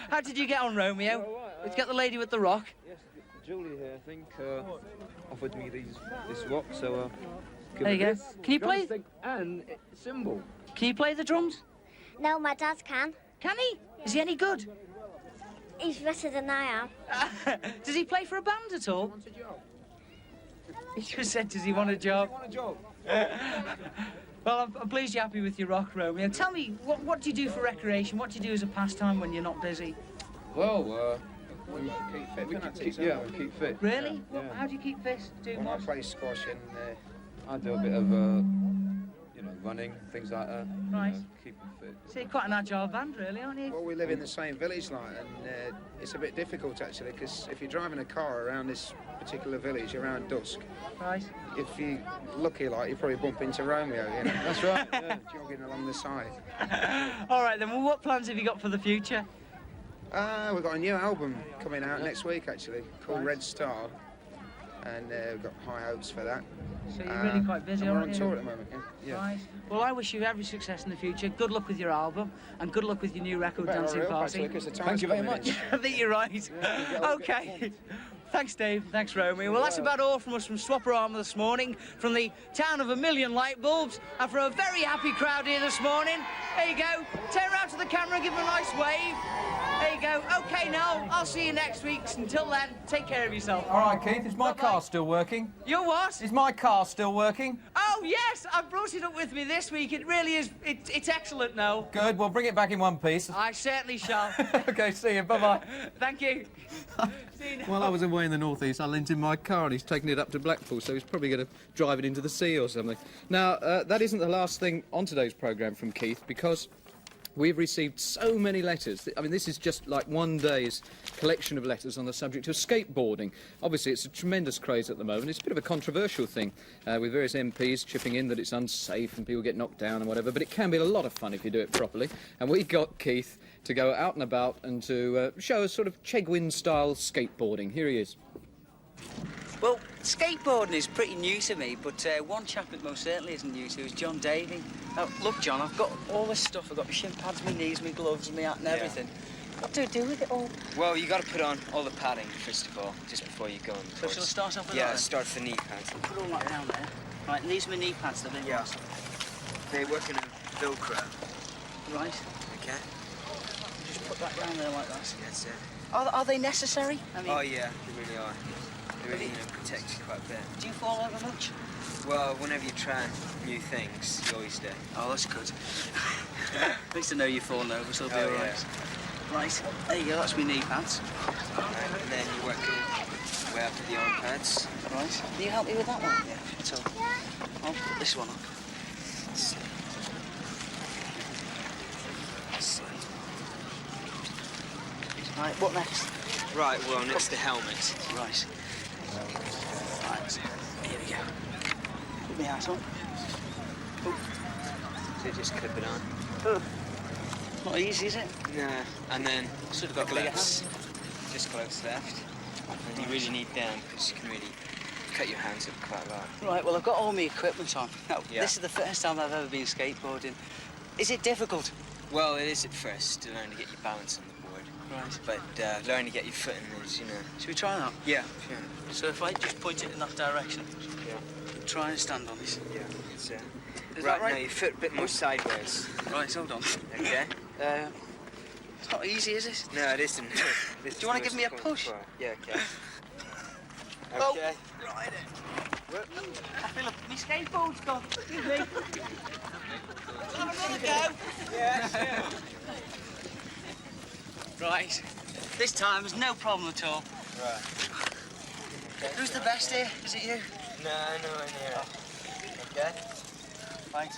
How did you get on, Romeo? Did you get the lady with the rock? Yes, Julie here, I think, offered me this swap, so There you go. Can you play? And cymbal. Can you play the drums? No, my dad can. Can he? Is he any good? He's better than I am. Does he play for a band at all? He just said, does he want a job? Well, I'm pleased you're happy with your rock, Romeo. Tell me, what do you do for recreation? What do you do as a pastime when you're not busy? Well, we keep fit. We keep fit. Really? Yeah. How do you keep fit? Do Well, I what? play squash and I do a bit of, running, things like that. Right. Keeping fit. So you're quite an agile band, really, aren't you? Well, we live in the same village, like, and it's a bit difficult actually, because if you're driving a car around this particular village around dusk, right? If you're lucky, like, you probably bump into Romeo. You know? That's right. Yeah. Jogging along the side. All right then. Well, what plans have you got for the future? We've got a new album coming out next week actually, called Red Star, and we've got high hopes for that. So you're really quite busy, and we're aren't on you? tour at the moment. Yeah. Right. Well, I wish you every success in the future. Good luck with your album, and good luck with your new record, Better Dancing hurry up, Party. actually, 'cause the time's Thank you very coming in. much. I think you're right. Okay. Thanks, Dave. Thanks, Romeo. Well, that's about all from us from Swapperama this morning, from the town of 1,000,000 light bulbs, and for a very happy crowd here this morning. There you go. Turn around to the camera, give them a nice wave. There you go. Okay, now, I'll see you next week. Until then, take care of yourself. All right, Keith, is my car still working? Your what? Is my car still working? Oh, yes, I brought it up with me this week. It really is, it's excellent now. Good, well, bring it back in one piece. I certainly shall. OK, see you, bye-bye. Thank you. See you now. While I was away in the northeast, I lent him my car and he's taken it up to Blackpool, so he's probably going to drive it into the sea or something. Now, that isn't the last thing on today's programme from Keith, because we've received so many letters. I mean, this is just like one day's collection of letters on the subject of skateboarding. Obviously, it's a tremendous craze at the moment. It's a bit of a controversial thing, with various MPs chipping in that it's unsafe and people get knocked down and whatever, but it can be a lot of fun if you do it properly. And we got Keith to go out and about and to show us sort of Chegwin-style skateboarding. Here he is. Well, skateboarding is pretty new to me, but one chap it most certainly isn't new to is John Davey. Oh, look, John, I've got all this stuff. I've got my shin pads, my knees, my gloves, my hat and everything. What do I do with it all? Well, you got to put on all the padding, first of all, just before you go in. So shall I start off with that? Yeah, then? start with the knee pads. Put all that down there. Right, and these are my knee pads, they've been They work in a Velcro. Right. Okay. Just put that down there like that. That's it. Are they necessary? I mean, Oh yeah, they really are. They really, protect you quite a bit. do you fall over much? Well, whenever you try new things, you always do. Oh, that's good. At least I know you've fallen over, so it'll be Oh, all right. Right, there you go, that's my knee pads. Right, and then you work your way up to the arm pads. Right. Can you help me with that one? Yeah. So, I'll put this one up. Right, what next? Right, well, next the helmet. Right. Right, here we go. Put my hat on. So just clip it on. Oh. Not easy, is it? No, and then Should have the got bigger gloves. Just gloves left. And you really need them because you can really cut your hands up quite a lot. Right, well, I've got all my equipment on. Now, Yeah. this is the first time I've ever been skateboarding. Is it difficult? Well, it is at first to learn to get your balance on the board. Right. But learning to get your footing is, Should we try that? Yeah. So if I just point it in that direction, Yeah. try and stand on it. Yeah. It's, Is right, that right? now your foot a bit more sideways. Right, hold on. Okay. It's not easy, is it? No, it isn't. Do you want to give me a push? Yeah, okay. Oh. Okay. Right. I feel my skateboard's gone. Excuse me. Have another go. Yeah, sure. Right. This time there's no problem at all. Right. Okay. Who's the best here? Is it you? No, no, no. Okay. Right.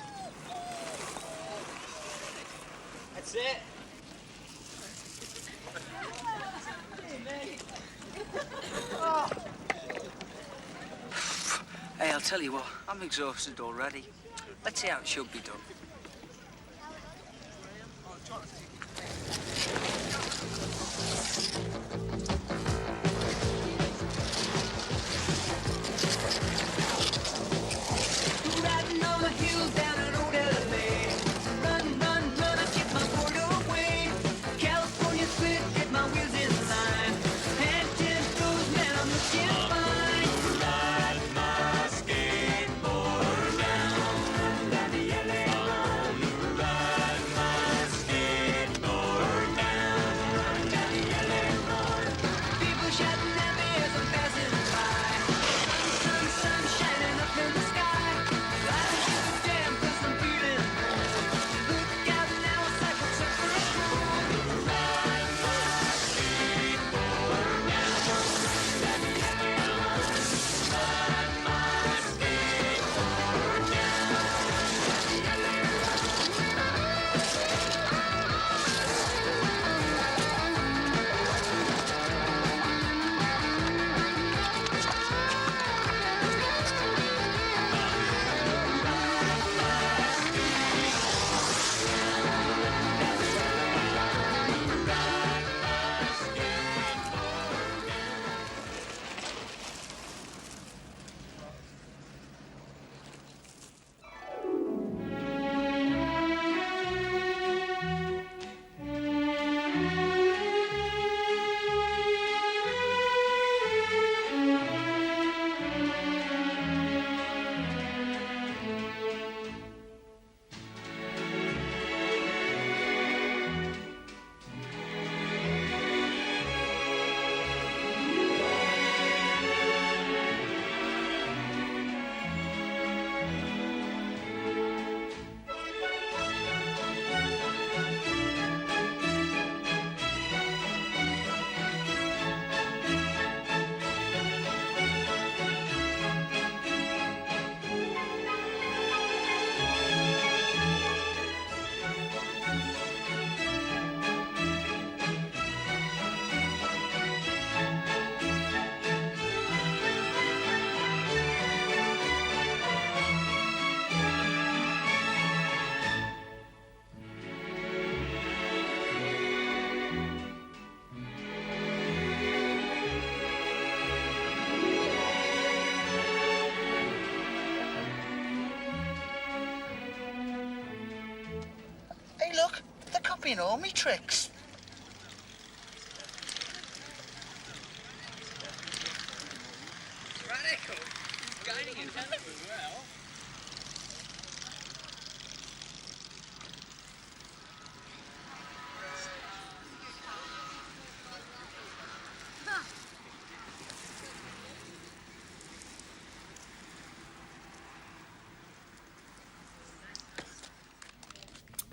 That's it. Oh. Hey, I'll tell you what, I'm exhausted already. Let's see how it should be done. Riding on the hills down in old LA. Run, run, run, I get my word away. California slick, get my wheels in line. Head 10 toes, man, I'm looking fine. Ride my skateboard down the LA road. Ride my skateboard down the LA road. People shouting at me as I'm passing by. Sun, sun, sun shining up in the sky. Hey, look, they're copying all me tricks. Radical. Guiding in tempo as well.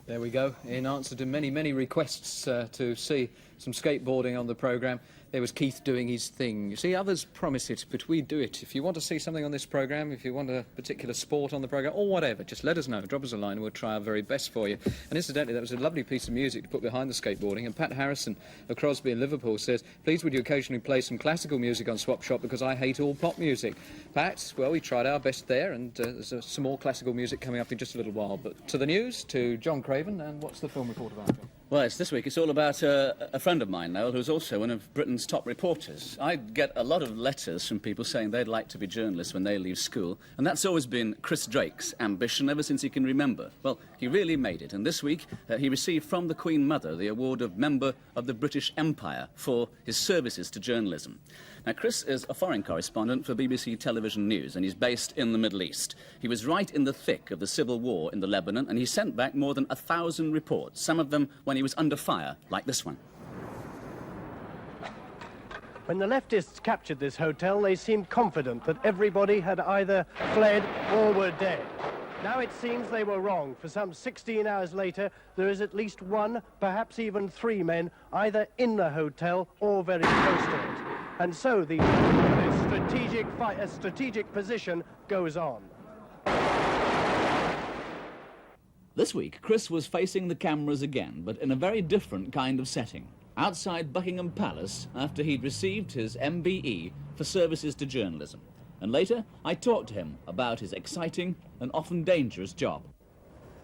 There we go. In answer to many, many requests to see some skateboarding on the programme, there was Keith doing his thing. You see, others promise it, but we do it. If you want to see something on this programme, if you want a particular sport on the programme, or whatever, just let us know. Drop us a line and we'll try our very best for you. And incidentally, that was a lovely piece of music to put behind the skateboarding. And Pat Harrison of Crosby in Liverpool says, please would you occasionally play some classical music on Swap Shop because I hate all pop music. Pat, well, we tried our best there, and there's some more classical music coming up in just a little while. But to the news, to John Craven, and what's the film report about, John? Well, this week it's all about a friend of mine, Noel, who's also one of Britain's top reporters. I get a lot of letters from people saying they'd like to be journalists when they leave school, and that's always been Chris Drake's ambition ever since he can remember. Well, he really made it, and this week he received from the Queen Mother the award of Member of the British Empire for his services to journalism. Now, Chris is a foreign correspondent for BBC Television News, and he's based in the Middle East. He was right in the thick of the civil war in the Lebanon, and he sent back more than 1,000 reports, some of them when he was under fire, like this one. When the leftists captured this hotel, they seemed confident that everybody had either fled or were dead. Now it seems they were wrong. For some 16 hours later, there is at least one, perhaps even 3 men, either in the hotel or very close to it. And so the strategic position goes on. This week, Chris was facing the cameras again, but in a very different kind of setting. Outside Buckingham Palace, after he'd received his MBE for services to journalism. And later, I talked to him about his exciting and often dangerous job.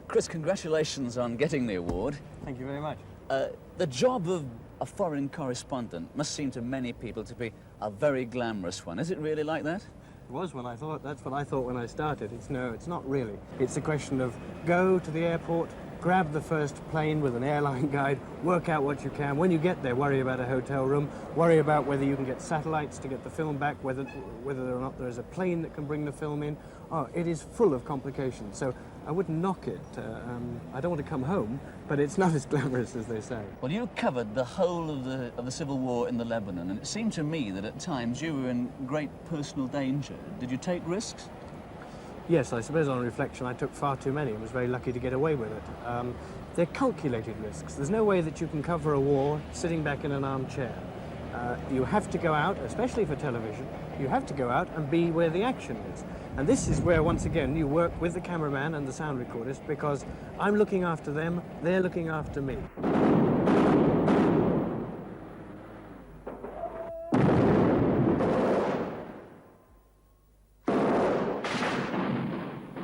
Chris, congratulations on getting the award. Thank you very much. The job of a foreign correspondent must seem to many people to be a very glamorous one. Is it really like that? It was when I thought, that's what I thought when I started. No, it's not really. It's a question of go to the airport, grab the first plane with an airline guide, work out what you can. When you get there, worry about a hotel room, worry about whether you can get satellites to get the film back, whether or not there is a plane that can bring the film in. Oh, it is full of complications, so I wouldn't knock it. I don't want to come home, but it's not as glamorous as they say. Well, you covered the whole of the civil war in the Lebanon, and it seemed to me that at times you were in great personal danger. Did you take risks? Yes, I suppose on reflection I took far too many and was very lucky to get away with it. They're calculated risks. There's no way that you can cover a war sitting back in an armchair. You have to go out, especially for television, you have to go out and be where the action is. And this is where, once again, you work with the cameraman and the sound recordist, because I'm looking after them, they're looking after me.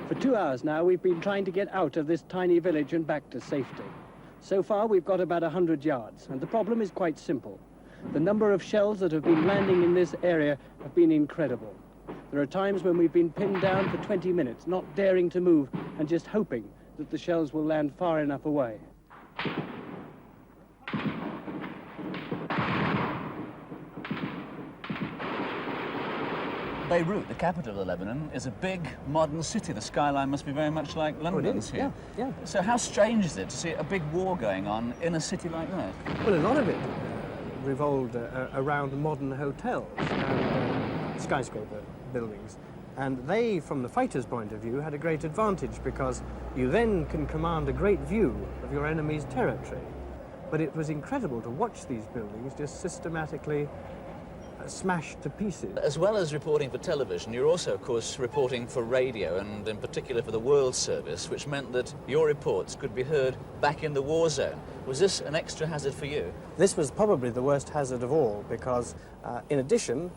For 2 hours now, we've been trying to get out of this tiny village and back to safety. So far, we've got about 100 yards, and the problem is quite simple. The number of shells that have been landing in this area have been incredible. There are times when we've been pinned down for 20 minutes, not daring to move, and just hoping that the shells will land far enough away. Beirut, the capital of the Lebanon, is a big, modern city. The skyline must be very much like London's here. Yeah. So how strange is it to see a big war going on in a city like that? Well, a lot of it revolved around modern hotels and skyscraper buildings. And they, from the fighter's point of view, had a great advantage because you then can command a great view of your enemy's territory. But it was incredible to watch these buildings just systematically smashed to pieces. As well as reporting for television, you're also, of course, reporting for radio, and in particular for the World Service, which meant that your reports could be heard back in the war zone. Was this an extra hazard for you? This was probably the worst hazard of all, because in addition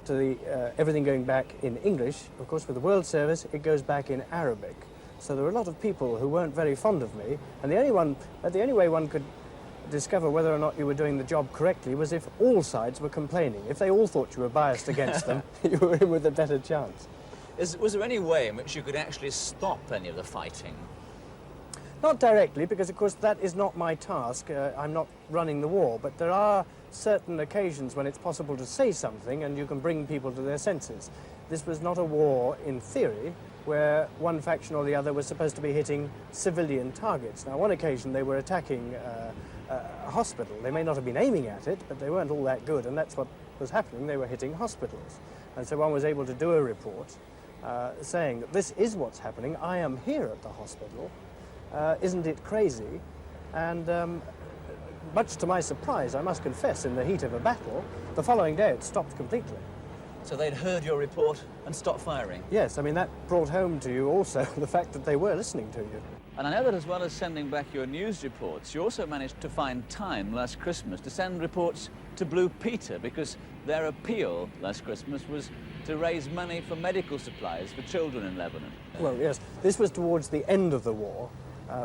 to everything going back in English, of course, with the World Service, it goes back in Arabic. So there were a lot of people who weren't very fond of me, and the only way one could discover whether or not you were doing the job correctly was if all sides were complaining. If they all thought you were biased against them, you were in with a better chance. Was there any way in which you could actually stop any of the fighting? Not directly, because of course that is not my task. I'm not running the war, but there are certain occasions when it's possible to say something and you can bring people to their senses. This was not a war in theory where one faction or the other was supposed to be hitting civilian targets. Now, on one occasion they were attacking a hospital. They may not have been aiming at it, but they weren't all that good, and that's what was happening. They were hitting hospitals. And so one was able to do a report saying that this is what's happening. I am here at the hospital. Isn't it crazy? And much to my surprise, I must confess, in the heat of a battle, the following day it stopped completely. So they'd heard your report and stopped firing? Yes, I mean, that brought home to you also the fact that they were listening to you. And I know that as well as sending back your news reports, you also managed to find time last Christmas to send reports to Blue Peter, because their appeal last Christmas was to raise money for medical supplies for children in Lebanon. Well, yes, this was towards the end of the war,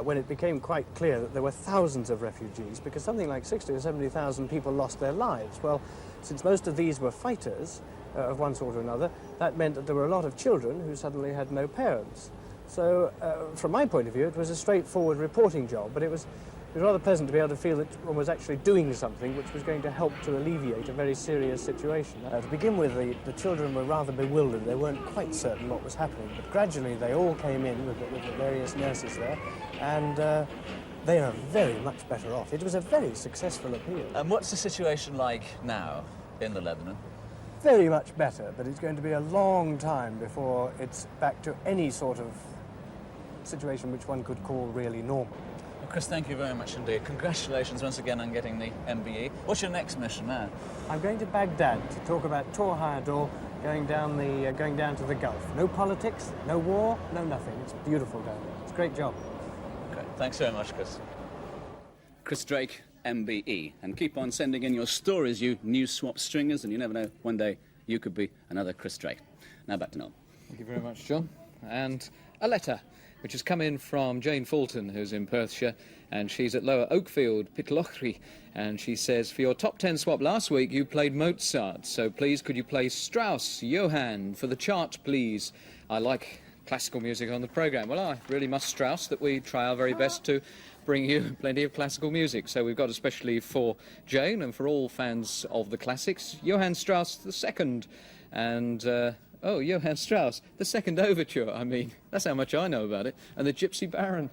when it became quite clear that there were thousands of refugees, because something like 60 or 70,000 people lost their lives. Well, since most of these were fighters of one sort or another, that meant that there were a lot of children who suddenly had no parents. So, from my point of view, it was a straightforward reporting job, but it was rather pleasant to be able to feel that one was actually doing something which was going to help to alleviate a very serious situation. To begin with, the children were rather bewildered. They weren't quite certain what was happening, but gradually they all came in with the various nurses there, and they are very much better off. It was a very successful appeal. And what's the situation like now in the Lebanon? Very much better, but it's going to be a long time before it's back to any sort of situation which one could call really normal. Well, Chris, thank you very much indeed. Congratulations once again on getting the MBE. What's your next mission now? I'm going to Baghdad to talk about Tor Heyerdahl going down to the Gulf. No politics, no war, no nothing. It's beautiful down there. It's a great job. Okay, thanks very much, Chris. Chris Drake, MBE. And keep on sending in your stories, you news swap stringers, and you never know, one day you could be another Chris Drake. Now back to Noel. Thank you very much, John. And a letter which has come in from Jane Fulton, who's in Perthshire, and she's at Lower Oakfield, Pitlochry, and she says, for your top 10 swap last week, you played Mozart, so please could you play Strauss, Johann, for the chart, please? I like classical music on the programme. Well, I really must Strauss that we try our very best to bring you plenty of classical music. So we've got especially for Jane and for all fans of the classics, Johann Strauss II, and oh, Johann Strauss, the Second Overture, I mean. That's how much I know about it. And the Gypsy Baron.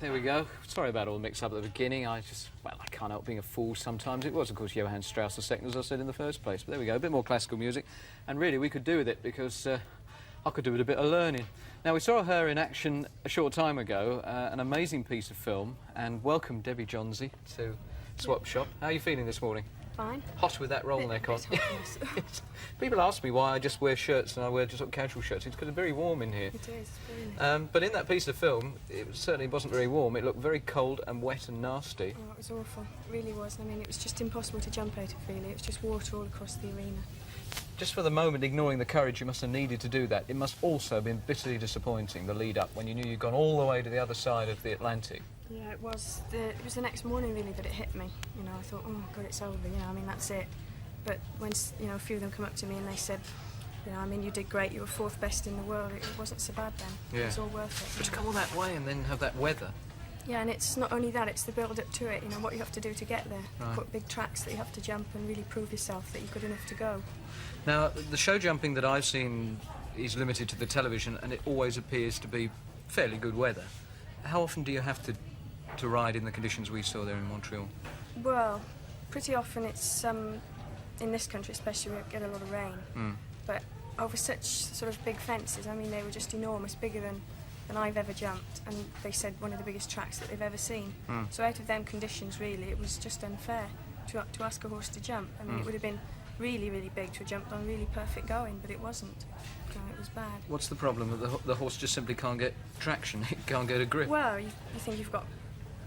There we go. Sorry about all the mix-up at the beginning. I can't help being a fool sometimes. It was, of course, Johann Strauss II, as I said in the first place. But there we go, a bit more classical music. And really, we could do with it because I could do with a bit of learning. Now, we saw her in action a short time ago, an amazing piece of film, and welcome Debbie Johnsey to Swap Shop. How are you feeling this morning? Fine. Hot with that roll neck on. Bit hot, yes. People ask me why I just wear shirts and I wear just sort of casual shirts. It's because it's very warm in here. It is, it's brilliant. But in that piece of film, it certainly wasn't very warm. It looked very cold and wet and nasty. Oh, it was awful. It really was. I mean, it was just impossible to jump out of, really. It was just water all across the arena. Just for the moment, ignoring the courage you must have needed to do that, it must also have been bitterly disappointing, the lead-up, when you knew you'd gone all the way to the other side of the Atlantic. Yeah, it was the next morning, really, that it hit me. You know, I thought, oh, God, it's over, you know, I mean, that's it. But when, you know, a few of them come up to me and they said, you know, I mean, you did great, you were 4th best in the world, it wasn't so bad then. Yeah. It was all worth it. But to come all that way and then have that weather. Yeah, and it's not only that, it's the build-up to it, you know, what you have to do to get there. Right. You've got big tracks that you have to jump and really prove yourself that you're good enough to go. Now, the show jumping that I've seen is limited to the television, and it always appears to be fairly good weather. How often do you have to ride in the conditions we saw there in Montreal? Well, pretty often it's, in this country especially, we get a lot of rain. Mm. But over such sort of big fences, I mean, they were just enormous, bigger than I've ever jumped, and they said one of the biggest tracks that they've ever seen. Mm. So out of them conditions, really, it was just unfair to ask a horse to jump. I mean, it would have been really, really big to have jumped on really perfect going, but it wasn't. No, it was bad. What's the problem? That the horse just simply can't get traction, it can't get a grip? Well, you think you've got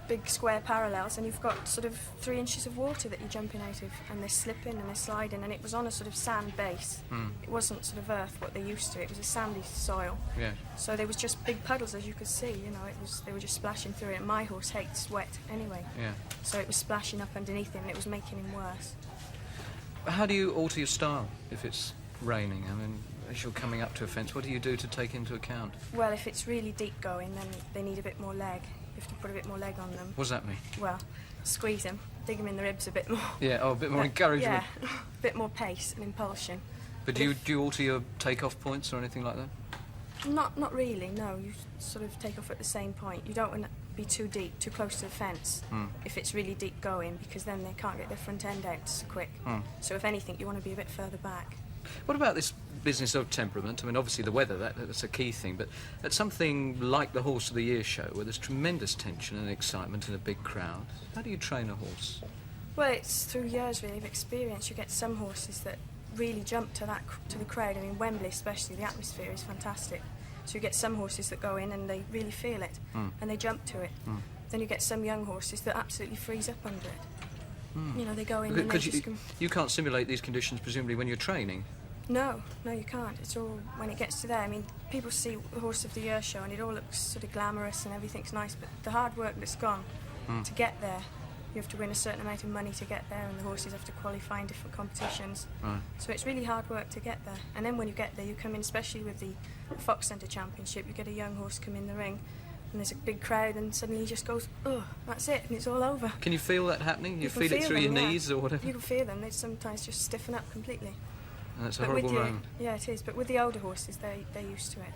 big square parallels and you've got sort of 3 inches of water that you're jumping out of, and they're slipping and they're sliding, and it was on a sort of sand base. Mm. It wasn't sort of earth, what they're used to. It was a sandy soil. Yeah. So there was just big puddles, as you could see, you know, they were just splashing through it. And my horse hates wet anyway. Yeah. So it was splashing up underneath him and it was making him worse. How do you alter your style if it's raining? I mean, as you're coming up to a fence, what do you do to take into account? Well, if it's really deep going, then they need a bit more leg. You have to put a bit more leg on them. What does that mean? Well, squeeze them, dig them in the ribs a bit more. Yeah, oh, a bit more encouragement. Yeah, a bit more pace and impulsion. But do you alter your take-off points or anything like that? Not really, no. You sort of take off at the same point. You don't want to be too deep, too close to the fence if it's really deep going, because then they can't get their front end out so quick. So if anything, you want to be a bit further back. What about this business of temperament? I mean, obviously the weather, that's a key thing, but at something like the Horse of the Year show, where there's tremendous tension and excitement in a big crowd, how do you train a horse? Well, it's through years, really, of experience. You get some horses that really jump to the crowd. I mean, Wembley especially, the atmosphere is fantastic. So you get some horses that go in and they really feel it, and they jump to it. Then you get some young horses that absolutely freeze up under it. You know, they go in and they Because just... you can't simulate these conditions, presumably, when you're training. No, you can't. It's all when it gets to there. I mean, people see the Horse of the Year show and it all looks sort of glamorous and everything's nice, but the hard work that's gone to get there, you have to win a certain amount of money to get there, and the horses have to qualify in different competitions. Right. So it's really hard work to get there. And then when you get there, you come in, especially with the Fox Centre Championship, you get a young horse come in the ring, and there's a big crowd, and suddenly he just goes, oh, that's it, and it's all over. Can you feel that happening? You can feel it through them, your yeah. knees or whatever? You can feel them. They sometimes just stiffen up completely. And that's a But horrible with moment. Yeah, it is. But with the older horses, they're used to it.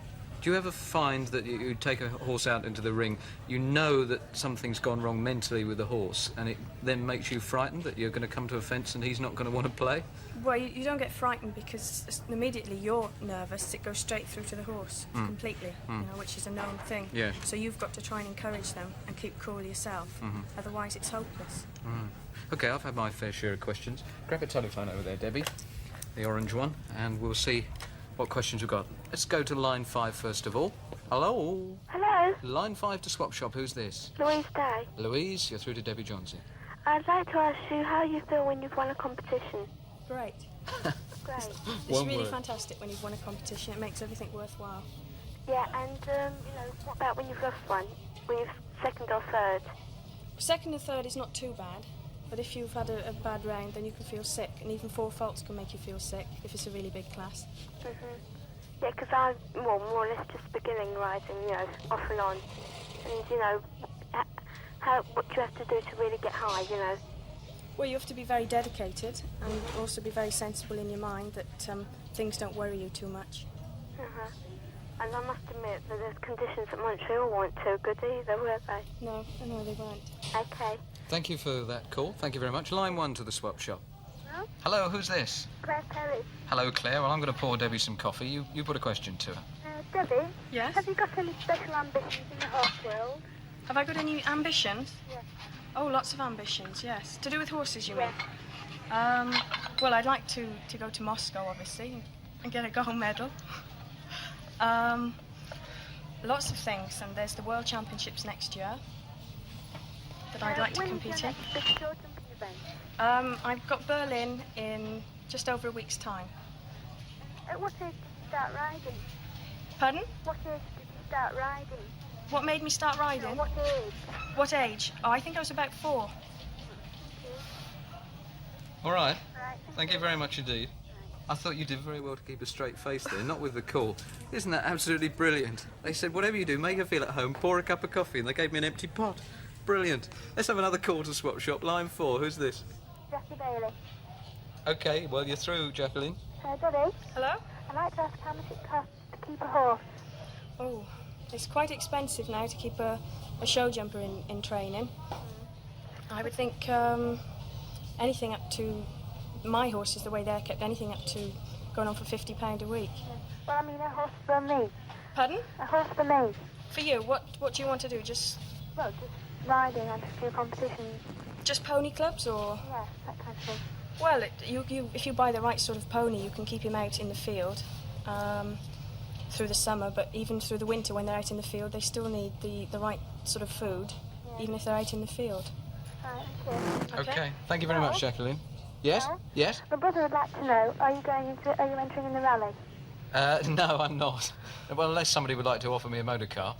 Do you ever find that you take a horse out into the ring, you know that something's gone wrong mentally with the horse, and it then makes you frightened that you're going to come to a fence and he's not going to want to play? Well, you don't get frightened because immediately you're nervous. It goes straight through to the horse completely, you know, which is a known thing. Yeah. So you've got to try and encourage them and keep cool yourself. Otherwise, it's hopeless. Right. OK, I've had my fair share of questions. Grab a telephone over there, Debbie, the orange one, and we'll see what questions we've got. Let's go to line 5 first of all. Hello? Hello? Line 5 to Swap Shop. Who's this? Louise Day. Louise, you're through to Debbie Johnsey. I'd like to ask you how you feel when you've won a competition. Great. Great. It's One really word. fantastic when you've won a competition. It makes everything worthwhile. Yeah, and, you know, what about when you've lost one? When you've second or third? Second and third is not too bad, but if you've had a bad round, then you can feel sick, and even 4 faults can make you feel sick if it's a really big class. Yeah, because I'm more or less just beginning riding, you know, off and on. And, you know, what do you have to do to really get high, you know? Well, you have to be very dedicated and also be very sensible in your mind that things don't worry you too much. And I must admit that the conditions at Montreal weren't too good either, were they? No, they weren't. Okay. Thank you for that call. Thank you very much. Line 1 to the Swap Shop. Hello? Hello, who's this? Claire Perry. Hello, Claire. Well, I'm going to pour Debbie some coffee. You put a question to her. Debbie? Yes? Have you got any special ambitions in the horse world? Have I got any ambitions? Yes. Oh, lots of ambitions, yes. To do with horses, you Yes. mean? Well, I'd like to go to Moscow, obviously, and get a gold medal. Lots of things, and there's the World Championships next year that I'd like to compete in. Big short jumping event? I've got Berlin in just over a week's time. At what age did you start riding? Pardon? What age did you start riding? What made me start riding? No, what age? What age? Oh, I think I was about 4. All right. Right. Thank you very much indeed. I thought you did very well to keep a straight face there, not with the call. Isn't that absolutely brilliant? They said, whatever you do, make her feel at home, pour a cup of coffee, and they gave me an empty pot. Brilliant. Let's have another call to Swap Shop. Line 4, who's this? Jackie Bailey. OK, well, you're through, Jacqueline. Debbie? Hello? I'd like to ask how much it costs to keep a horse. Oh, it's quite expensive now to keep a show jumper in training. I would think anything up to, my horses, the way they're kept, anything up to going on for £50 a week. Well, I mean a horse for me. Pardon? A horse for me. For you, what do you want to do? Just Well, just riding and a few competitions. just pony clubs or? Yes, that kind of thing. Well, if you buy the right sort of pony, you can keep him out in the field through the summer, but even through the winter when they're out in the field, they still need the right sort of food, even if they're out in the field. Right, thank you. OK, thank you very much, Jacqueline. Yes? Hello? Yes? My brother would like to know, are you entering in the rally? No, I'm not. Well, unless somebody would like to offer me a motor car.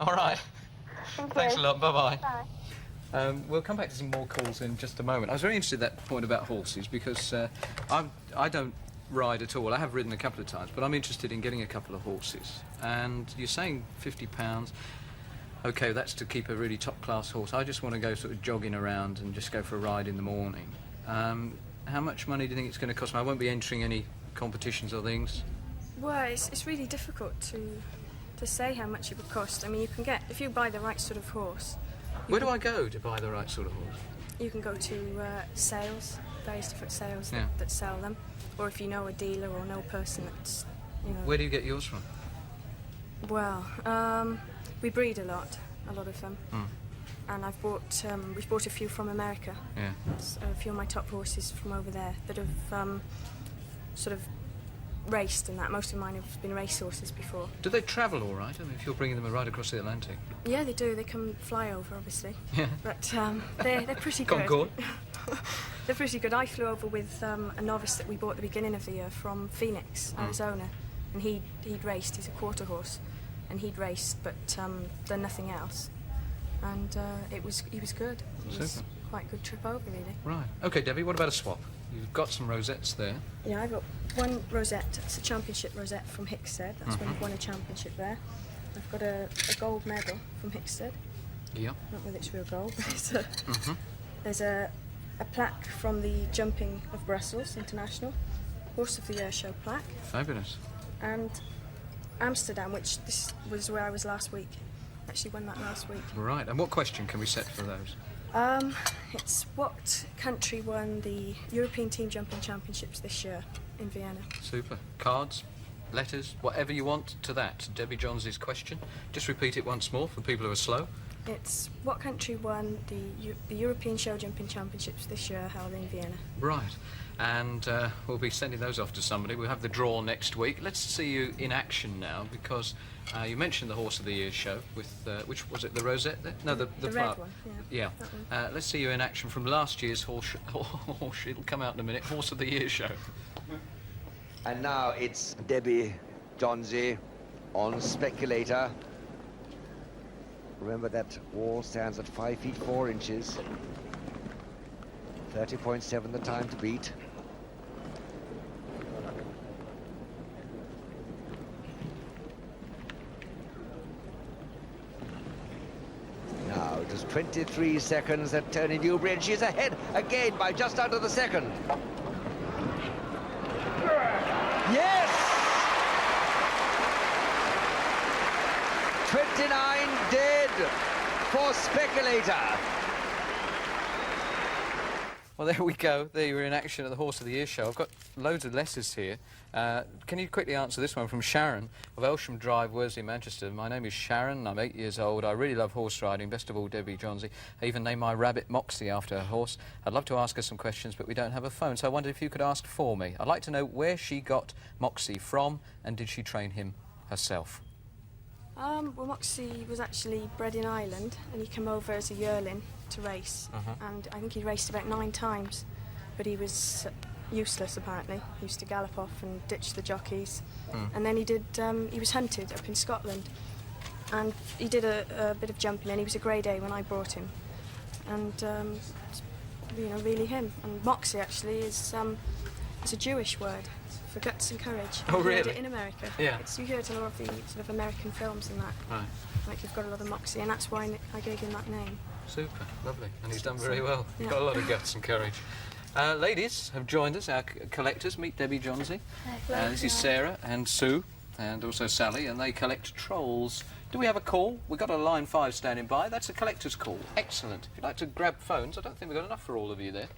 All right. Thank you. Thanks a lot. Bye-bye. Bye. We'll come back to some more calls in just a moment. I was very interested in that point about horses because I don't ride at all. I have ridden a couple of times, but I'm interested in getting a couple of horses. And you're saying £50. OK, that's to keep a really top-class horse. I just want to go sort of jogging around and just go for a ride in the morning. How much money do you think it's going to cost me? I won't be entering any competitions or things. Well, it's really difficult to say how much it would cost. I mean, you can get, if you buy the right sort of horse. Where do I go to buy the right sort of horse? You can go to sales, various different sales Yeah. that sell them, or if you know a dealer or know a person that's, you know. Where do you get yours from? Well, we breed a lot of them, and we've bought a few from America. Yeah. So a few of my top horses from over there that have sort of raced and that. Most of mine have been race horses before. Do they travel all right? I mean, if you're bringing them right across the Atlantic. Yeah, they do. They can fly over, obviously. Yeah. But they're pretty good. Concorde. They're pretty good. I flew over with a novice that we bought at the beginning of the year from Phoenix, Arizona, and he'd raced. He's a quarter horse, and he'd raced, but done nothing else. And he was good. It was Super. quite a good trip over, really. Right. OK, Debbie, what about a swap? You've got some rosettes there. Yeah, I got one rosette. It's a championship rosette from Hickstead. That's when I've won a championship there. I've got a gold medal from Hickstead. Yeah. Not with its real gold, but it's there's a plaque from the Jumping of Brussels International, Horse of the Year show plaque. Fabulous. And Amsterdam, which this was where I was last week. Actually won that last week. Right. And what question can we set for those? It's what country won the European Team Jumping Championships this year in Vienna? Super. Cards, letters, whatever you want to that. Debbie Johns' question. Just repeat it once more for people who are slow. It's what country won the European Show Jumping Championships this year held in Vienna? Right. And we'll be sending those off to somebody. We'll have the draw next week. Let's see you in action now, because you mentioned the Horse of the Year show with, which was it, the rosette there? No, the red flower. one, Yeah. Let's see you in action from last year's horse, it'll come out in a minute, Horse of the Year show. And now it's Debbie Johnsy on Speculator. Remember that wall stands at 5 feet 4 inches. 30.7 the time to beat. Now it is 23 seconds at Tony Newbury, and she's ahead again by just under the second. Yes! 29 dead for Speculator. Well, there we go. There you were in action at the Horse of the Year show. I've got loads of letters here. Can you quickly answer this one from Sharon of Elsham Drive, Worsley, Manchester? My name is Sharon. I'm 8 years old. I really love horse riding. Best of all, Debbie Johnsey. I even named my rabbit Moxie after her horse. I'd love to ask her some questions, but we don't have a phone, so I wondered if you could ask for me. I'd like to know where she got Moxie from, and did she train him herself? Well, Moxie was actually bred in Ireland, and he came over as a yearling to race. And I think he raced about 9 times, but he was useless apparently. He used to gallop off and ditch the jockeys. And then he was hunted up in Scotland, and he did a bit of jumping, and he was a grade A when I brought him. And you know, really him. And Moxie actually is a Jewish word for guts and courage. Oh, You heard really? it in America. Yeah. You hear it in a lot of the sort of American films and that. Right. Like you've got a lot of Moxie, and that's why I gave him that name. Super, lovely. And he's done very well. He's Yeah. got a lot of guts and courage. Ladies have joined us, our collectors. Meet Debbie Johnsey. This is Sarah and Sue, and also Sally, and they collect trolls. Do we have a call? We've got a line 5 standing by. That's a collector's call. Excellent. If you'd like to grab phones, I don't think we've got enough for all of you there.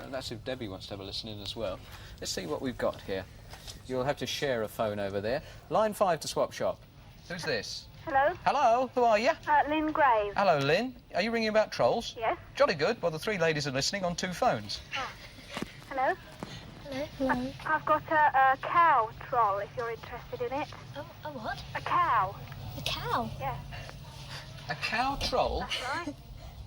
And that's if Debbie wants to have a listen in as well. Let's see what we've got here. You'll have to share a phone over there. Line 5 to Swap Shop. Who's this? Hello? Hello, who are you? Lynn Graves. Hello, Lynn. Are you ringing about trolls? Yes. Jolly good. Well, the 3 ladies are listening on 2 phones. Hello? Hello. I've got a cow troll, if you're interested in it. A what? A cow. A cow? Yes. A cow troll? That's right.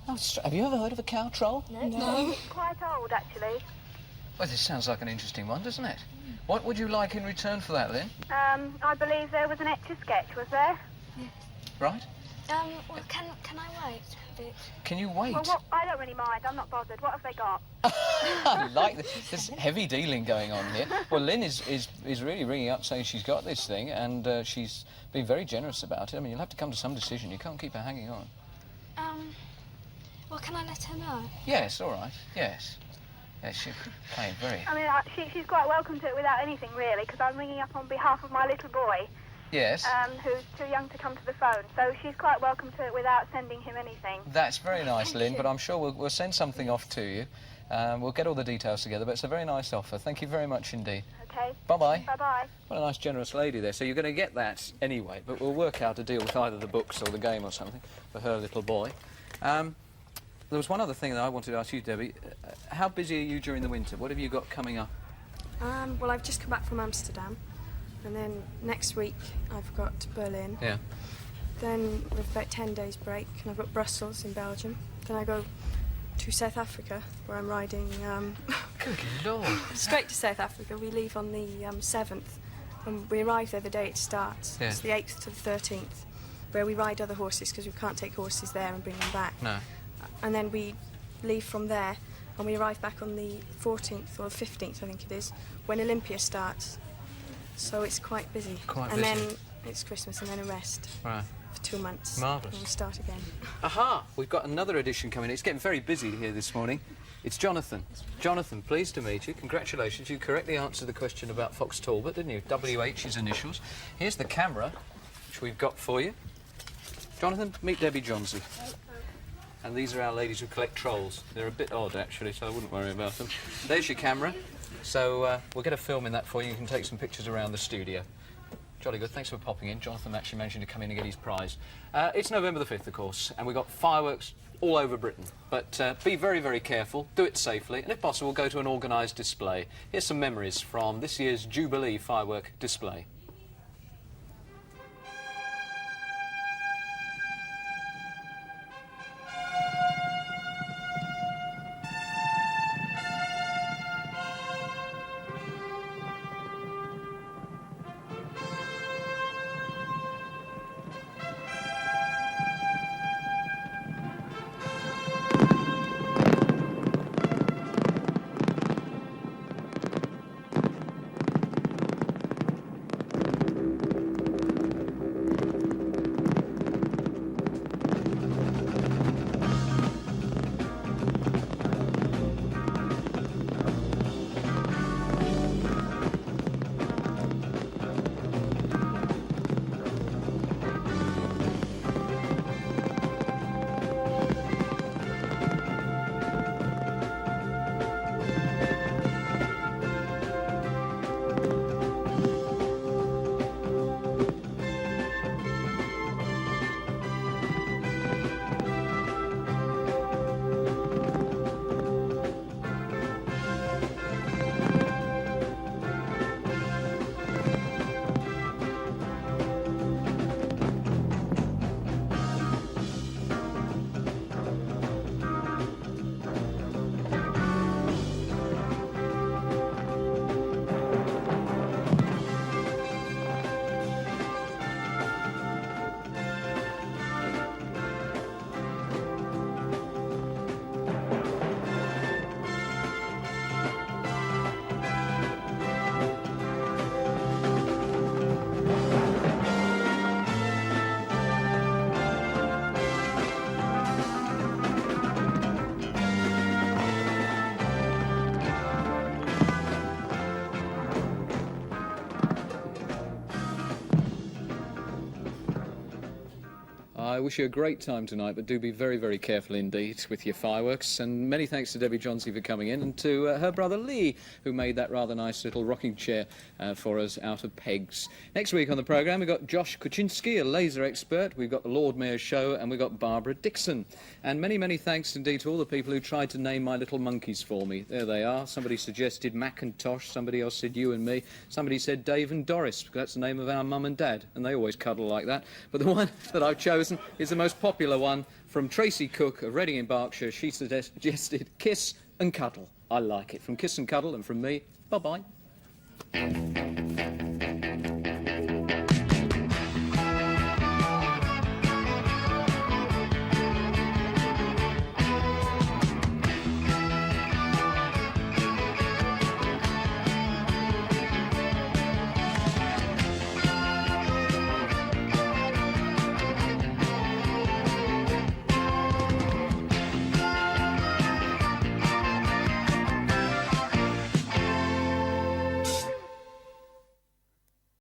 Oh, have you ever heard of a cow troll? No. Quite old, actually. Well, this sounds like an interesting one, doesn't it? What would you like in return for that, Lynn? I believe there was an Etch-a-Sketch, was there? Right? Well, can I wait a bit? Can you wait? Well, I don't really mind. I'm not bothered. What have they got? I like this. There's heavy dealing going on here. Well, Lynn is really ringing up saying she's got this thing, and she's been very generous about it. I mean, you'll have to come to some decision. You can't keep her hanging on. Well, can I let her know? Yes, all right. Yes. Yes, she's playing very... I mean, she's quite welcome to it without anything, really, because I'm ringing up on behalf of my little boy. Yes. Who's too young to come to the phone, so she's quite welcome to it without sending him anything. That's very nice, Lynn, but I'm sure we'll send something off to you. We'll get all the details together, but it's a very nice offer. Thank you very much indeed. Okay. Bye-bye. Bye-bye. What a nice, generous lady there. So you're going to get that anyway, but we'll work out a deal with either the books or the game or something for her little boy. There was one other thing that I wanted to ask you, Debbie. How busy are you during the winter? What have you got coming up? Well, I've just come back from Amsterdam, and then next week I've got Berlin. Yeah. Then with about 10 days break, and I've got Brussels in Belgium. Then I go to South Africa, where I'm riding... Good Lord. Straight to South Africa. We leave on the 7th, and we arrive there the day it starts. Yeah. It's the 8th to the 13th, where we ride other horses, because we can't take horses there and bring them back. No. And then we leave from there, and we arrive back on the 14th or the 15th, I think it is, when Olympia starts. So it's quite busy. Quite and busy. then it's Christmas, and then a rest Right. for 2 months. Marvellous. And we start again. Aha! We've got another edition coming in. It's getting very busy here this morning. It's Jonathan. Jonathan, pleased to meet you. Congratulations. You correctly answered the question about Fox Talbot, didn't you? WH's initials. Here's the camera, which we've got for you. Jonathan, meet Debbie Johnsey. And these are our ladies who collect trolls. They're a bit odd, actually, so I wouldn't worry about them. There's your camera. So we'll get a film in that for you. You can take some pictures around the studio. Jolly good. Thanks for popping in. Jonathan actually managing to come in and get his prize. It's November the 5th, of course, and we've got fireworks all over Britain. But be very, very careful. Do it safely. And if possible, go to an organised display. Here's some memories from this year's Jubilee firework display. I wish you a great time tonight, but do be very, very careful indeed with your fireworks. And many thanks to Debbie Johnsey for coming in, and to her brother Lee, who made that rather nice little rocking chair for us out of pegs. Next week on the programme, we've got Josh Kuczynski, a laser expert. We've got the Lord Mayor's Show, and we've got Barbara Dixon. And many, many thanks indeed to all the people who tried to name my little monkeys for me. There they are. Somebody suggested Macintosh, somebody else said you and me, somebody said Dave and Doris, because that's the name of our mum and dad, and they always cuddle like that. But the one that I've chosen is the most popular one, from Tracy Cook of Reading in Berkshire. She suggested Kiss and Cuddle. I like it. From Kiss and Cuddle, and from me, bye-bye.